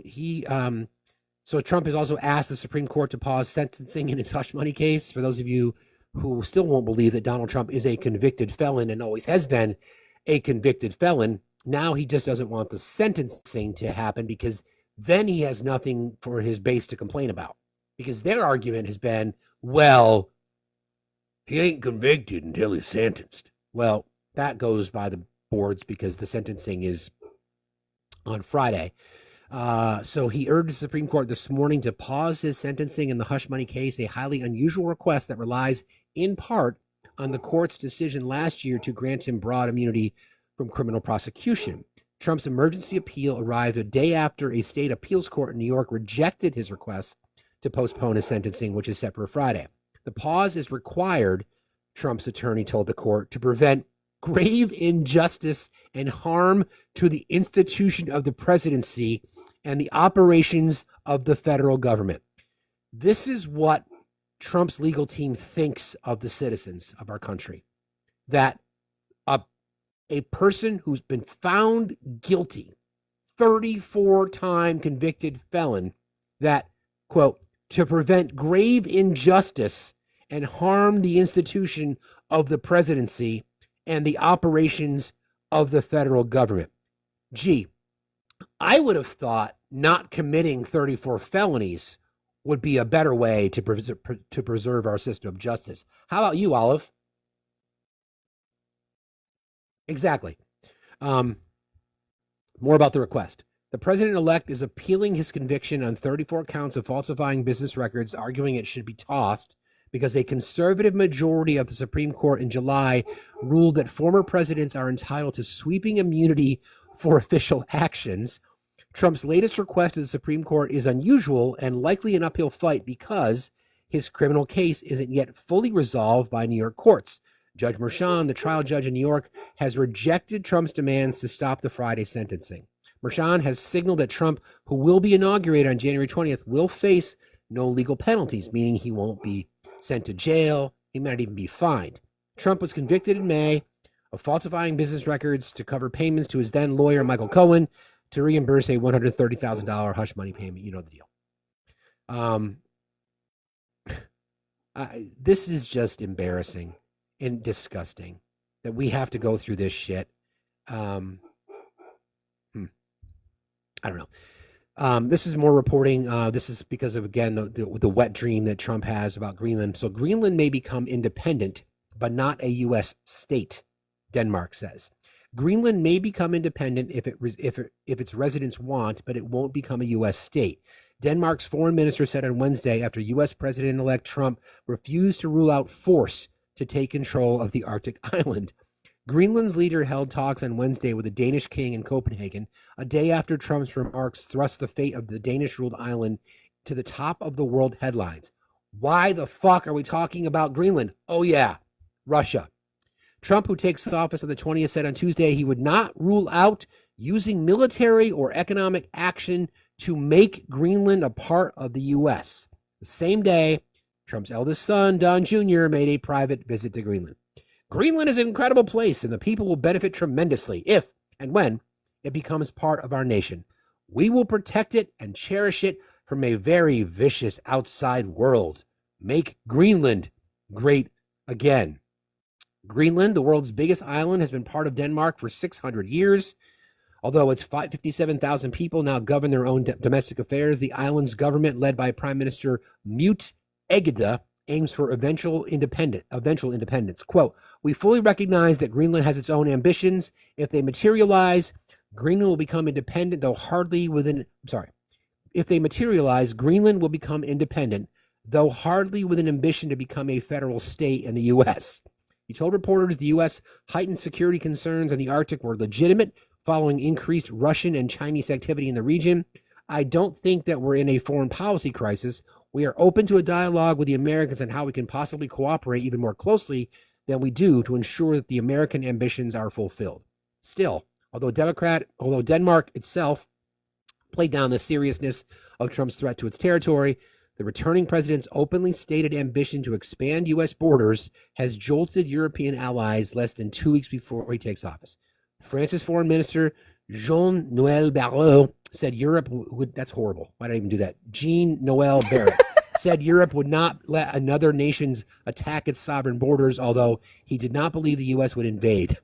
so Trump has also asked the Supreme Court to pause sentencing in his hush money case. For those of you who still won't believe that Donald Trump is a convicted felon and always has been a convicted felon, now he just doesn't want the sentencing to happen because then he has nothing for his base to complain about. Because their argument has been, well, he ain't convicted until he's sentenced. Well, that goes by the boards because the sentencing is on Friday. So he urged the Supreme Court this morning to pause his sentencing in the hush money case, a highly unusual request that relies in part on the court's decision last year to grant him broad immunity from criminal prosecution. Trump's emergency appeal arrived a day after a state appeals court in New York rejected his request to postpone his sentencing, which is set for Friday. The pause is required, Trump's attorney told the court, to prevent grave injustice and harm to the institution of the presidency and the operations of the federal government. This is what Trump's legal team thinks of the citizens of our country. That a person who's been found guilty, 34-time convicted felon, that, quote, to prevent grave injustice and harm the institution of the presidency and the operations of the federal government. Gee, I would have thought not committing 34 felonies would be a better way to preserve our system of justice. How about you, Olive? Exactly. More about the request. The president-elect is appealing his conviction on 34 counts of falsifying business records, arguing it should be tossed because a conservative majority of the Supreme Court in July ruled that former presidents are entitled to sweeping immunity for official actions. Trump's latest request to the Supreme Court is unusual and likely an uphill fight because his criminal case isn't yet fully resolved by New York courts. Judge Merchan, the trial judge in New York, has rejected Trump's demands to stop the Friday sentencing. Merchan has signaled that Trump, who will be inaugurated on January 20th, will face no legal penalties, meaning he won't be sent to jail. He might not even be fined. Trump was convicted in May of falsifying business records to cover payments to his then lawyer, Michael Cohen, to reimburse a $130,000 hush money payment. You know the deal. This is just embarrassing and disgusting that we have to go through this shit. I don't know. This is more reporting. This is because of, again, the wet dream that Trump has about Greenland. So Greenland may become independent, but not a U.S. state, Denmark says. Greenland may become independent if its residents want, but it won't become a U.S. state. Denmark's foreign minister said on Wednesday after U.S. President-elect Trump refused to rule out force to take control of the Arctic island. Greenland's leader held talks on Wednesday with the Danish king in Copenhagen, a day after Trump's remarks thrust the fate of the Danish-ruled island to the top of the world headlines. Why the fuck are we talking about Greenland? Oh yeah, Russia. Trump, who takes office on the 20th, said on Tuesday he would not rule out using military or economic action to make Greenland a part of the U.S. The same day, Trump's eldest son, Don Jr., made a private visit to Greenland. Greenland is an incredible place, and the people will benefit tremendously if and when it becomes part of our nation. We will protect it and cherish it from a very vicious outside world. Make Greenland great again. Greenland, the world's biggest island, has been part of Denmark for 600 years. Although its 57,000 people now govern their own domestic affairs, the island's government, led by Prime Minister Mute Egede, aims for eventual independence. Quote, we fully recognize that Greenland has its own ambitions. If they materialize, Greenland will become independent, If they materialize, Greenland will become independent, though hardly with an ambition to become a federal state in the U.S. He told reporters the U.S. heightened security concerns in the Arctic were legitimate following increased Russian and Chinese activity in the region. I don't think that we're in a foreign policy crisis. We are open to a dialogue with the Americans on how we can possibly cooperate even more closely than we do to ensure that the American ambitions are fulfilled. Still, although Denmark itself played down the seriousness of Trump's threat to its territory, the returning president's openly stated ambition to expand U.S. borders has jolted European allies less than 2 weeks before he takes office. France's foreign minister, Jean-Noël Barrot, said Europe would, that's horrible. Why did I even do that? Jean-Noël Barrot said Europe would not let another nation's attack its sovereign borders, although he did not believe the U.S. would invade.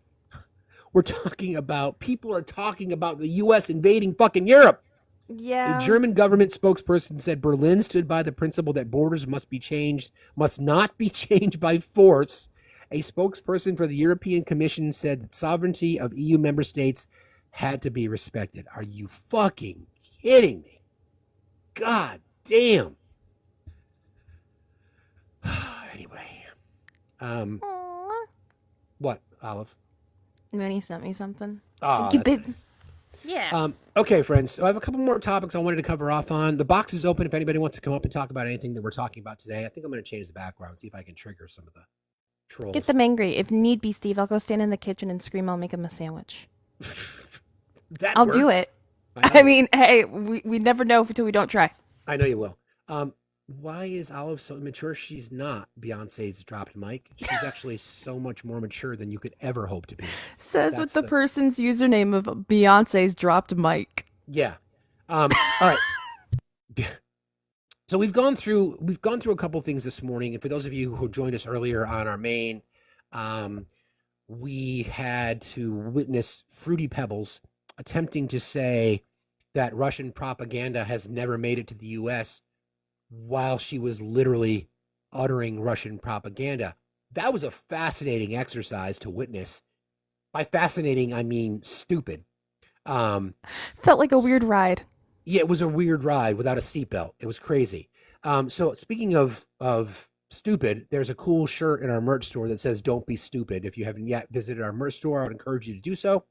People are talking about the U.S. invading fucking Europe. Yeah. The German government spokesperson said Berlin stood by the principle that borders must not be changed by force. A spokesperson for the European Commission said that sovereignty of EU member states had to be respected. Are you fucking kidding me? God damn. Anyway. What, Olive? Minnie sent me something. Oh, You that's big- nice. Yeah. Okay, friends. So I have a couple more topics I wanted to cover off on. The box is open if anybody wants to come up and talk about anything that we're talking about today. I think I'm going to change the background, see if I can trigger some of the trolls. Get them angry. If need be, Steve, I'll go stand in the kitchen and scream. I'll make them a sandwich. I'll do works. it. I mean, hey, we never know until we don't try. I know you will. Why is Olive so immature? She's not Beyonce's dropped mic. She's actually so much more mature than you could ever hope to be. Says with the person's username of Beyonce's dropped mic. Yeah. All right. So we've gone through a couple things this morning, and for those of you who joined us earlier on our main, we had to witness Fruity Pebbles attempting to say that Russian propaganda has never made it to the U.S. while she was literally uttering Russian propaganda. That was a fascinating exercise to witness. By fascinating, I mean stupid. Felt like a weird ride. Yeah, it was a weird ride without a seatbelt. It was crazy. So speaking of stupid, there's a cool shirt in our merch store that says "Don't be stupid." If you haven't yet visited our merch store, I would encourage you to do so.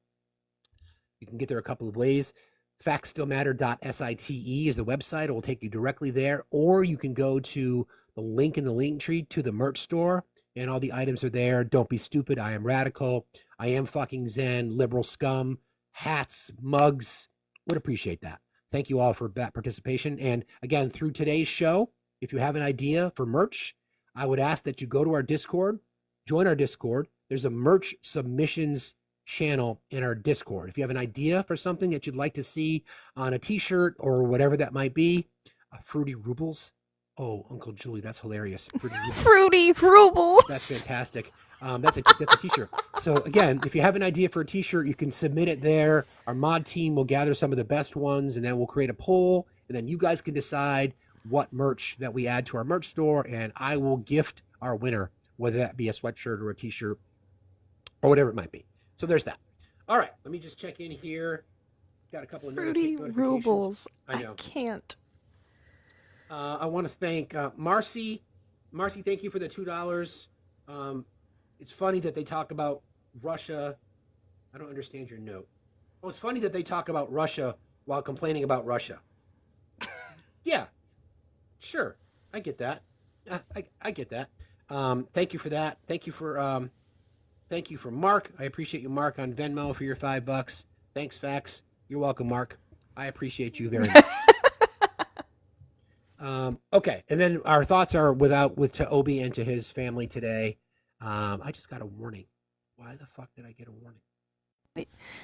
You can get there a couple of ways. FactsStillMatter.site is the website. It will take you directly there, or you can go to the link in the link tree to the merch store, and all the items are there. Don't be stupid. I am radical. I am fucking Zen. Liberal scum. Hats, mugs. Would appreciate that. Thank you all for that participation. And again, through today's show, if you have an idea for merch, I would ask that you go to our Discord, join our Discord. There's a merch submissions channel in our Discord. If you have an idea for something that you'd like to see on a t-shirt or whatever that might be, Fruity Rubles. Oh, Uncle Julie, that's hilarious. Fruity Rubles. Fruity Rubles. That's fantastic. That's a t-shirt. So again, if you have an idea for a t-shirt, you can submit it there. Our mod team will gather some of the best ones, and then we'll create a poll, and then you guys can decide what merch that we add to our merch store, and I will gift our winner, whether that be a sweatshirt or a t-shirt or whatever it might be. So there's that. All right, let me just check in here. Got a couple of Fruity notifications. Rubles. I know. Can't. I want to thank Marcy. Marcy, thank you for the $2. It's funny that they talk about Russia. I don't understand your note. Oh, it's funny that they talk about Russia while complaining about Russia. Yeah, sure. I get that. I get that. Thank you for that. Thank you for Mark. I appreciate you, Mark, on Venmo for your $5. Thanks, Facts. You're welcome, Mark. I appreciate you very much. Okay, and then our thoughts are to Obi and to his family today. I just got a warning. Why the fuck did I get a warning?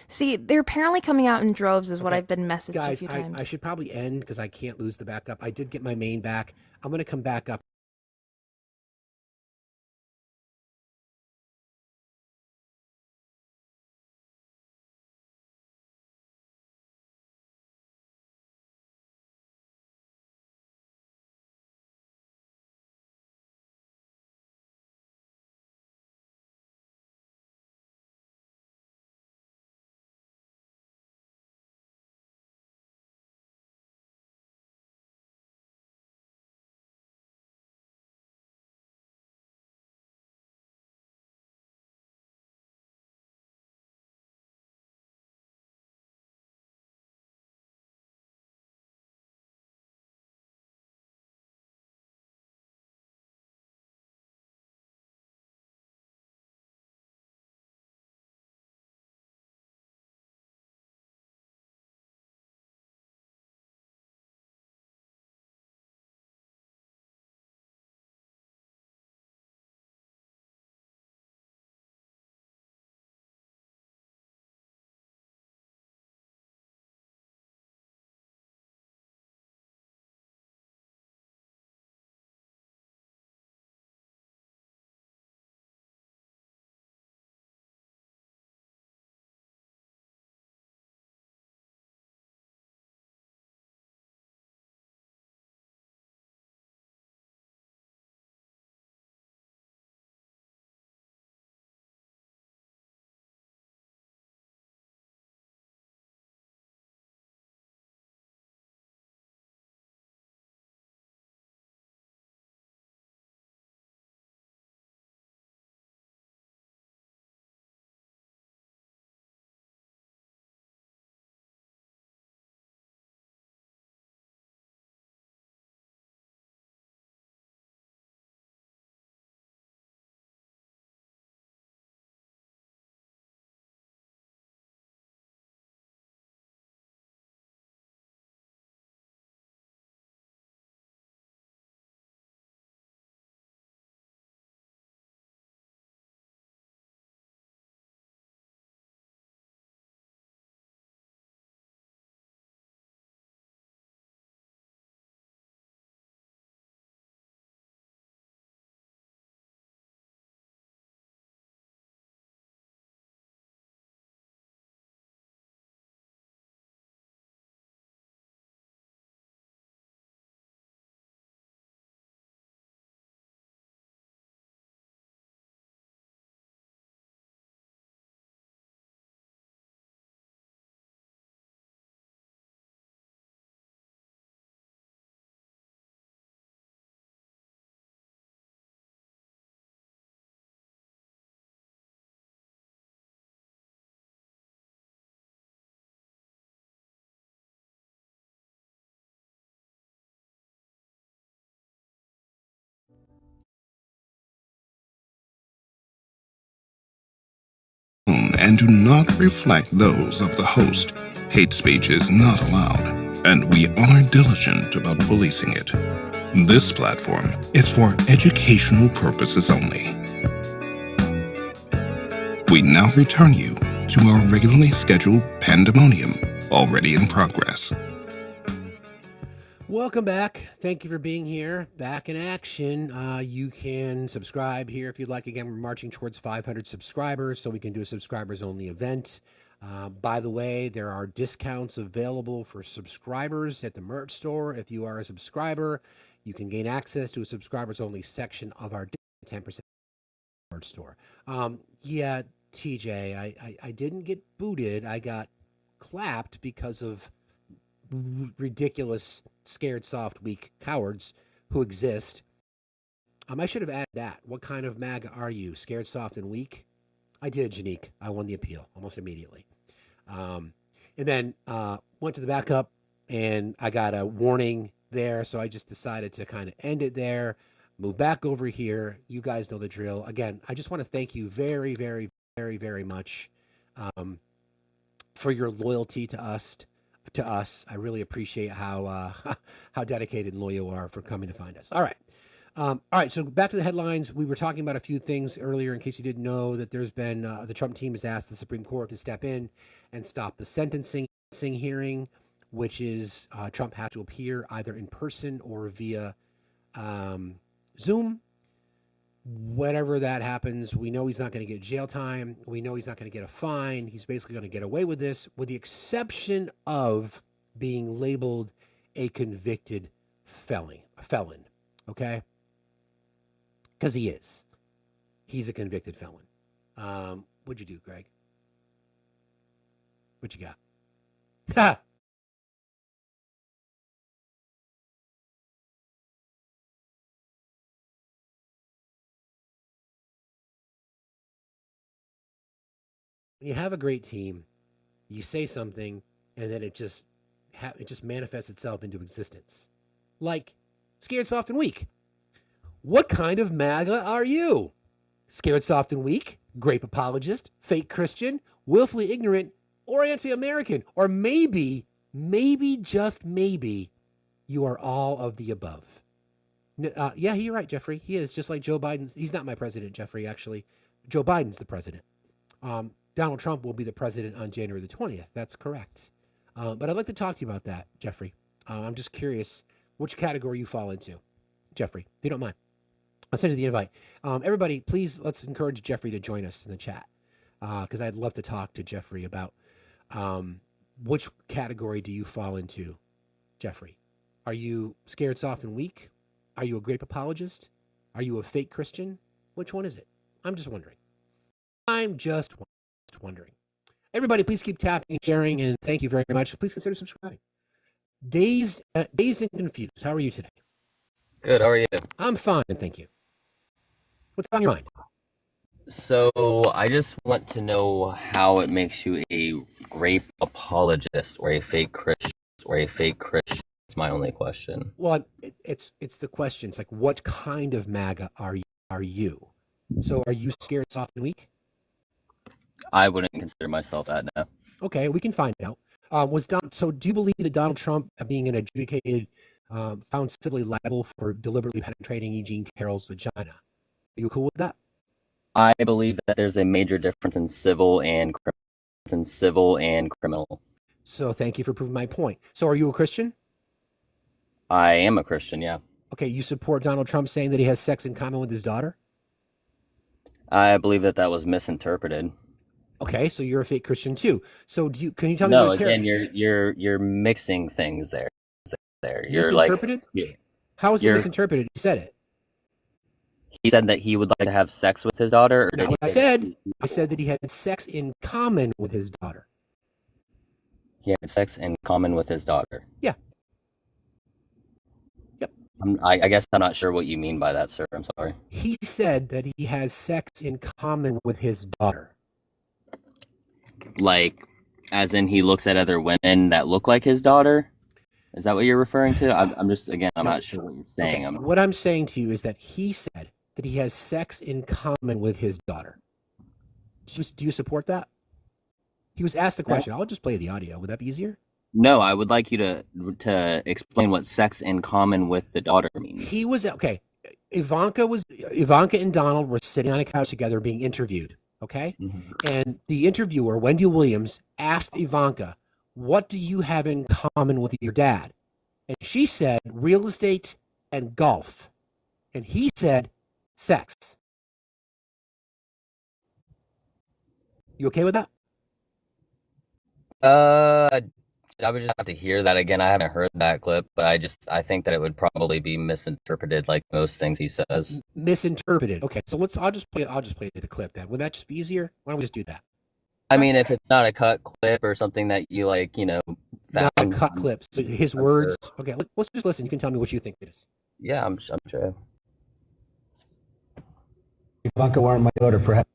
See, they're apparently coming out in droves, is what I've been messaged Guys, a few times. I should probably end because I can't lose the backup. I did get my main back. I'm going to come back up. And do not reflect those of the host. Hate speech is not allowed, and we are diligent about policing it. This platform is for educational purposes only. We now return you to our regularly scheduled pandemonium, already in progress. Welcome back. Thank you for being here. Back in action. You can subscribe here if you'd like. Again, we're marching towards 500 subscribers, so we can do a subscribers-only event. By the way, there are discounts available for subscribers at the merch store. If you are a subscriber, you can gain access to a subscribers-only section of our 10% merch store. Yeah, TJ, I didn't get booted. I got clapped because of ridiculous, scared, soft, weak cowards who exist. I should have added that. What kind of MAGA are you? Scared, soft, and weak? I did, Janique. I won the appeal almost immediately. And then went to the backup, and I got a warning there, so I just decided to kind of end it there, move back over here. You guys know the drill. Again, I just want to thank you very, very, very, very much for your loyalty to us. I really appreciate how dedicated and loyal you are for coming to find us. All right, so back to the headlines. We were talking about a few things earlier, in case you didn't know, that there's been the Trump team has asked the Supreme Court to step in and stop the sentencing hearing, which is Trump has to appear either in person or via Zoom. Whatever that happens, we know he's not going to get jail time. We know he's not going to get a fine. He's basically going to get away with this, with the exception of being labeled a convicted felon. Okay? Because he is. He's a convicted felon. What'd you do, Greg? What you got? Ha! When you have a great team, you say something, and then it just manifests itself into existence. Like, scared, soft, and weak. What kind of MAGA are you? Scared, soft, and weak? Grape apologist? Fake Christian? Willfully ignorant? Or anti-American? Or maybe, just maybe, you are all of the above. Yeah, you're right, Jeffrey. He is, just like Joe Biden. He's not my president, Jeffrey, actually. Joe Biden's the president. Donald Trump will be the president on January the 20th. That's correct. But I'd like to talk to you about that, Jeffrey. I'm just curious which category you fall into, Jeffrey, if you don't mind. I'll send you the invite. Everybody, please, let's encourage Jeffrey to join us in the chat, because I'd love to talk to Jeffrey about which category do you fall into, Jeffrey? Are you scared, soft, and weak? Are you a grape apologist? Are you a fake Christian? Which one is it? I'm just wondering. Everybody, please keep tapping, sharing, and thank you very much. Please consider subscribing. Dazed and confused. How are you today? Good. How are you? I'm fine, thank you. What's on your mind? So I just want to know how it makes you a grape apologist or a fake Christian It's my only question. Well, it's the question. It's like, what kind of MAGA are you? So, are you scared, soft, and weak? I wouldn't consider myself that now. Okay, we can find out. So do you believe that Donald Trump, being an adjudicated, found civilly liable for deliberately penetrating E. Jean Carroll's vagina? Are you cool with that? I believe that there's a major difference in civil and criminal. So thank you for proving my point. So are you a Christian? I am a Christian, yeah. Okay, you support Donald Trump saying that he has sex in common with his daughter? I believe that was misinterpreted. Okay, so you're a fake Christian too. So can you tell me? No, again, you're mixing things there. You're misinterpreted? Like, how is it misinterpreted? He said it. He said that he would like to have sex with his daughter. Or what I said. I said that he had sex in common with his daughter. He had sex in common with his daughter. Yeah. Yep. I guess I'm not sure what you mean by that, sir. I'm sorry. He said that he has sex in common with his daughter. Like, as in he looks at other women that look like his daughter? Is that what you're referring to? I'm just, again, I'm not sure what you're saying. Okay. What I'm saying to you is that he said that he has sex in common with his daughter. Do you support that? He was asked the question. I'll just play the audio. Would that be easier? No, I would like you to explain what sex in common with the daughter means. He was, okay. Ivanka and Donald were sitting on a couch together being interviewed. Okay. Mm-hmm. And the interviewer, Wendy Williams, asked Ivanka, what do you have in common with your dad? And she said real estate and golf. And he said sex. You okay with that? I would just have to hear that again. I haven't heard that clip, but I think that it would probably be misinterpreted like most things he says. Misinterpreted. Okay, so I'll just play the clip then. Would that just be easier? Why don't we just do that? I mean, if it's not a cut clip or something that you like, Not found. cut clips. So his words. Okay, let's just listen. You can tell me what you think it is. Yeah, I'm sure. Ivanka were my daughter, perhaps.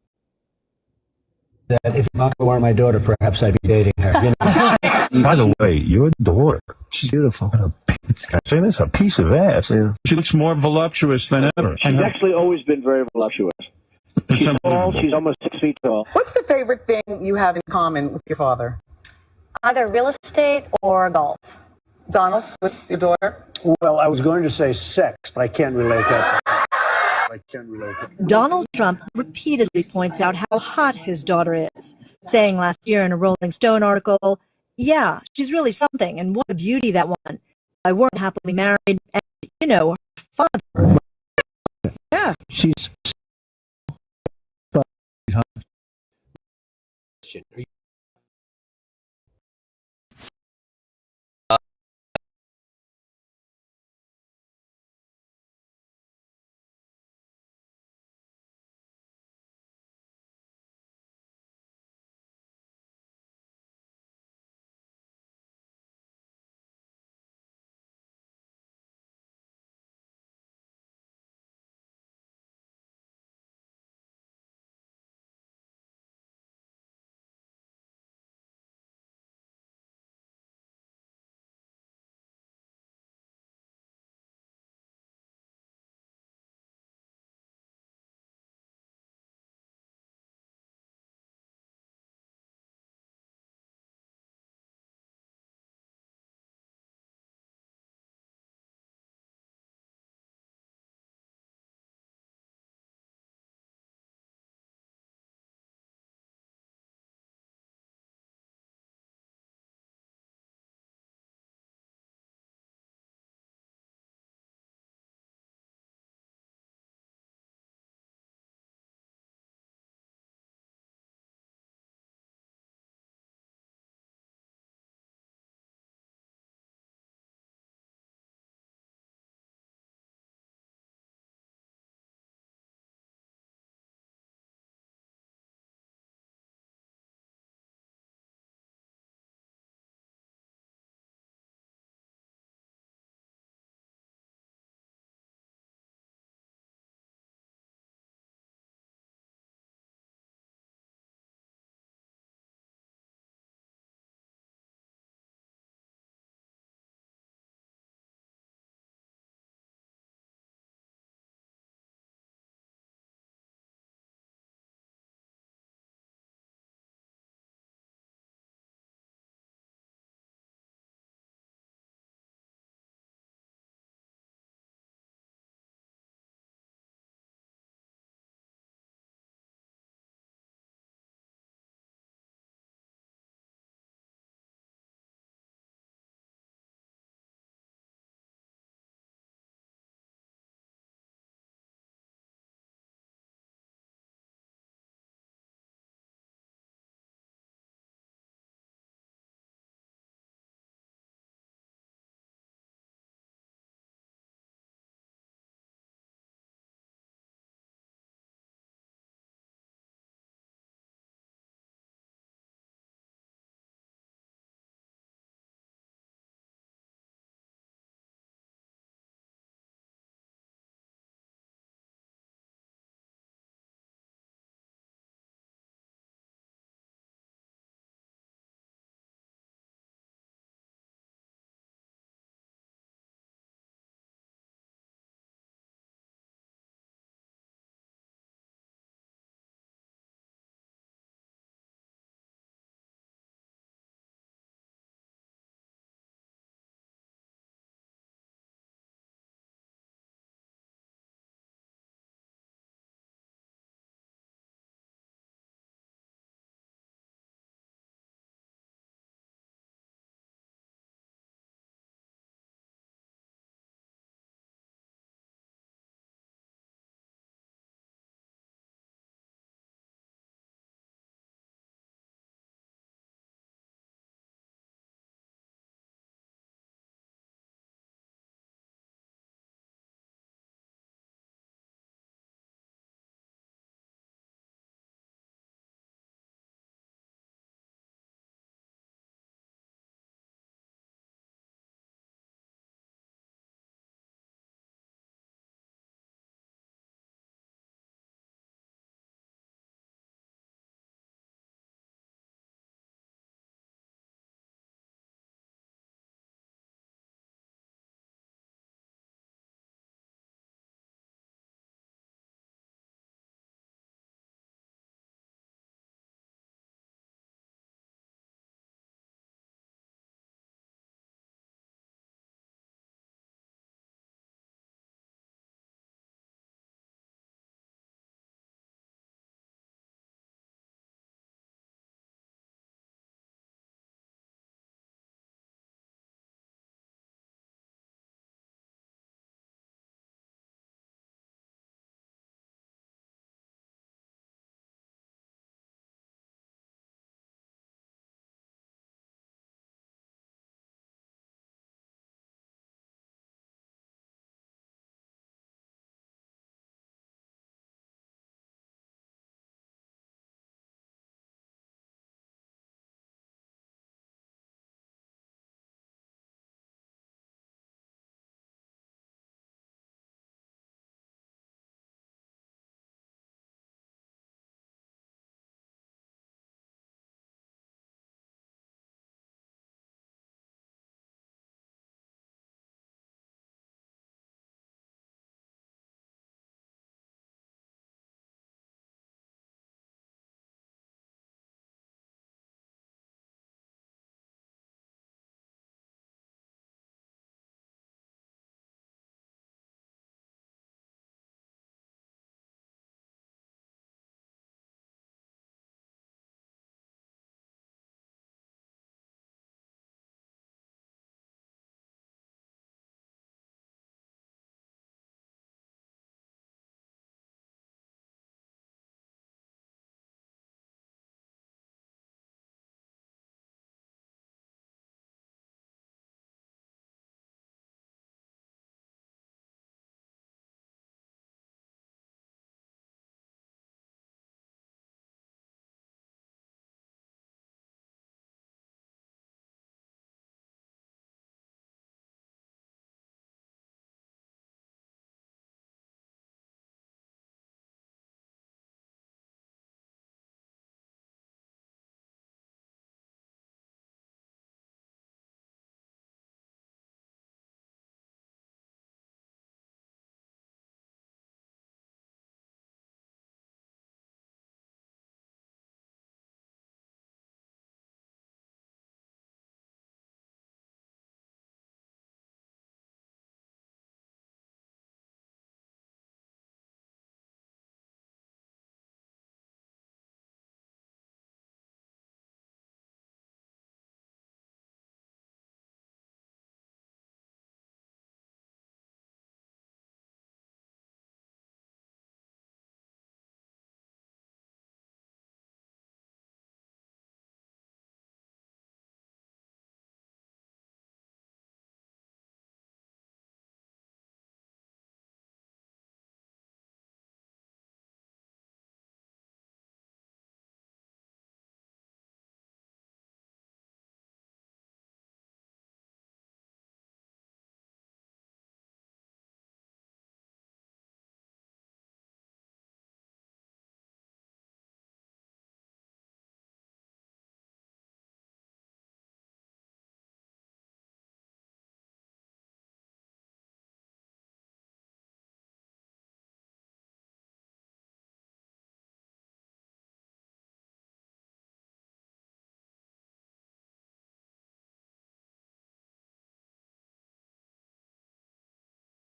That if Ivanka were my daughter, perhaps I'd be dating her. You know? By the way, your daughter, she's beautiful. I say this, a piece of ass. Yeah. She looks more voluptuous than ever. She's actually always been very voluptuous. She's tall. She's almost 6 feet tall. What's the favorite thing you have in common with your father? Either real estate or golf. Donald, with your daughter? Well, I was going to say sex, but I can't relate that. Donald Trump repeatedly points out how hot his daughter is, saying last year in a Rolling Stone article, "Yeah, she's really something, and what a beauty that one. I weren't happily married, and, her father." Yeah. She's. Are you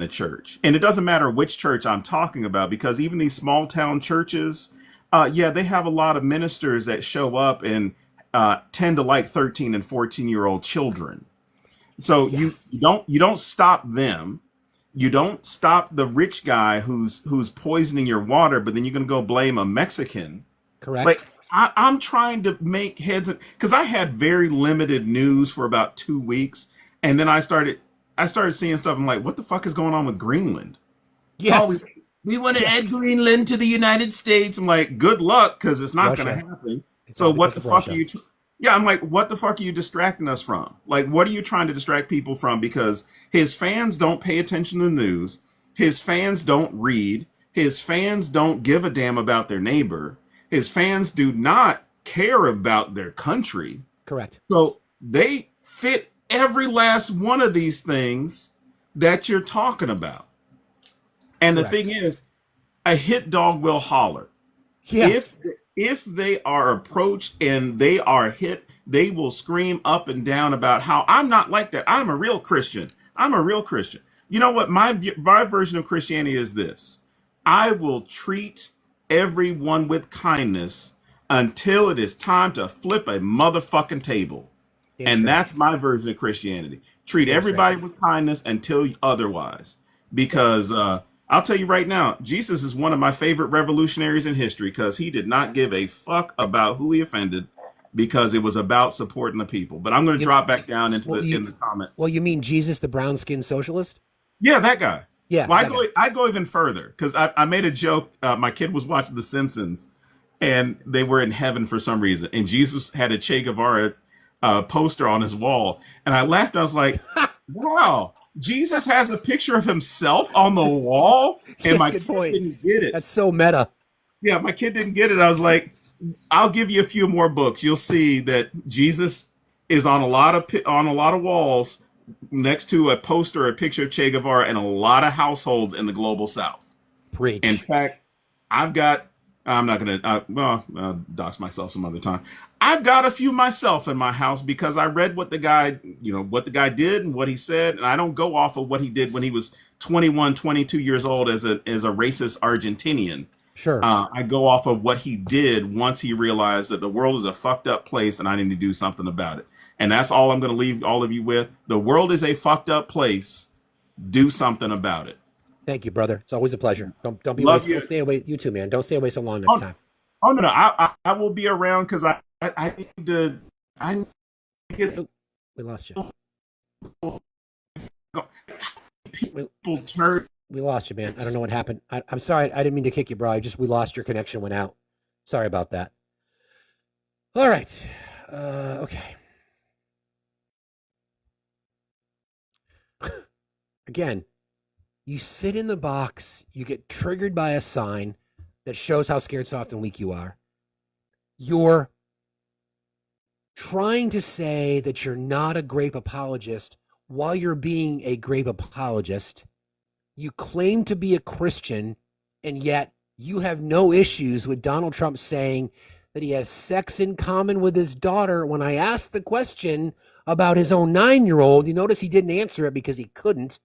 the church. And it doesn't matter which church I'm talking about, because even these small town churches, yeah, they have a lot of ministers that show up and tend to like 13 and 14-year-old children. So you don't stop them. You don't stop the rich guy who's poisoning your water, but then you're gonna go blame a Mexican. Correct. Like I'm trying to make heads, because I had very limited news for about 2 weeks, and then I started seeing stuff. I'm like, what the fuck is going on with Greenland? Yeah. Oh, we want to add Greenland to the United States. I'm like, good luck, because it's not going to Russia. happen. It's So all what because the of fuck Russia. are you? Yeah, I'm like, what the fuck are you distracting us from? Like, what are you trying to distract people from? Because his fans don't pay attention to the news. His fans don't read. His fans don't give a damn about their neighbor. His fans do not care about their country. Correct. So they fit every last one of these things that you're talking about. And Correct. the thing is, a hit dog will holler. Yeah. If they are approached and they are hit, they will scream up and down about how I'm not like that. I'm a real Christian. I'm a real Christian. You know what? My version of Christianity is this: I will treat everyone with kindness until it is time to flip a motherfucking table. And that's my version of Christianity. Treat everybody with kindness until otherwise. Because I'll tell you right now, Jesus is one of my favorite revolutionaries in history, because he did not give a fuck about who he offended, because it was about supporting the people. But I'm going to drop back down into in the comments. Well, you mean Jesus, the brown-skinned socialist? Yeah, that guy. Yeah. Well, I go even further, because I made a joke. My kid was watching The Simpsons, and they were in heaven for some reason. And Jesus had a Che Guevara poster on his wall. And I laughed. I was like, wow, Jesus has a picture of himself on the wall? And my kid didn't get it. That's so meta. Yeah, my kid didn't get it. I was like, I'll give you a few more books. You'll see that Jesus is on a lot of walls next to a poster, a picture of Che Guevara, in a lot of households in the global South. Preach. In fact, I'm not going to dox myself some other time. I've got a few myself in my house, because I read what the guy did and what he said. And I don't go off of what he did when he was 21, 22 years old as a racist Argentinian. Sure. I go off of what he did once he realized that the world is a fucked up place and I need to do something about it. And that's all I'm going to leave all of you with. The world is a fucked up place. Do something about it. Thank you, brother. It's always a pleasure. Don't be Love away. you. Don't stay away. You too, man. Don't stay away so long next time. Oh no, I will be around, because I need to. We lost you. People turn. We lost you, man. I don't know what happened. I'm sorry. I didn't mean to kick you, bro. We lost your connection. Went out. Sorry about that. All right. Okay. Again, you sit in the box. You get triggered by a sign that shows how scared, soft, and weak you are. You're trying to say that you're not a grape apologist while you're being a grape apologist. You claim to be a Christian, and yet you have no issues with Donald Trump saying that he has sex in common with his daughter. When I asked the question about his own 9-year-old, you notice he didn't answer it because he couldn't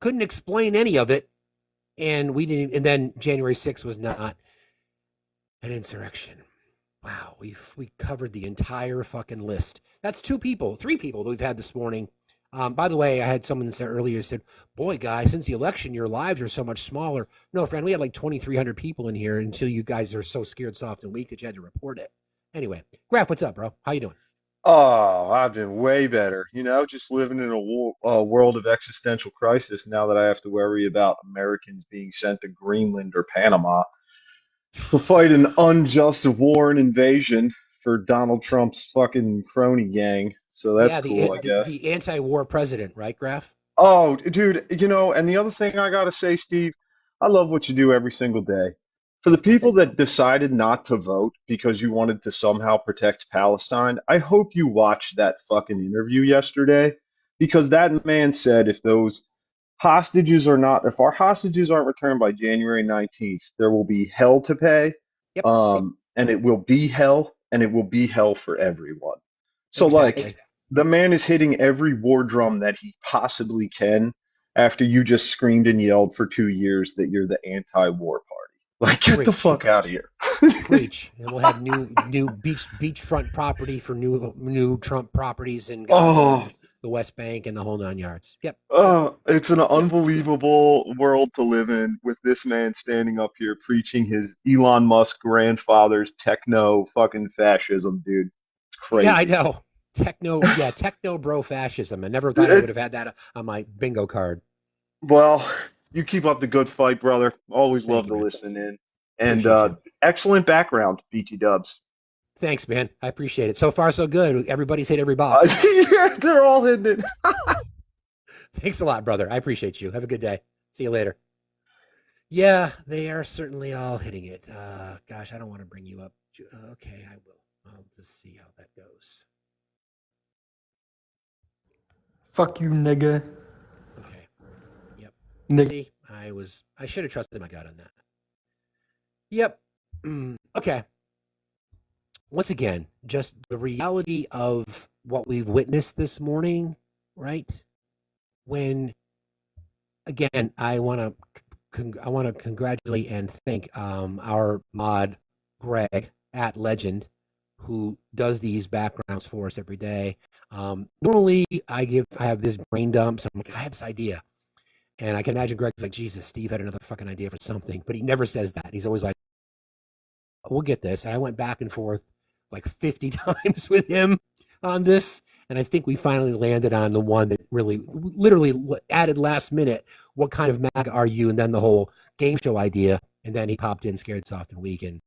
explain any of it. And we didn't. And then January 6th was not an insurrection. Wow, we covered the entire fucking list. That's 3 people that we've had this morning. By the way, I had someone that said earlier, said, boy, guys, since the election, your lives are so much smaller. No, friend, we had like 2,300 people in here until you guys are so scared, soft, and weak that you had to report it. Anyway, Graf, what's up, bro? How you doing? Oh, I've been way better. Just living in a world of existential crisis now that I have to worry about Americans being sent to Greenland or Panama to fight an unjust war and invasion for Donald Trump's fucking crony gang. So that's cool, I guess. The anti-war president, right, Graf? Oh, dude, and the other thing I gotta say, Steve, I love what you do every single day. For the people that decided not to vote because you wanted to somehow protect Palestine, I hope you watched that fucking interview yesterday, because that man said if our hostages aren't returned by January 19th, there will be hell to pay. Yep. And it will be hell, and it will be hell for everyone. So Exactly. the man is hitting every war drum that he possibly can after you just screamed and yelled for 2 years that you're the anti-war party. Like, get the fuck out of here. Preach. And we'll have new beachfront property for new Trump properties in Gaza, Oh, the West Bank, and the whole 9 yards. Yep. it's an unbelievable world to live in with this man standing up here preaching his Elon Musk grandfather's techno fucking fascism, dude. It's crazy. Yeah, I know. Techno bro fascism. I never thought I would have had that on my bingo card. Well, you keep up the good fight, brother. Always Thank love you, to man. listen in. And Appreciate you. excellent background, BT Dubs. Thanks, man. I appreciate it. So far, so good. Everybody's hit every box. Yeah, they're all hitting it. Thanks a lot, brother. I appreciate you. Have a good day. See you later. Yeah, they are certainly all hitting it. Gosh, I don't want to bring you up. Okay, I will. I'll just see how that goes. Fuck you, nigga. Okay. Yep. Nigga. See, I should have trusted my gut on that. Yep. Okay. Once again, just the reality of what we've witnessed this morning, right? When, again, I want to congratulate and thank our mod Greg at Legend, who does these backgrounds for us every day. Normally, I have this brain dump, so I'm like, I have this idea, and I can imagine Greg's like, Jesus, Steve had another fucking idea for something, but he never says that. He's always like, we'll get this. And I went back and forth like 50 times with him on this. And I think we finally landed on the one that really, literally added last minute, what kind of MAGA are you? And then the whole game show idea. And then he popped in Scared, Soft, and Weak. And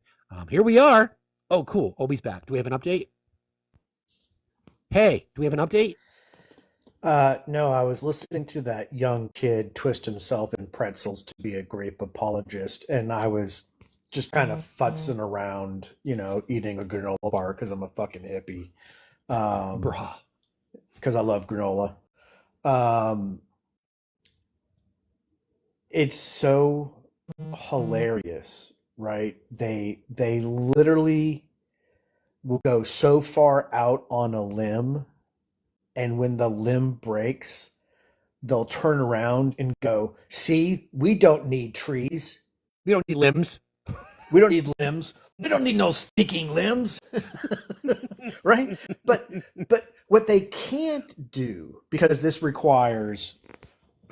here we are. Oh, cool. Obi's back. Do we have an update? Hey, do we have an update? No, I was listening to that young kid twist himself in pretzels to be a grape apologist. And I was just kind of futzing around, eating a granola bar because I'm a fucking hippie. Bruh. Because I love granola. It's so hilarious, right? They literally will go so far out on a limb, and when the limb breaks, they'll turn around and go, "See, we don't need trees. We don't need limbs. We don't need limbs. We don't need no stinking limbs." Right? But what they can't do, because this requires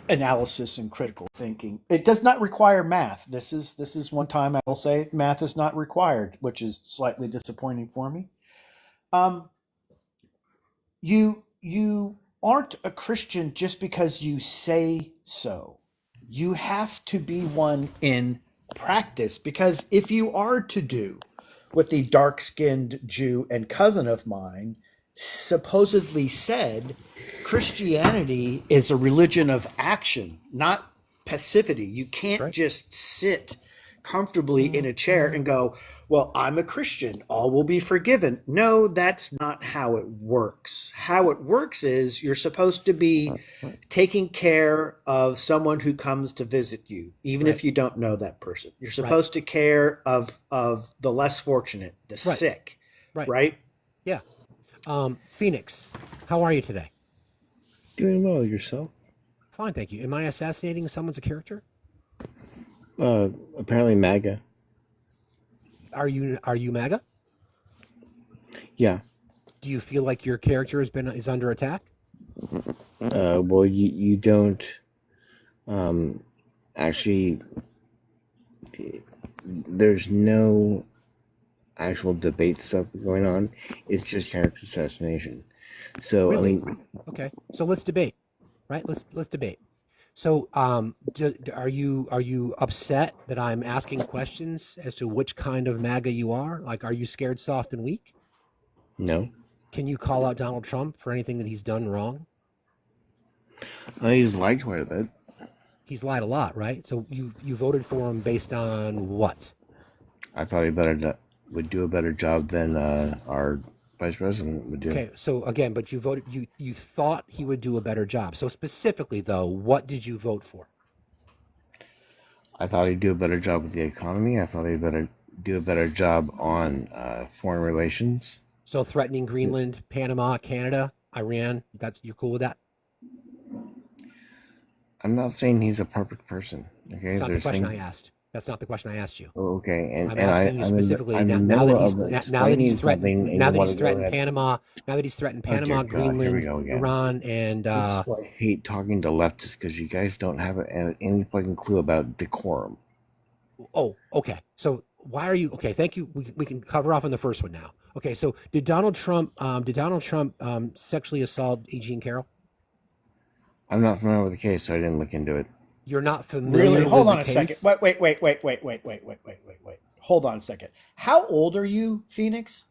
analysis and critical thinking, it does not require math. This is one time I will say math is not required, which is slightly disappointing for me. You aren't a Christian just because you say so. You have to be one in practice, because if you are to do what the dark-skinned Jew and cousin of mine supposedly said, Christianity is a religion of action, not passivity. You can't just sit comfortably in a chair and go, well, I'm a Christian, all will be forgiven. No, that's not how it works. How it works is you're supposed to be taking care of someone who comes to visit you, even if you don't know that person. You're supposed to care of the less fortunate, the sick, right? Yeah. Phoenix, how are you today? Doing well. Yourself? Fine, thank you. Am I assassinating someone's a character? Apparently MAGA. Are you MAGA? Yeah. Do you feel like your character is under attack? Well, you don't actually. There's no actual debate stuff going on. It's just character assassination. So really? I mean, okay. So let's debate, right? Let's debate. So, are you upset that I'm asking questions as to which kind of MAGA you are? Like, are you scared, soft, and weak? No. Can you call out Donald Trump for anything that he's done wrong? He's lied quite a bit. He's lied a lot, right? So you voted for him based on what? I thought he would do a better job than our vice president would do. Okay, so again, but you thought he would do a better job. So specifically, though, what did you vote for? I thought he'd do a better job with the economy. I thought he'd do a better job on foreign relations. So threatening Greenland, Panama, Canada, Iran, you're cool with that? I'm not saying he's a perfect person. Okay, It's not the question I things. asked. That's not the question I asked you. Oh, okay, I'm asking you specifically I'm in the now middle that he's of now that he's explaining threatened something, and you want to go ahead. Panama, now that he's threatened Oh dear Panama, God, here we Greenland, go again. Iran, and This is why I hate talking to leftists, because you guys don't have any fucking clue about decorum. oh, okay. So why are you okay? Thank you. We can cover off on the first one now. Okay, so did Donald Trump sexually assault E. Jean Carroll? I'm not familiar with the case, so I didn't look into it. You're not familiar Really? Hold with on the a second. case? Wait. Hold on a second. How old are you, Phoenix?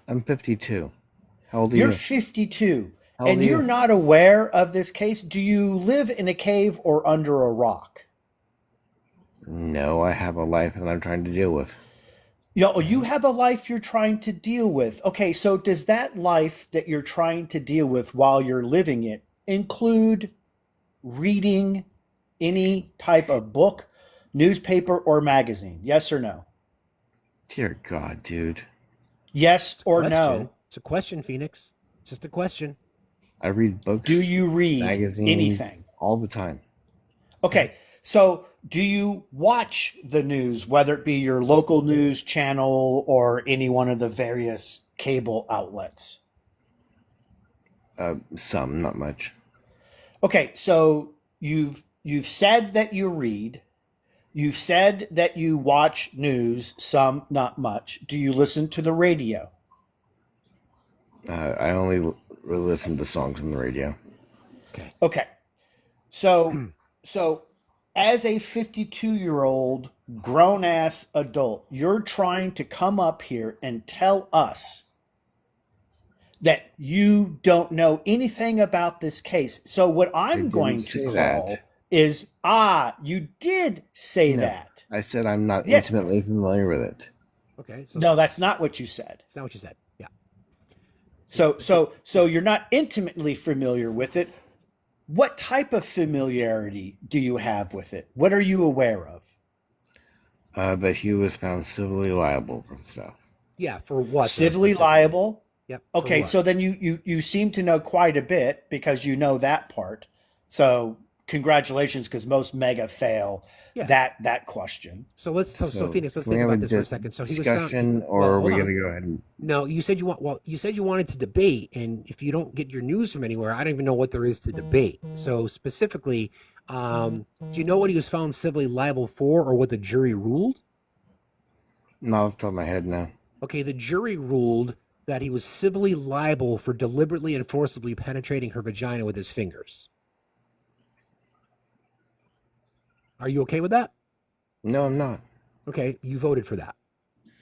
I'm 52. How old are You're you? 52. How old And are you're you? not aware of this case? Do you live in a cave or under a rock? No, I have a life that I'm trying to deal with. You have a life you're trying to deal with. Okay, so does that life that you're trying to deal with while you're living it include reading any type of book, newspaper, or magazine? Yes or no? Dear God, dude. Yes or no? It's a question, Phoenix. It's just a question. I read books. Do you read magazines anything? all the time? Okay, so do you watch the news, whether it be your local news channel or any one of the various cable outlets? Some, not much. Okay, so you've said that you read. You've said that you watch news, some, not much. Do you listen to the radio? I only listen to songs on the radio. Okay. So as a 52-year-old grown ass adult, you're trying to come up here and tell us that you don't know anything about this case. So what I'm going to call is, you did say that. I said I'm not Yes. intimately familiar with it. Okay. So No, that's not what you said. That's not what you said. Yeah. So you're not intimately familiar with it. What type of familiarity do you have with it? What are you aware of? That he was found civilly liable for stuff. Yeah, for what? Civilly liable? Yep. Okay, so then you seem to know quite a bit because you know that part. So congratulations, because most mega fail that question. So let's Phoenix, let's can we think have about a this for a second. So he was discussion, found, or are we going to go ahead and? No, you said you said you wanted to debate, and if you don't get your news from anywhere, I don't even know what there is to debate. So specifically, do you know what he was found civilly liable for, or what the jury ruled? Not off the top of my head, no. Okay, the jury ruled that he was civilly liable for deliberately and forcibly penetrating her vagina with his fingers. Are you okay with that? No, I'm not. Okay, you voted for that.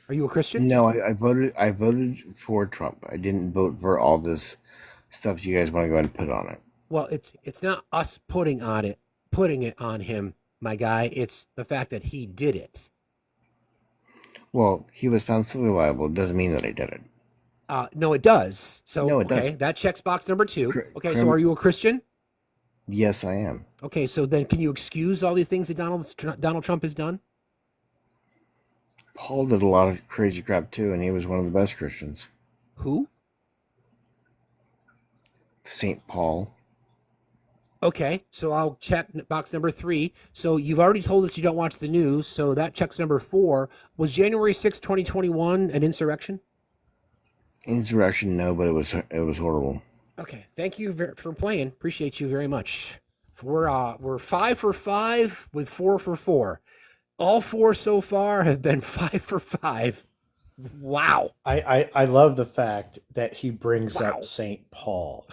Are you a Christian? No, I voted for Trump. I didn't vote for all this stuff you guys want to go ahead and put on it. Well, it's not us putting it on him, my guy. It's the fact that he did it. Well, he was found civilly liable. It doesn't mean that I did it. No, it does. So No, it okay, doesn't. that checks box number 2. Okay, so are you a Christian? Yes, I am. Okay, so then can you excuse all the things that Donald Trump has done? Paul did a lot of crazy crap too, and he was one of the best Christians. Who? St. Paul. Okay, so I'll check box number 3. So you've already told us you don't watch the news, so that checks number 4. Was January 6, 2021 an insurrection? Insurrection, no, but it was horrible. Okay, thank you for playing. Appreciate you very much. We're 5 for 5 with 4 for 4. All 4 so far have been 5 for 5. Wow. I love the fact that he brings up St. Paul,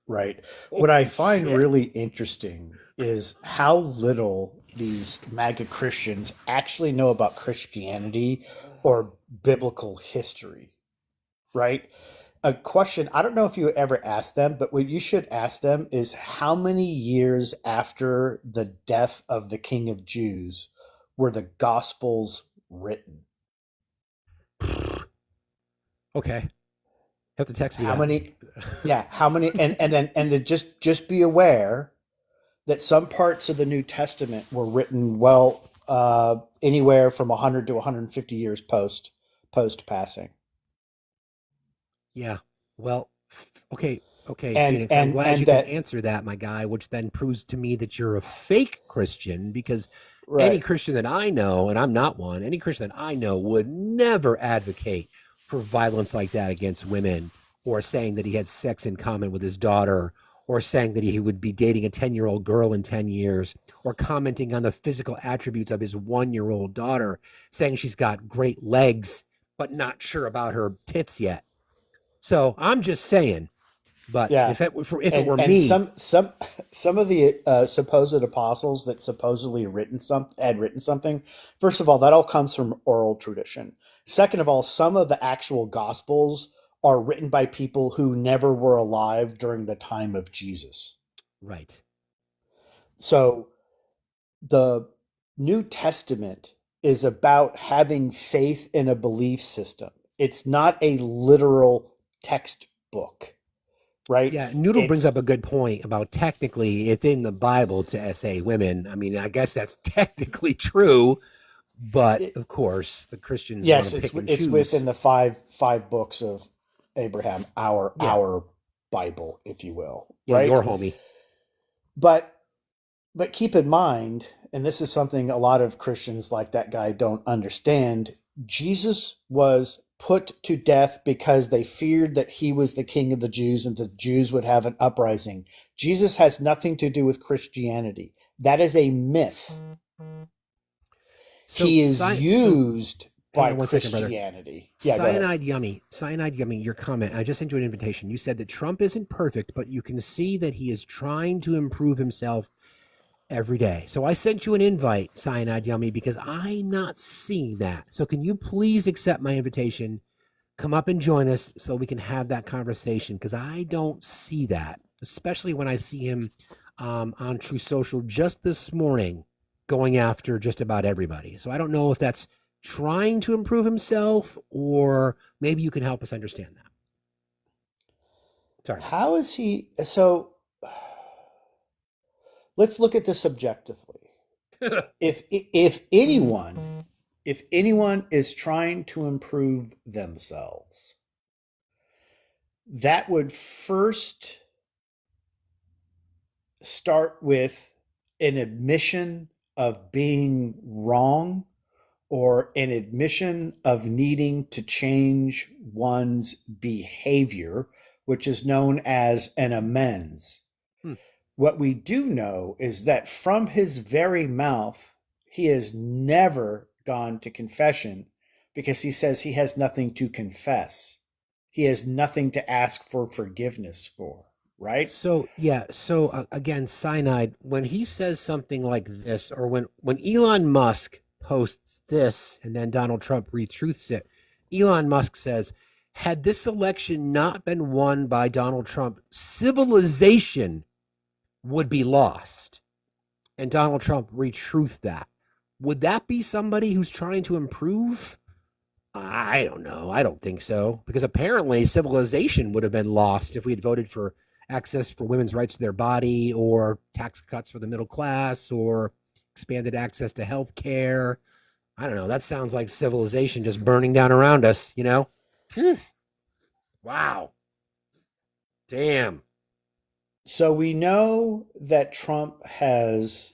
right? What I find really interesting is how little these MAGA Christians actually know about Christianity or biblical history, right? A question, I don't know if you ever asked them, but what you should ask them is how many years after the death of the King of Jews were the Gospels written? Okay. Have to text me How that. many? Yeah, how many? And to just be aware that some parts of the New Testament were written anywhere from 100 to 150 years post passing. Yeah. Well, okay. Okay, and Phoenix, I'm glad you can that answer that, my guy, which then proves to me that you're a fake Christian because any right. Christian that I know, and I'm not one, any Christian that I know would never advocate for violence like that against women or saying that he had sex in common with his daughter or saying that he would be dating a 10-year-old girl in 10 years or commenting on the physical attributes of his 1-year-old daughter, saying she's got great legs but not sure about her tits yet. So I'm just saying, but Yeah, if it were and me, some of the supposed apostles that supposedly had written something. First of all, that all comes from oral tradition. Second of all, some of the actual gospels are written by people who never were alive during the time of Jesus. right? So the New Testament is about having faith in a belief system. It's not a literal textbook, right? Yeah, Noodle brings It's up a good point about technically it's in the Bible to essay women. I mean, I guess that's technically true, but it, of course the Christians want yes, to pick and it's within choose. the five books of Abraham, Yeah, our Bible, if you will, yeah, right? your homie. But keep in mind, and this is something a lot of Christians like that guy don't understand, Jesus was put to death because they feared that he was the king of the Jews and the Jews would have an uprising. Jesus has nothing to do with Christianity. That is a myth. So, He is so used hang by on one second, brother. Christianity. Yeah, go ahead. Cyanide Yummy, your comment. I just sent you an invitation. You said that Trump isn't perfect, but you can see that he is trying to improve himself every day. So I sent you an invite, Cyanide Yummy, because I'm not seeing that. So can you please accept my invitation? Come up and join us so we can have that conversation because I don't see that, especially when I see him on True Social just this morning going after just about everybody. So I don't know if that's trying to improve himself or maybe you can help us understand that. Sorry. How is he? So let's look at this objectively. If anyone is trying to improve themselves, that would first start with an admission of being wrong or an admission of needing to change one's behavior, which is known as an amends. What we do know is that from his very mouth, he has never gone to confession because he says he has nothing to confess. He has nothing to ask for forgiveness for, right? So yeah, so again, Cyanide, when he says something like this, or when Elon Musk posts this and then Donald Trump retruths it, Elon Musk says, had this election not been won by Donald Trump, civilization would be lost. And Donald Trump retruthed that. Would that be somebody who's trying to improve? I don't know. I don't think so. Because apparently civilization would have been lost if we had voted for access for women's rights to their body or tax cuts for the middle class or expanded access to health care. I don't know. That sounds like civilization just burning down around us, you know? Wow. Damn. So we know that Trump has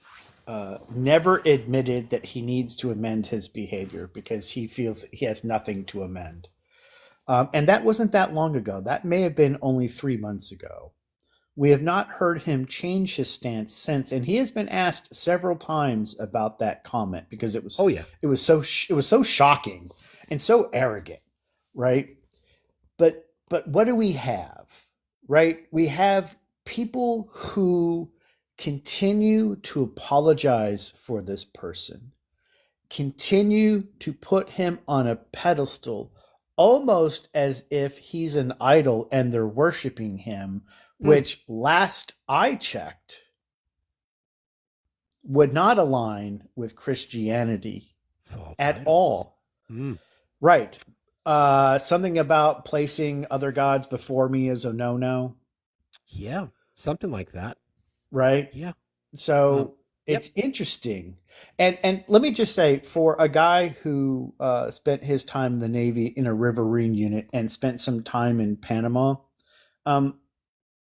never admitted that he needs to amend his behavior because he feels he has nothing to amend. And that wasn't that long ago. That may have been only 3 months ago. We have not heard him change his stance since, and he has been asked several times about that comment because it was it was so shocking and so arrogant, right? But what do we have? Right? We have people who continue to apologize for this person, continue to put him on a pedestal almost as if he's an idol and they're worshiping him, which last I checked would not align with Christianity at all. Right. Something about placing other gods before me is a no-no. Yeah, something like that. Right? Yeah. So it's interesting. And let me just say, for a guy who spent his time in the Navy in a riverine unit and spent some time in Panama,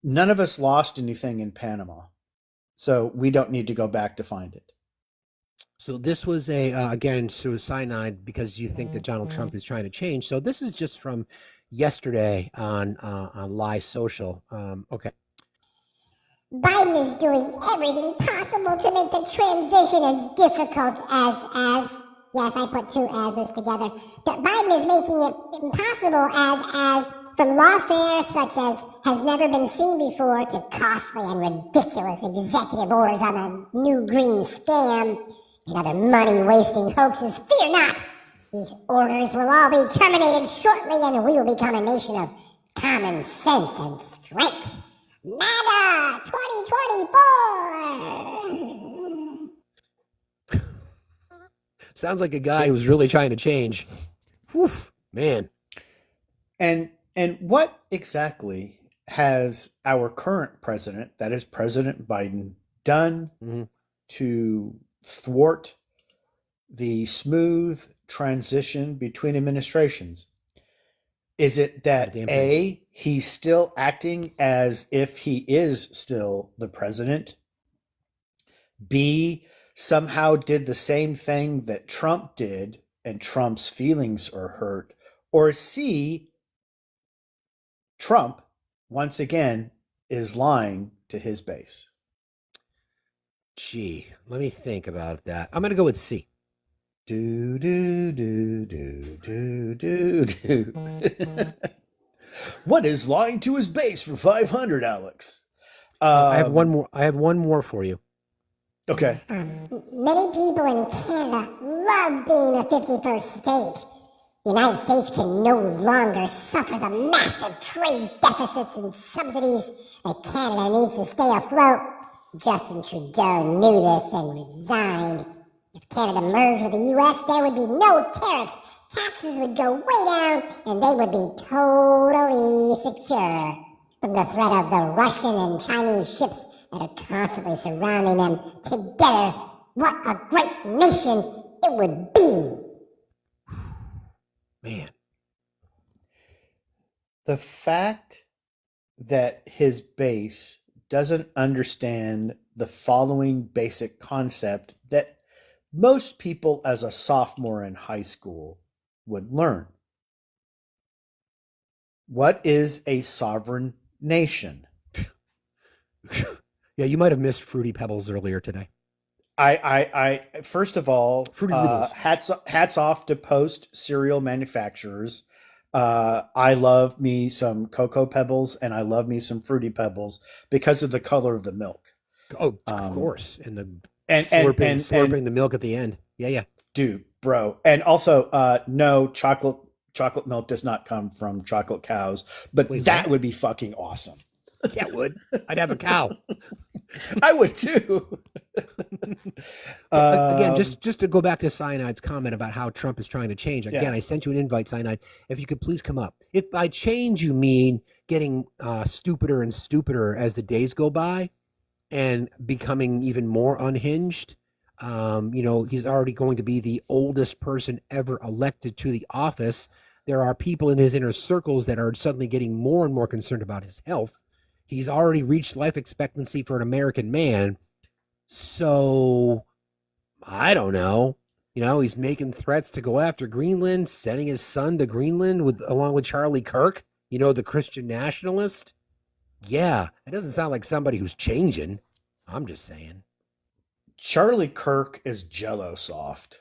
None of us lost anything in Panama, so we don't need to go back to find it. So this was a again cyanide because you think that Donald Trump is trying to change. So this is just from yesterday on Lie Social. Okay. Biden is doing everything possible to make the transition as difficult as yes, I put two as's together. Biden is making it impossible as from lawfare such as has never been seen before to costly and ridiculous executive orders on the new green scam and other money-wasting hoaxes. Fear not! These orders will all be terminated shortly and we will become a nation of common sense and strength. MAGA 2024! Sounds like a guy who's really trying to change. Whew, man. And what exactly has our current president, that is President Biden, done to thwart the smooth transition between administrations? Is it that A, he's still acting as if he is still the president? B, somehow did the same thing that Trump did and Trump's feelings are hurt? Or C, Trump, once again, is lying to his base? Gee, let me think about that. I'm going to go with C. Do, do, do, do, do, do, do. What is lying to his base for 500, Alex? I have one more. I have one more for you. Okay. Many people in Canada love being the 51st state. The United States can no longer suffer the massive trade deficits and subsidies that Canada needs to stay afloat. Justin Trudeau knew this and resigned. If Canada merged with the U.S., there would be no tariffs. Taxes would go way down, and they would be totally secure from the threat of the Russian and Chinese ships that are constantly surrounding them. Together, what a great nation it would be. Man. The fact that his base doesn't understand the following basic concept that most people as a sophomore in high school would learn. What is a sovereign nation? Yeah, you might have missed Fruity Pebbles earlier today. I first of all, Fruity Pebbles. hats off to Post cereal manufacturers. I love me some Cocoa Pebbles and I love me some Fruity Pebbles because of the color of the milk. Oh, of course. And the slurping the milk at the end. Yeah. Dude, bro. And also, no, chocolate milk does not come from chocolate cows, but that would be fucking awesome. Yeah, it would. I'd have a cow. I would too. Again, just to go back to Cyanide's comment about how Trump is trying to change. Again, Yeah. I sent you an invite, Cyanide. If you could please come up. If by change you mean getting stupider and stupider as the days go by and becoming even more unhinged, he's already going to be the oldest person ever elected to the office. There are people in his inner circles that are suddenly getting more and more concerned about his health. He's already reached life expectancy for an American man. So, I don't know. He's making threats to go after Greenland, sending his son to Greenland along with Charlie Kirk, the Christian nationalist. Yeah, it doesn't sound like somebody who's changing. I'm just saying. Charlie Kirk is Jello soft.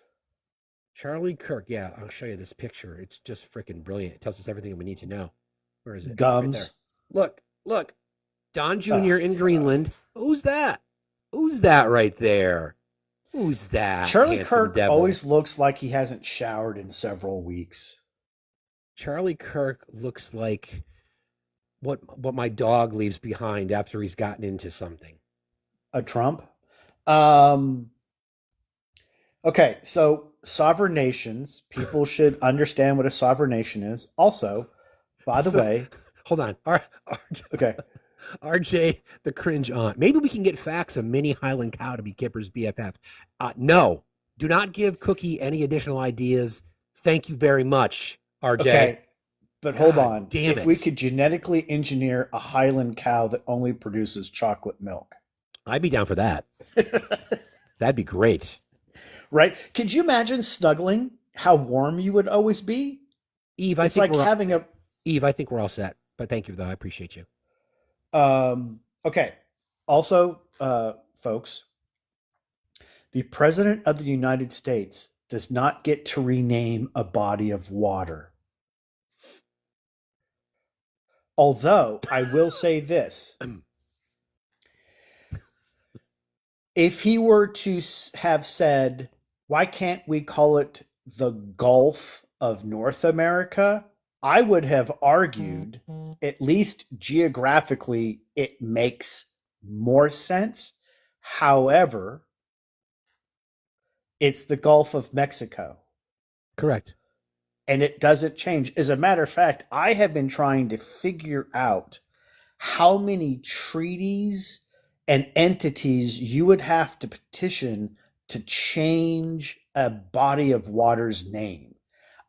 Charlie Kirk, yeah, I'll show you this picture. It's just freaking brilliant. It tells us everything we need to know. Where is it? Gums. Right there. Look. Don Jr. in Greenland. Who's that? Who's that right there? Who's that? Charlie handsome Kirk devil? always looks like he hasn't showered in several weeks. Charlie Kirk looks like what my dog leaves behind after he's gotten into something. A Trump? Okay, so sovereign nations, people should understand what a sovereign nation is. Also, by the way... Hold on. Okay. RJ, the cringe aunt. Maybe we can get facts of Mini Highland Cow to be Kipper's BFF. No, do not give Cookie any additional ideas. Thank you very much, RJ. Okay, But hold God on. damn If we it. could genetically engineer a Highland cow that only produces chocolate milk, I'd be down for that. That'd be great. right? Could you imagine snuggling how warm you would always be? Eve, It's like having a Eve, I think we're all set. But thank you, though. I appreciate you. okay. Also, folks, the President of the United States does not get to rename a body of water. Although, I will say this. If he were to have said, why can't we call it the Gulf of North America? I would have argued, at least geographically, it makes more sense. However, it's the Gulf of Mexico. Correct. And it doesn't change. As a matter of fact, I have been trying to figure out how many treaties and entities you would have to petition to change a body of water's name.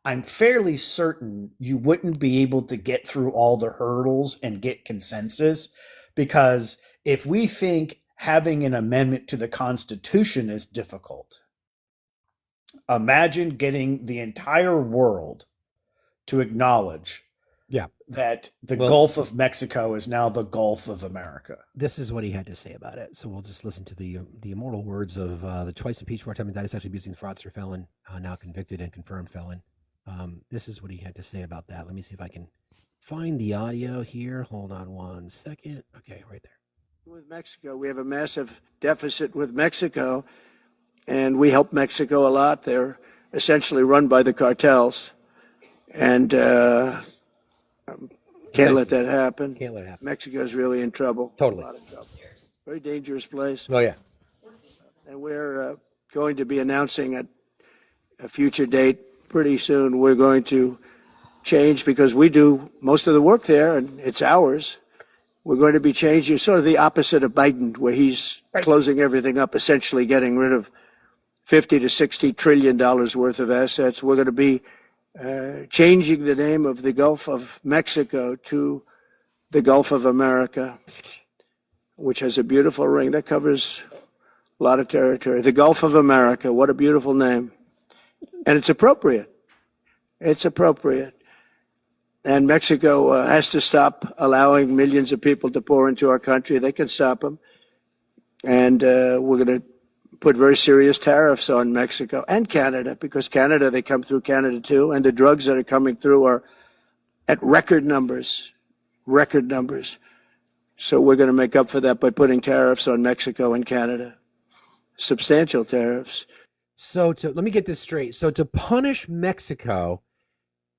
I'm fairly certain you wouldn't be able to get through all the hurdles and get consensus, because if we think having an amendment to the Constitution is difficult, imagine getting the entire world to acknowledge that the Gulf of Mexico is now the Gulf of America. This is what he had to say about it. So we'll just listen to the immortal words of the twice impeached, four-time indicted, sexually abusing fraudster felon, now convicted and confirmed felon. This is what he had to say about that. Let me see if I can find the audio here. Hold on one second. Okay, right there. With Mexico, we have a massive deficit with Mexico, and we help Mexico a lot. They're essentially run by the cartels, and can't let that happen. Can't let it happen. Mexico's really in trouble. Totally. A lot of trouble. Very dangerous place. Oh, yeah. And we're going to be announcing at a future date pretty soon. We're going to change, because we do most of the work there, and it's ours. We're going to be changing, sort of the opposite of Biden, where he's closing everything up, essentially getting rid of $50 to $60 trillion worth of assets. We're going to be changing the name of the Gulf of Mexico to the Gulf of America, which has a beautiful ring that covers a lot of territory. The Gulf of America, what a beautiful name. And it's appropriate. It's appropriate. And Mexico has to stop allowing millions of people to pour into our country. They can stop them. And we're going to put very serious tariffs on Mexico and Canada, because Canada, they come through Canada too. And the drugs that are coming through are at record numbers. So we're going to make up for that by putting tariffs on Mexico and Canada. Substantial tariffs. So let me get this straight. So to punish Mexico,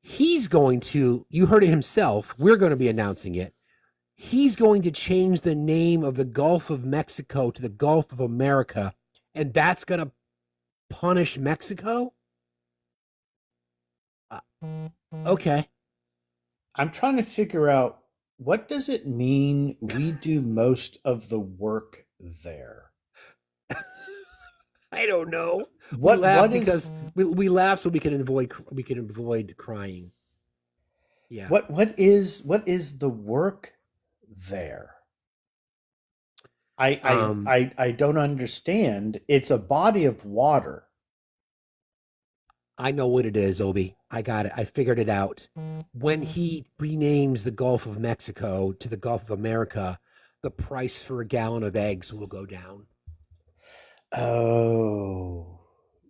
he's going to, you heard it himself, we're going to be announcing it. He's going to change the name of the Gulf of Mexico to the Gulf of America, and that's going to punish Mexico? Okay. I'm trying to figure out, what does it mean we do most of the work there? I don't know. What we laugh so we can avoid crying. Yeah. What is the work there? I don't understand. It's a body of water. I know what it is, Obi. I got it. I figured it out. When he renames the Gulf of Mexico to the Gulf of America, the price for a gallon of eggs will go down. Oh,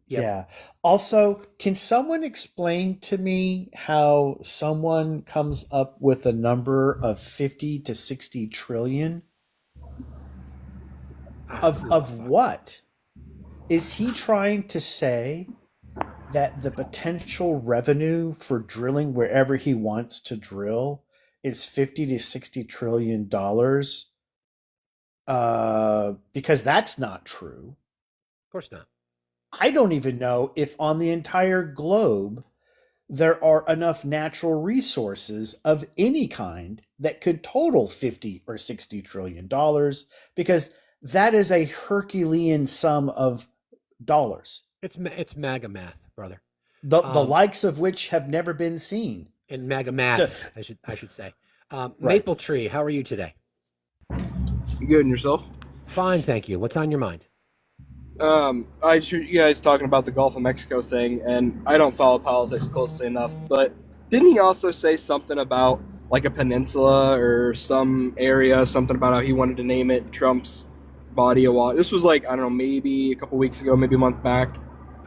Yep. yeah. Also, can someone explain to me how someone comes up with a number of 50 to 60 trillion? Of what? Is he trying to say that the potential revenue for drilling wherever he wants to drill is 50 to 60 trillion dollars? Because that's not true. Of course not. I don't even know if on the entire globe there are enough natural resources of any kind that could total 50 or 60 trillion dollars, because that is a Herculean sum of dollars. It's MAGA math, brother. The likes of which have never been seen. And MAGA maths, I should say. Right. Maple Tree, how are you today? Good, and yourself? Fine, thank you. What's on your mind? I heard you guys talking about the Gulf of Mexico thing, and I don't follow politics closely enough, but didn't he also say something about like a peninsula or some area, something about how he wanted to name it Trump's body of water? This was like, I don't know, maybe a couple weeks ago, maybe a month back.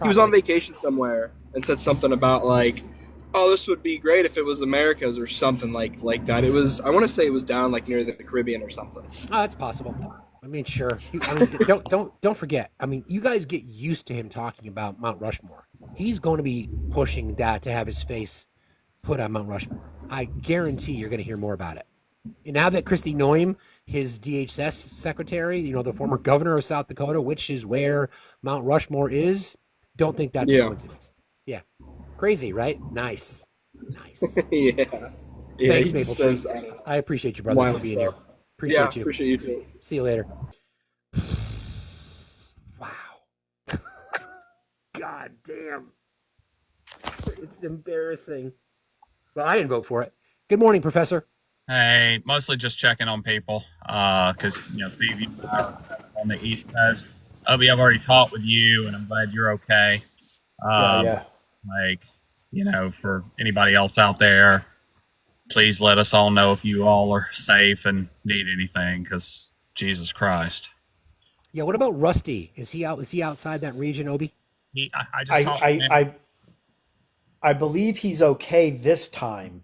He was on vacation somewhere and said something about like, oh, this would be great if it was America's or something like that. It was, I want to say it was down like near the Caribbean or something. Oh, that's possible. I mean, sure. Don't forget. I mean, you guys get used to him talking about Mount Rushmore. He's going to be pushing that to have his face put on Mount Rushmore. I guarantee you're going to hear more about it. And now that Kristi Noem, his DHS secretary, the former governor of South Dakota, which is where Mount Rushmore is, don't think that's a coincidence. Yeah. Crazy, right? Nice. Yeah. Thanks, Maple Tree. I appreciate you, brother, for being here. Appreciate you. Appreciate you too. See you later. Wow. God damn. It's embarrassing. Well, I didn't vote for it. Good morning, Professor. Hey, mostly just checking on people, because Steve, you are on the East Coast. Obi, I've already talked with you, and I'm glad you're okay. Yeah. For anybody else out there, please let us all know if you all are safe and need anything, because Jesus Christ. Yeah. What about Rusty? Is he out? Is he outside that region, Obi? I believe he's okay this time.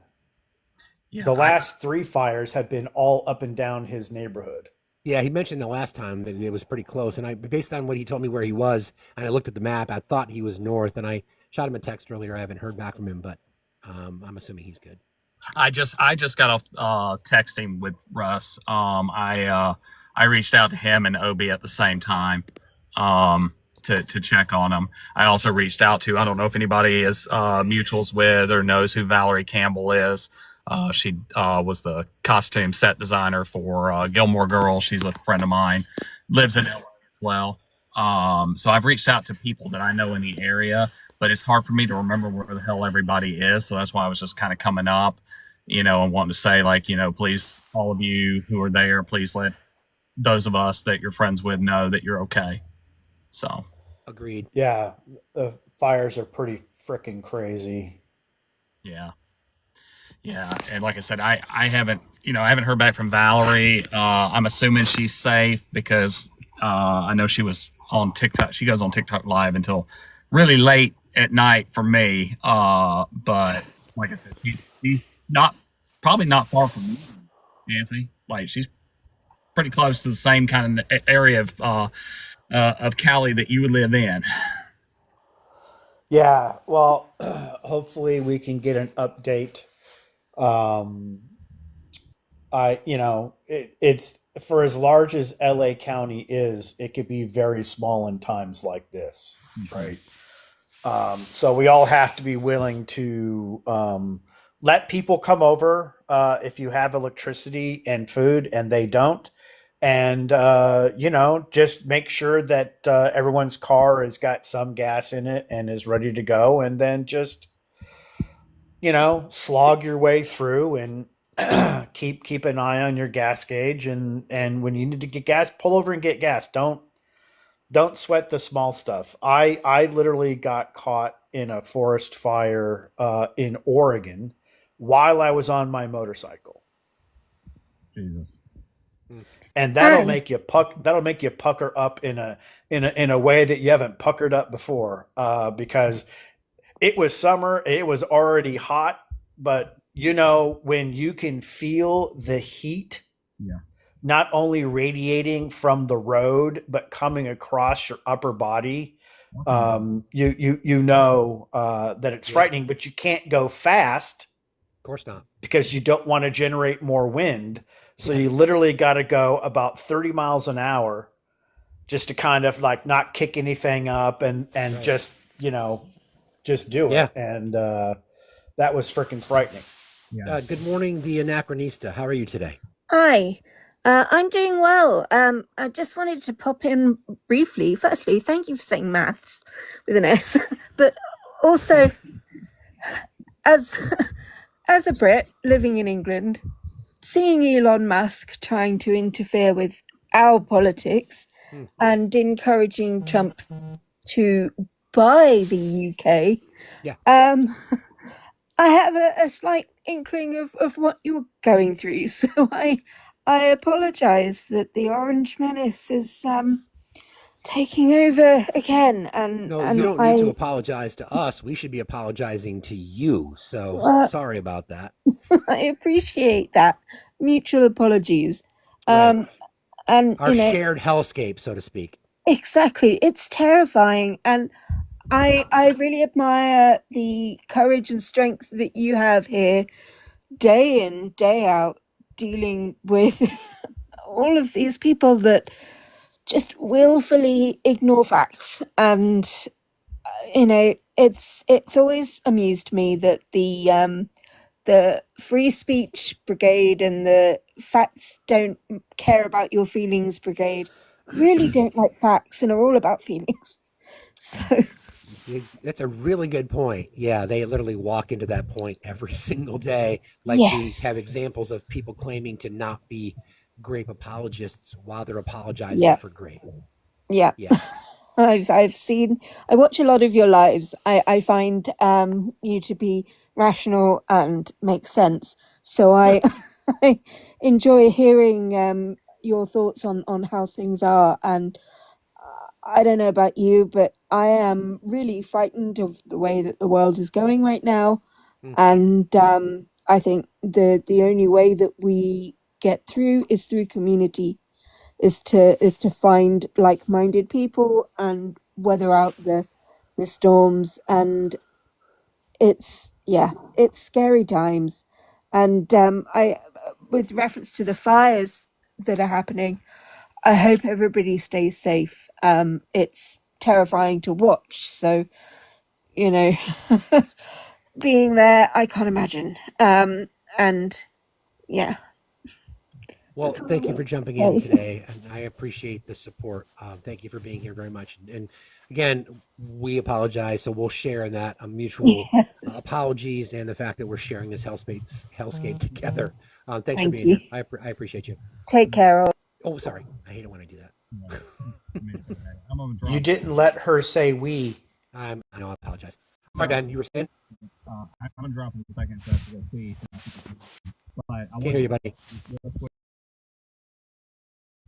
Yeah, the last 3 fires have been all up and down his neighborhood. Yeah, he mentioned the last time that it was pretty close, and based on what he told me where he was, and I looked at the map, I thought he was north, and I shot him a text earlier. I haven't heard back from him, but I'm assuming he's good. I just got off texting with Russ. I reached out to him and Obi at the same time to check on him. I also reached out to, I don't know if anybody is mutuals with or knows who Valerie Campbell is. She was the costume set designer for Gilmore Girls. She's a friend of mine, lives in LA as well. So I've reached out to people that I know in the area, but it's hard for me to remember where the hell everybody is. So that's why I was just kind of coming up, and wanting to say, please, all of you who are there, please let those of us that you're friends with know that you're okay. So. Agreed. Yeah. The fires are pretty freaking crazy. Yeah. Yeah, and like I said, I haven't heard back from Valerie. I'm assuming she's safe because I know she was on TikTok. She goes on TikTok live until really late at night for me. But like I said, she's probably not far from me, Anthony. Like she's pretty close to the same kind of area of Cali that you would live in. Yeah, well, hopefully we can get an update. It's for as large as LA County is, it could be very small in times like this, right? So we all have to be willing to let people come over if you have electricity and food and they don't. And, just make sure that everyone's car has got some gas in it and is ready to go. And then just, slog your way through and keep an eye on your gas gauge. And when you need to get gas, pull over and get gas. Don't sweat the small stuff. I literally got caught in a forest fire in Oregon while I was on my motorcycle. Jesus. And that'll make you pucker up in a way that you haven't puckered up before, because it was summer, it was already hot, but when you can feel the heat, not only radiating from the road but coming across your upper body, that it's frightening, but you can't go fast. Of course not, because you don't want to generate more wind. So you literally got to go about 30 miles an hour just to kind of not kick anything up and right. just do it. And that was freaking frightening. Yeah. Good morning, the Anachronista. How are you today? Hi, I'm doing well. I just wanted to pop in briefly. Firstly, thank you for saying maths with an S, but also as as a Brit living in England, seeing Elon Musk trying to interfere with our politics and encouraging Trump to buy the UK, Yeah. I have a slight inkling of what you're going through. So I apologise that the Orange Menace is taking over again. No, And you don't need to apologize to us. We should be apologizing to you. So sorry about that. I appreciate that. Mutual apologies. Right. And Our shared hellscape, so to speak. Exactly. It's terrifying. And I really admire the courage and strength that you have here day in, day out, dealing with all of these people that just willfully ignore facts. And it's always amused me that the free speech brigade and the facts don't care about your feelings brigade really don't like facts and are all about feelings. So That's a really good point. Yeah, they literally walk into that point every single day. Like we Yes. have examples of people claiming to not be grape apologists while they're apologizing Yeah. for grape. Yeah. Yeah. I've seen, I watch a lot of your lives. I find you to be rational and make sense. So I I enjoy hearing your thoughts on how things are. And I don't know about you, but I am really frightened of the way that the world is going right now. And I think the only way that we get through is through community, is to find like-minded people and weather out the storms. And it's scary times. And I with reference to the fires that are happening, I hope everybody stays safe. It's terrifying to watch, so being there, I can't imagine. And yeah. Well, thank you for jumping in today, and I appreciate the support. Thank you for being here very much. And again, we apologize, so we'll share in that mutual apologies and the fact that we're sharing this hellscape together. Thanks for Thank being you. here. I appreciate you. Take care. All. Oh, sorry. I hate it when I do that. You didn't let her say we. I know. I apologize. Sorry, Ben. You were saying? I'm gonna drop in a second so I have to go pee. But I Can't hear you, buddy.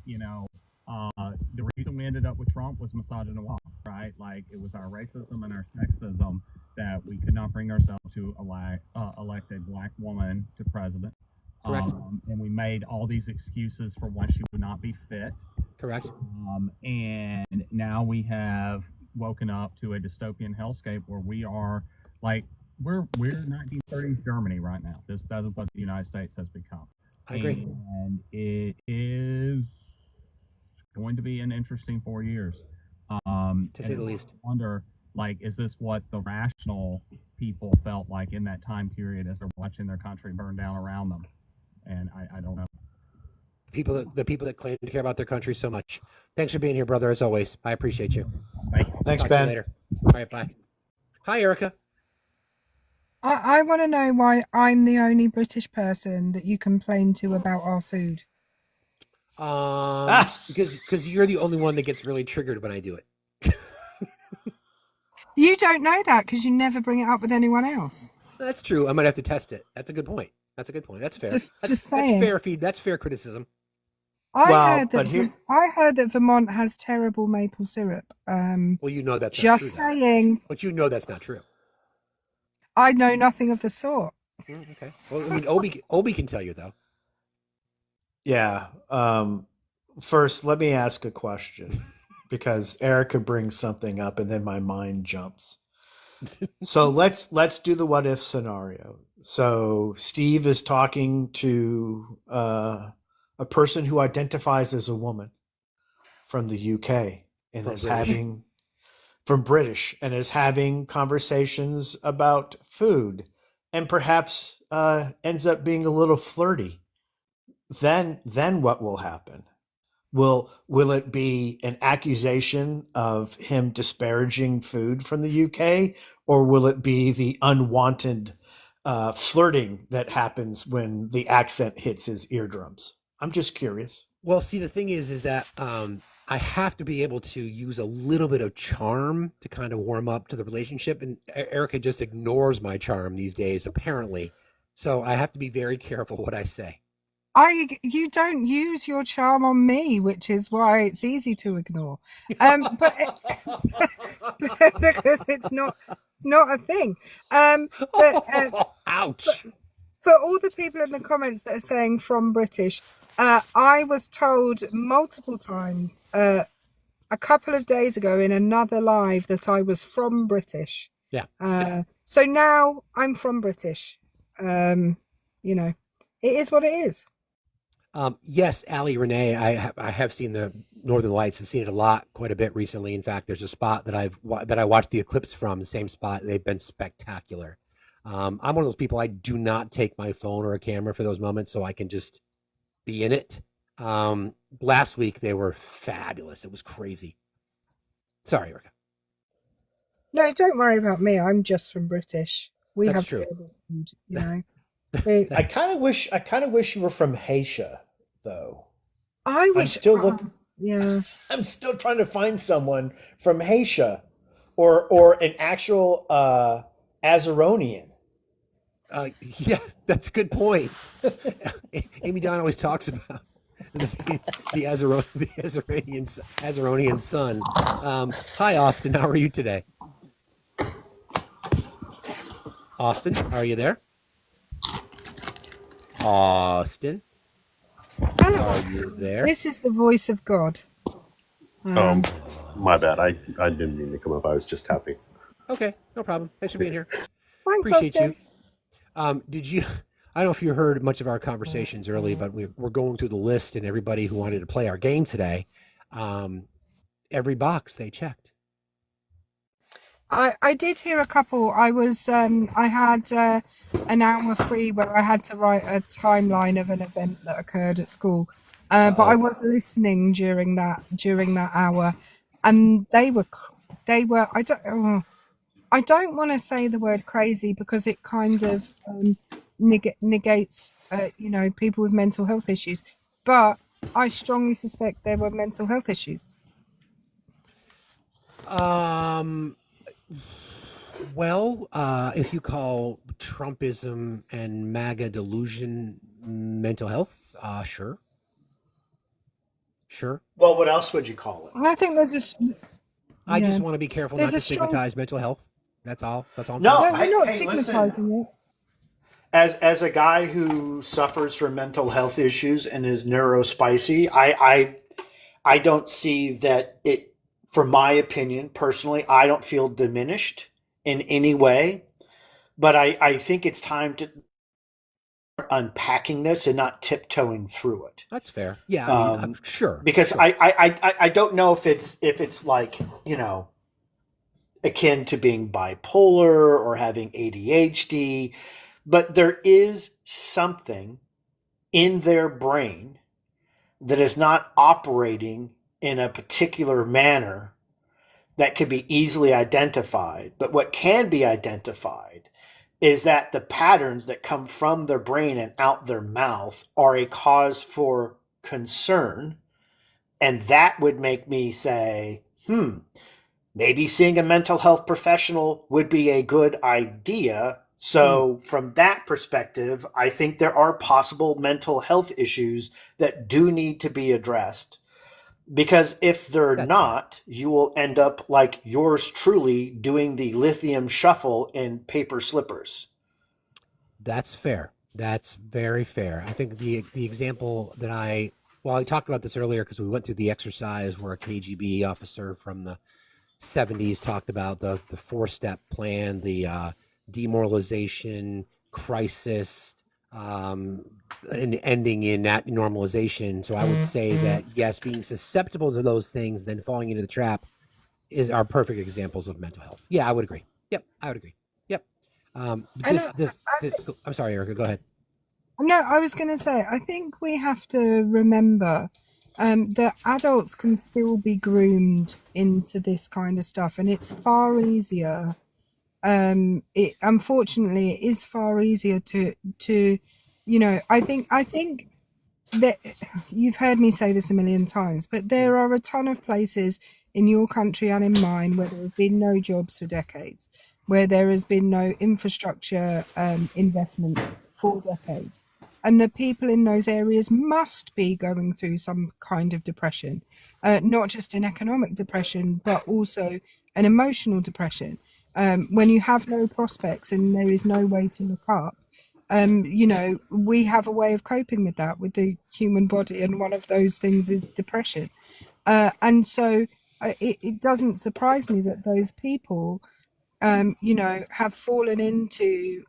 The reason we ended up with Trump was misogynoir, right? Like, it was our racism and our sexism that we could not bring ourselves to elect a black woman to president. Correct. And we made all these excuses for why she would not be fit. Correct. And now we have woken up to a dystopian hellscape where we are like, we're 1930s Germany right now. That is what the United States has become. I agree. And it is going to be an interesting 4 years. To say the least. I wonder, like, is this what the rational people felt like in that time period as they're watching their country burn down around them? And I don't know. The people that claim to care about their country so much. Thanks for being here, brother, as always. I appreciate you. Thanks, Talk Ben. to you later. All right, bye. Hi, Erica. I want to know why I'm the only British person that you complain to about our food. Because you're the only one that gets really triggered when I do it. You don't know that because you never bring it up with anyone else. That's true. I might have to test it. That's a good point. That's fair. Just That's saying. fair feed. That's fair criticism. I heard that Vermont has terrible maple syrup. Well, you know that's just not true. Saying. But you know that's not true. I know nothing of the sort. Okay. Well, I mean, Obi can tell you though. Yeah. First, let me ask a question because Erica brings something up and then my mind jumps. So let's do the what if scenario. So Steve is talking to a person who identifies as a woman from the UK and is having from British and is having conversations about food and perhaps ends up being a little flirty. Then what will happen? Will it be an accusation of him disparaging food from the UK, or will it be the unwanted flirting that happens when the accent hits his eardrums. I'm just curious. Well, see, the thing is that I have to be able to use a little bit of charm to kind of warm up to the relationship, and Erica just ignores my charm these days, apparently. So I have to be very careful what I say. You don't use your charm on me, which is why it's easy to ignore. But because it's not a thing. Ouch. For all the people in the comments that are saying from British, I was told multiple times a couple of days ago in another live that I was from British. Yeah. So now I'm from British. You know, it is what it is. Yes, Ali Renee, I have seen the Northern Lights. I've seen it quite a bit recently. In fact, there's a spot that I watched the eclipse from, the same spot. They've been spectacular. I'm one of those people, I do not take my phone or a camera for those moments so I can just be in it. Last week they were fabulous. It was crazy. Sorry, Erica. No, don't worry about me. I'm just from British. We That's have true. terrible food, you know. I kind of wish you were from Haitian, though. I wish. Yeah. I'm still trying to find someone from Haitian, or an actual Azeronian. Yeah, that's a good point. Amy Don always talks about the Azeronian son. Hi, Austin. How are you today? Austin, are you there? Austin, are you there? This is the voice of God. My bad. I didn't mean to come up. I was just tapping. Okay, no problem. Thanks for being here. Thanks, Appreciate Austin. you. Did you? I don't know if you heard much of our conversations early, but we're going through the list, and everybody who wanted to play our game today, every box they checked. I did hear a couple. I had an hour free where I had to write a timeline of an event that occurred at school, but I was listening during that hour, and they were I don't want to say the word crazy because it kind of negates people with mental health issues, but I strongly suspect there were mental health issues. Well, if you call Trumpism and MAGA delusion mental health, sure. Well, what else would you call it? And I think there's just. I just want to be careful There's not to a strong- stigmatize mental health. That's all. I'm No, trying to say. we're not hey, listen. stigmatizing it. As a guy who suffers from mental health issues and is neurospicy, I don't see that it. From my opinion, personally, I don't feel diminished in any way, but I think it's time to unpacking this and not tiptoeing through it. That's fair. Yeah, I mean, I'm sure. Because sure. I don't know if it's like, akin to being bipolar or having ADHD, but there is something in their brain that is not operating in a particular manner that could be easily identified. But what can be identified is that the patterns that come from their brain and out their mouth are a cause for concern. And that would make me say, maybe seeing a mental health professional would be a good idea. So from that perspective, I think there are possible mental health issues that do need to be addressed. Because if they're not, you will end up like yours truly doing the lithium shuffle in paper slippers. That's fair. That's very fair. I think the example that I talked about this earlier because we went through the exercise where a KGB officer from the 70s talked about the 4-step plan, the demoralization, crisis, and ending in that normalization. So I would say that, yes, being susceptible to those things, then falling into the trap are perfect examples of mental health. Yeah, I would agree. Yep, I would agree. Yep. I'm sorry, Erica, go ahead. No, I was going to say, I think we have to remember that adults can still be groomed into this kind of stuff, and it's far easier It unfortunately it is far easier to I think that you've heard me say this a million times, but there are a ton of places in your country and in mine where there have been no jobs for decades, where there has been no infrastructure investment for decades. And the people in those areas must be going through some kind of depression, not just an economic depression, but also an emotional depression. When you have no prospects and there is no way to look up, we have a way of coping with that with the human body, and one of those things is depression. And so it doesn't surprise me that those people, have fallen into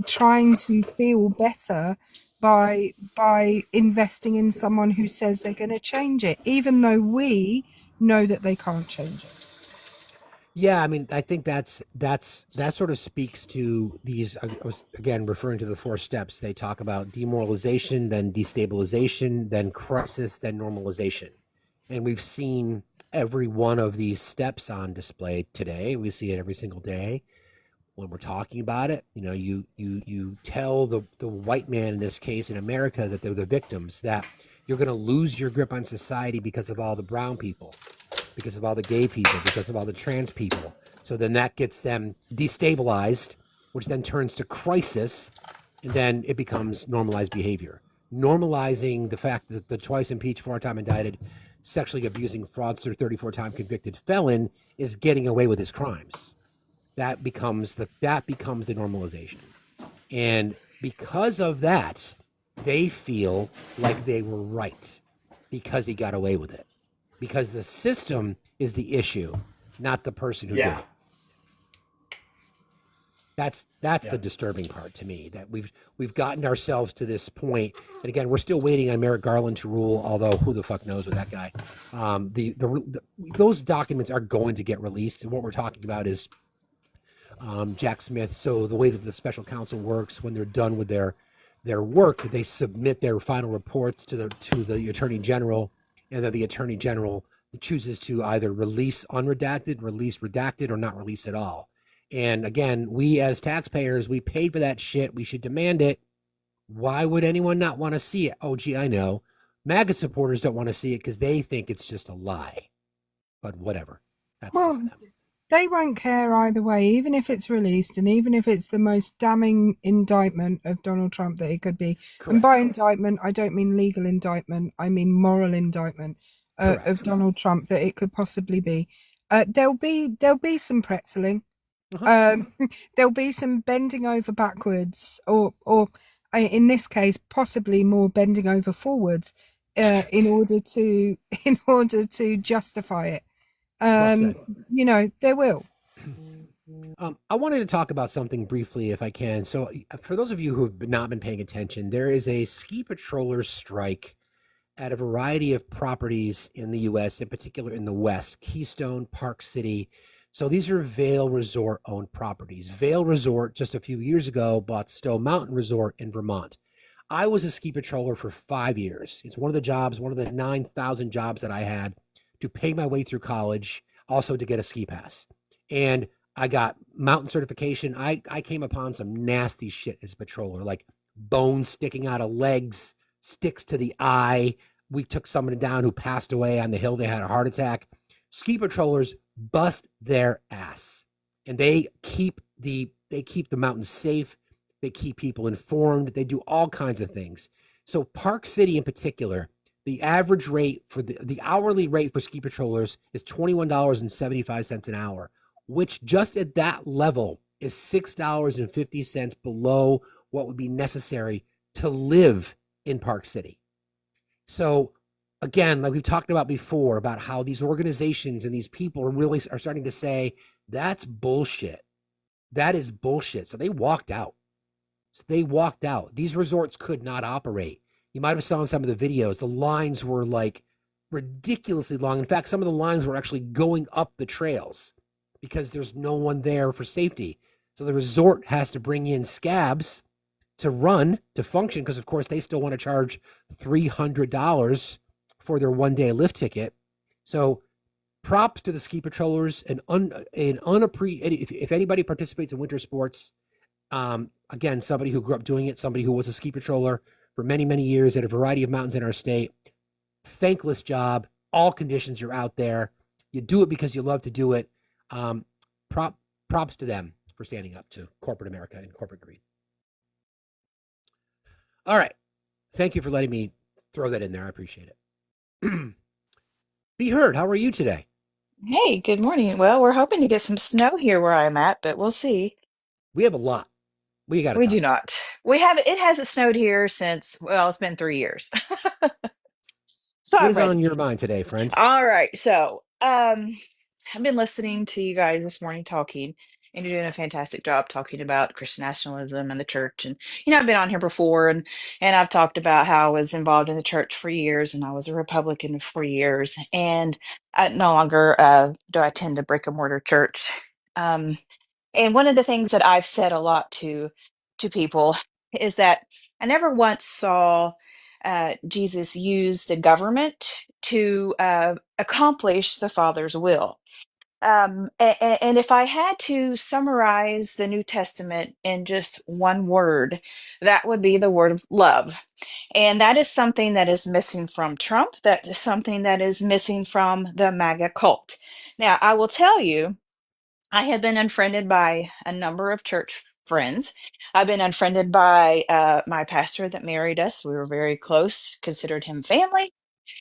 trying to feel better by investing in someone who says they're going to change it, even though we know that they can't change it. Yeah, I mean, I think that sort of speaks to these. I was again referring to the four steps. They talk about demoralization, then destabilization, then crisis, then normalization, and we've seen every one of these steps on display today. We see it every single day when we're talking about it. You know, you tell the white man in this case in America that they're the victims, that you're going to lose your grip on society because of all the brown people, because of all the gay people, because of all the trans people. So then that gets them destabilized, which then turns to crisis, and then it becomes normalized behavior. Normalizing the fact that the twice impeached, four-time indicted, sexually abusing fraudster, 34-time convicted felon is getting away with his crimes. That becomes the normalization. And because of that, they feel like they were right because he got away with it. Because the system is the issue, not the person who did it. That's the disturbing part to me, that we've gotten ourselves to this point. And again, we're still waiting on Merrick Garland to rule, although who the fuck knows with that guy. Those documents are going to get released, and what we're talking about is Jack Smith. So the way that the special counsel works, when they're done with their work, they submit their final reports to the attorney general, and then the attorney general chooses to either release unredacted, release redacted, or not release at all. And again, we as taxpayers, we paid for that shit. We should demand it. Why would anyone not want to see it? Oh, gee, I know. MAGA supporters don't want to see it because they think it's just a lie. But whatever. That's just them. They won't care either way, even if it's released and even if it's the most damning indictment of Donald Trump that it could be. Correct. And by indictment, I don't mean legal indictment. I mean moral indictment of Donald Trump that it could possibly be. There'll be some pretzeling. There'll be some bending over backwards, or in this case, possibly more bending over forwards, in order to justify it. There will. I wanted to talk about something briefly, if I can. So, for those of you who have not been paying attention, there is a ski patrollers strike at a variety of properties in the U.S., in particular in the West, Keystone, Park City. So these are Vail Resort owned properties. Vail Resort, just a few years ago, bought Stowe Mountain Resort in Vermont. I was a ski patroller for 5 years. It's one of the 9,000 jobs that I had to pay my way through college, also to get a ski pass. And I got mountain certification. I came upon some nasty shit as a patroller, like bones sticking out of legs, sticks to the eye. We took someone down who passed away on the hill. They had a heart attack. Ski patrollers bust their ass, and they keep the mountains safe. They keep people informed. They do all kinds of things. So Park City in particular, the average rate for the hourly rate for ski patrollers is $21.75 an hour, which just at that level is $6.50 below what would be necessary to live in Park City. So again, like we've talked about before, about how these organizations and these people are starting to say, that's bullshit. That is bullshit. So they walked out. These resorts could not operate. You might have seen some of the videos. The lines were like ridiculously long. In fact, some of the lines were actually going up the trails because there's no one there for safety. So the resort has to bring in scabs to function, because of course they still want to charge $300 for their one-day lift ticket. So props to the ski patrollers and if anybody participates in winter sports, again, somebody who grew up doing it, somebody who was a ski patroller for many, many years at a variety of mountains in our state. Thankless job. All conditions, you're out there. You do it because you love to do it. Props to them for standing up to corporate America and corporate greed. All right. Thank you for letting me throw that in there. I appreciate it. Be heard. How are you today? Hey, good morning. Well, we're hoping to get some snow here where I'm at, but we'll see. We have a lot. We got to We talk. do not. We have it hasn't snowed here since, well, it's been 3 years. So What I'm is on ready. your mind today, friend? All right. So, I've been listening to you guys this morning talking, and you're doing a fantastic job talking about Christian nationalism and the church. And I've been on here before, and I've talked about how I was involved in the church for years, and I was a Republican for years, and I no longer do I attend a brick and mortar church. Um, and one of the things that I've said a lot to people is that I never once saw Jesus use the government to accomplish the Father's will. And if I had to summarize the New Testament in just one word, that would be the word of love. And that is something that is missing from Trump. That is something that is missing from the MAGA cult. Now, I will tell you, I have been unfriended by a number of church friends. I've been unfriended by my pastor that married us. We were very close, considered him family.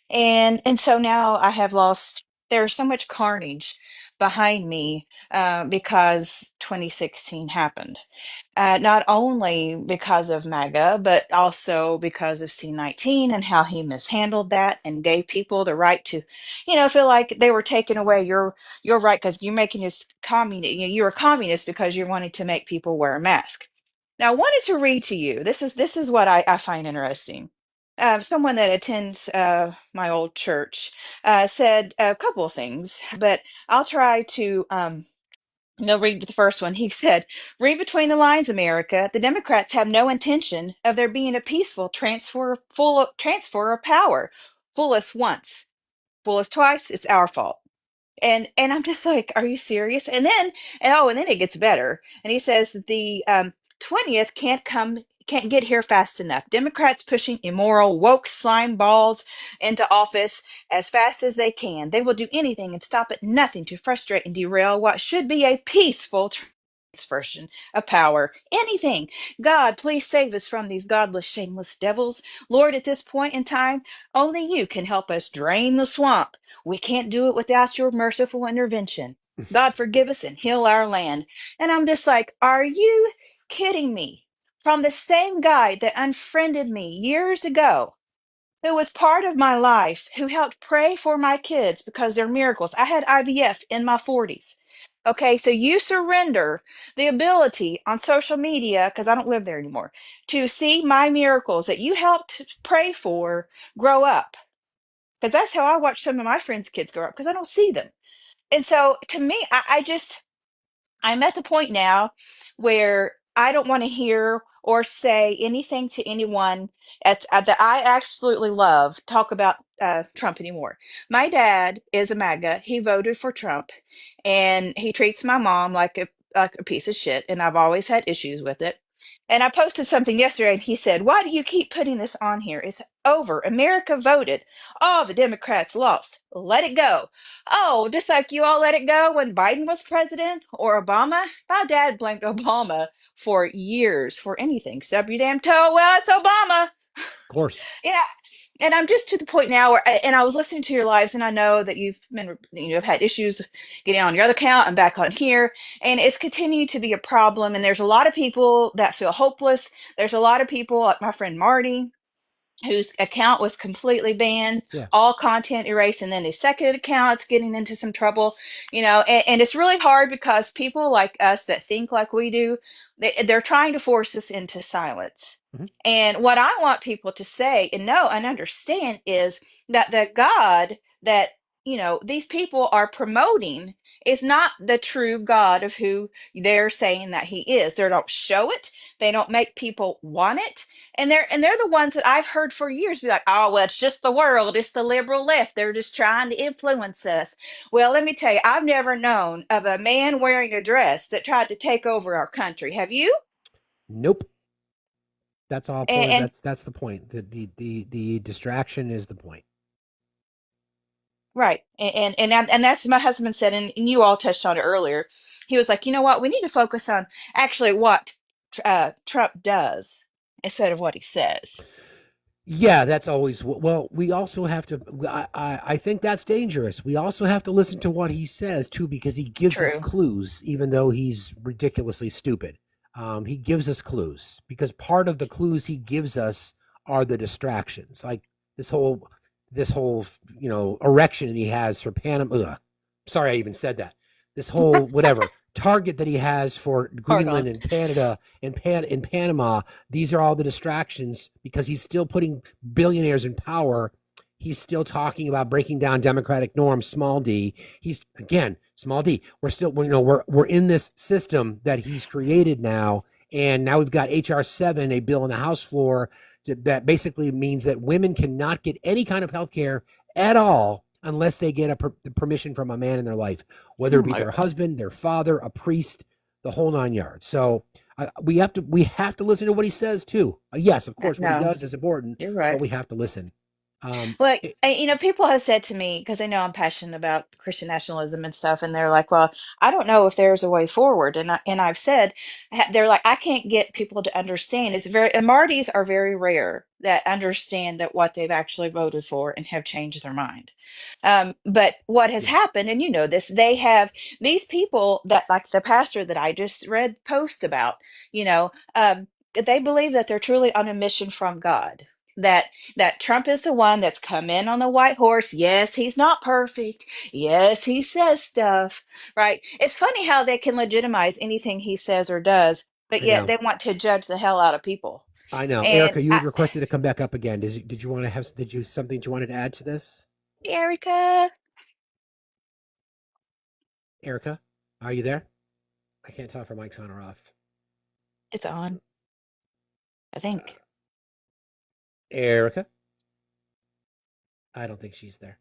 And so now I have lost. There's so much carnage behind me because 2016 happened. Not only because of MAGA, but also because of C-19 and how he mishandled that and gave people the right to, feel like they were taking away your right because you're making this communist. You're a communist because you're wanting to make people wear a mask. Now, I wanted to read to you. This is what I find interesting. Someone that attends my old church said a couple of things, but I'll try to. No, read the first one. He said, read between the lines, America. The Democrats have no intention of there being a peaceful transfer of power. Fool us once, fool us twice, it's our fault. And I'm just like, are you serious? And then it gets better. And he says that the 20th can't get here fast enough. Democrats pushing immoral woke slime balls into office as fast as they can. They will do anything and stop at nothing to frustrate and derail what should be a peaceful transfer of power. Anything. God, please save us from these godless, shameless devils. Lord, at this point in time, only you can help us drain the swamp. We can't do it without your merciful intervention. God, forgive us and heal our land. And I'm just like, are you kidding me? From the same guy that unfriended me years ago, who was part of my life, who helped pray for my kids because they're miracles. I had IVF in my 40s. Okay, so you surrender the ability on social media, because I don't live there anymore, to see my miracles that you helped pray for grow up. Because that's how I watch some of my friends' kids grow up, because I don't see them. And so to me, I'm at the point now where I don't want to hear or say anything to anyone that I absolutely love talk about Trump anymore. My dad is a MAGA. He voted for Trump, and he treats my mom like a piece of shit. And I've always had issues with it. And I posted something yesterday, and he said, "Why do you keep putting this on here? It's over. America voted. Oh, the Democrats lost. Let it go." Oh, just like you all let it go when Biden was president or Obama. My dad blamed Obama for years for anything. Stub your damn toe. Well, it's Obama. Of course. Yeah. And I'm just to the point now and I was listening to your lives, and I know that you've been, have had issues getting on your other account and back on here, and it's continued to be a problem. And there's a lot of people that feel hopeless. There's a lot of people, like my friend Marty, whose account was completely banned, Yeah. all content erased, and then his second account's getting into some trouble, and it's really hard because people like us that think like we do, they're trying to force us into silence. And what I want people to say and know and understand is that the God that these people are promoting is not the true God of who they're saying that he is. They don't show it. They don't make people want it. And they're the ones that I've heard for years be like, oh, well, it's just the world. It's the liberal left. They're just trying to influence us. Well, let me tell you, I've never known of a man wearing a dress that tried to take over our country. Have you? Nope. That's all And, point. and That's the point. The distraction is the point. right. And that's my husband said, and you all touched on it earlier. He was like, you know what? We need to focus on actually what Trump does instead of what he says. Yeah, that's always well. We also have to. I think that's dangerous. We also have to listen to what he says too, because he gives us True. clues, even though he's ridiculously stupid. He gives us clues because part of the clues he gives us are the distractions, like this whole, erection he has for Panama. Ugh, sorry, I even said that. This whole whatever target that he has for Hard Greenland on. and Canada and in Panama. These are all the distractions because he's still putting billionaires in power. He's still talking about breaking down democratic norms, small d. He's again, small d. We're still, we're in this system that he's created now, and now we've got HR 7, a bill on the House floor that basically means that women cannot get any kind of health care at all unless they get permission from a man in their life, whether Oh it be my their God. husband, their father, a priest, the whole 9 yards. So we have to listen to what he says too. Yes, of course, what he No, does is important, you're but right. we have to listen. Well, It, people have said to me, because they know I'm passionate about Christian nationalism and stuff, and they're like, "Well, I don't know if there's a way forward." And I've said, they're like, "I can't get people to understand." It's very, and Martys are very rare that understand that what they've actually voted for and have changed their mind. But what has yeah, happened, and you know this, they have these people that, like the pastor that I just read post about, they believe that they're truly on a mission from God. That Trump is the one that's come in on the white horse. Yes, he's not perfect. Yes, he says stuff, right? It's funny how they can legitimize anything he says or does, but I yet know. they want to judge the hell out of people. I know. And Erica, you had requested to come back up again. Did you want to have? Did you something you wanted to add to this? Erica, Erica, are you there? I can't tell if her mic's on or off. it's on, I think. Erica, I don't think she's there.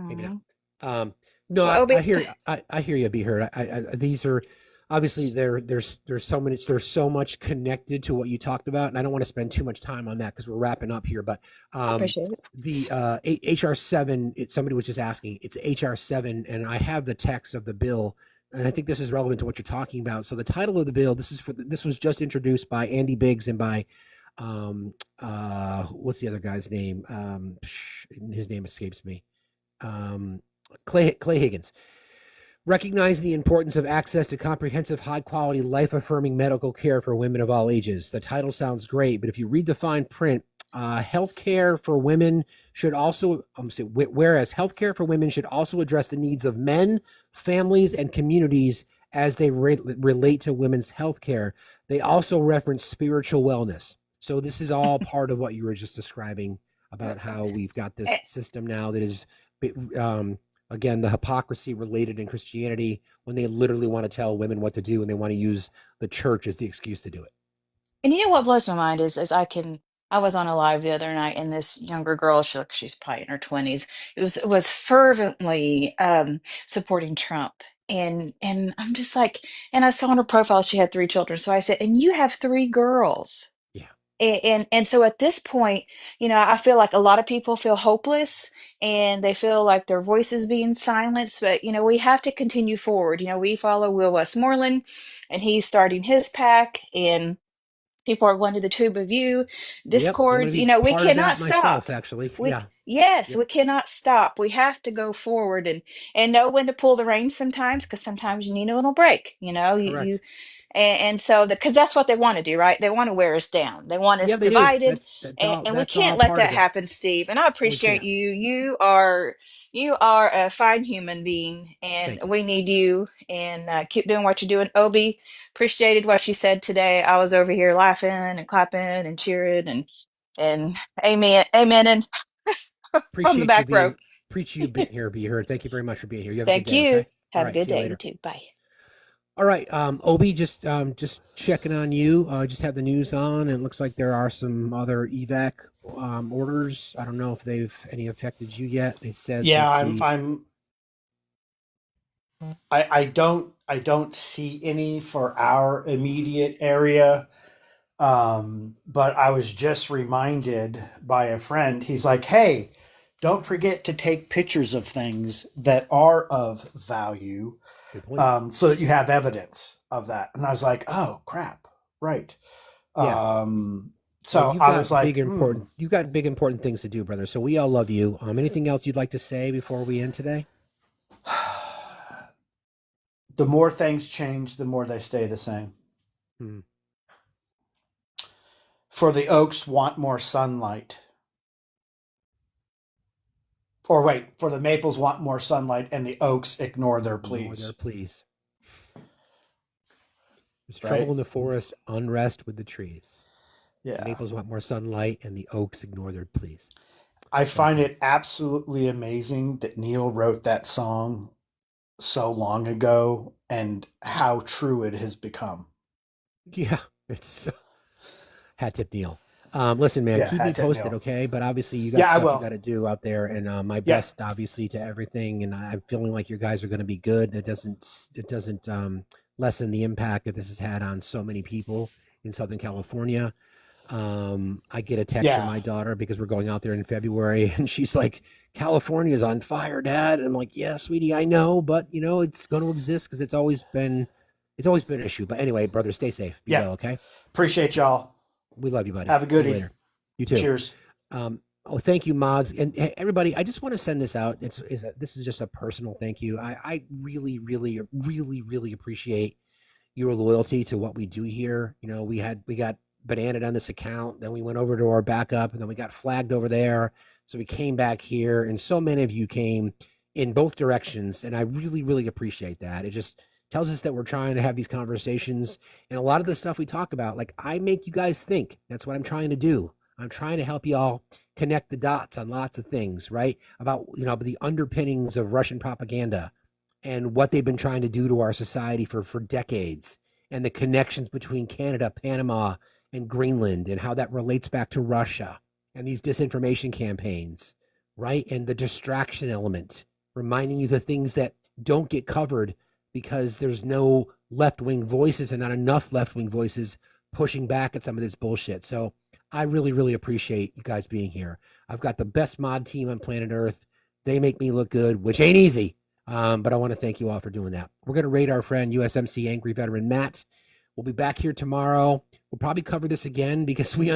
Maybe not. Aw. No, Well, I Obi, hear I hear you, be heard. These are obviously there's so much connected to what you talked about, and I don't want to spend too much time on that because we're wrapping up here. But I appreciate it. the HR 7, somebody was just asking. It's HR 7, and I have the text of the bill, and I think this is relevant to what you're talking about. So the title of the bill, this was just introduced by Andy Biggs and by what's the other guy's name? His name escapes me. Clay Higgins. Recognizing the importance of access to comprehensive, high quality, life affirming medical care for women of all ages. The title sounds great, but if you read the fine print, healthcare for women should also, whereas healthcare for women should also address the needs of men, families, and communities as they relate to women's healthcare. They also reference spiritual wellness. So this is all part of what you were just describing about how we've got Eh, this system now that is um, again, the hypocrisy related in Christianity when they literally want to tell women what to do and they want to use the church as the excuse to do it. And you know what blows my mind is I was on a live the other night, and this younger girl, she's probably in her 20s, it was fervently supporting Trump. And I'm just like, and I saw on her profile she had 3 children. So I said, and you have 3 girls. Yeah. And so at this point, I feel like a lot of people feel hopeless and they feel like their voice is being silenced. But we have to continue forward. We follow Will Westmoreland, and he's starting his pack, and people are going to the Tube of You Yep. I'm going to discords. be We part of cannot that stop. myself, actually. We Yeah. Yes, Yep. we cannot stop. We have to go forward and know when to pull the reins sometimes, because sometimes you need a little break. You Correct. and so because that's what they want to do, right? They want to wear us down. They want Yeah, us they do. divided, and we That's can't all let part that of it. happen, Steve. And I We appreciate can't. you. You are a fine human being, and Thank you. we need you. And keep doing what you're doing. Obi, appreciated what you said today. I was over here laughing and clapping and cheering and amen, amen, and from the Appreciate you back row. being Appreciate you being here, Be Heard. Thank you very much for being here. You have Thank a good day, you. okay? Have All a right, good see you day. later. You too. Bye. All right, Obi, just checking on you. Just had the news on, and it looks like there are some other evac orders. I don't know if they've any affected you yet. They said I don't see any for our immediate area. But I was just reminded by a friend. He's like, "Hey, don't forget to take pictures of things that are of value, so that you have evidence of that." And I was like, "Oh crap, right." Yeah. So you've I got was like, big important. You've got big important things to do, brother. So we all love you. Anything else you'd like to say before we end today? The more things change, the more they stay the same. For the oaks want more sunlight. Or wait, for the maples want more sunlight and the oaks ignore their pleas. There's trouble in the forest, unrest with the trees. Yeah. The maples want more sunlight and the oaks ignore their pleas. I find it absolutely amazing that Neil wrote that song so long ago and how true it has become. Yeah, it's so... Hat tip Neil. Listen, man, keep me posted, Neil. okay? But obviously, you got stuff you got to do out there, and my Yeah. best, obviously, to everything. And I'm feeling like your guys are going to be good. It doesn't lessen the impact that this has had on so many people in Southern California. I get a text from my daughter because we're going out there in February, and she's like, "California's on fire, Dad." And I'm like, "Yeah, sweetie, I know, but you know, it's going to exist because it's always been an issue." But anyway, brother, stay safe. Be well, okay? Appreciate y'all. We love you, buddy. Have a good See you later. You too. Cheers. Thank you, mods, and hey, everybody. I just want to send this out. This is just a personal thank you. I really, really, really, really appreciate your loyalty to what we do here. You know, we got bananaed on this account, then we went over to our backup, and then we got flagged over there. So we came back here, and so many of you came in both directions, and I really, really appreciate that. It just tells us that we're trying to have these conversations, and a lot of the stuff we talk about, like, I make you guys think. That's what I'm trying to do. I'm trying to help y'all connect the dots on lots of things, right? About, the underpinnings of Russian propaganda and what they've been trying to do to our society for decades, and the connections between Canada, Panama, and Greenland, and how that relates back to Russia and these disinformation campaigns, right? And the distraction element, reminding you the things that don't get covered because there's no left-wing voices and not enough left-wing voices pushing back at some of this bullshit. So I really, really appreciate you guys being here. I've got the best mod team on planet Earth. They make me look good, which ain't easy. But I want to thank you all for doing that. We're going to raid our friend USMC Angry Veteran Matt. We'll be back here tomorrow. We'll probably cover this again because we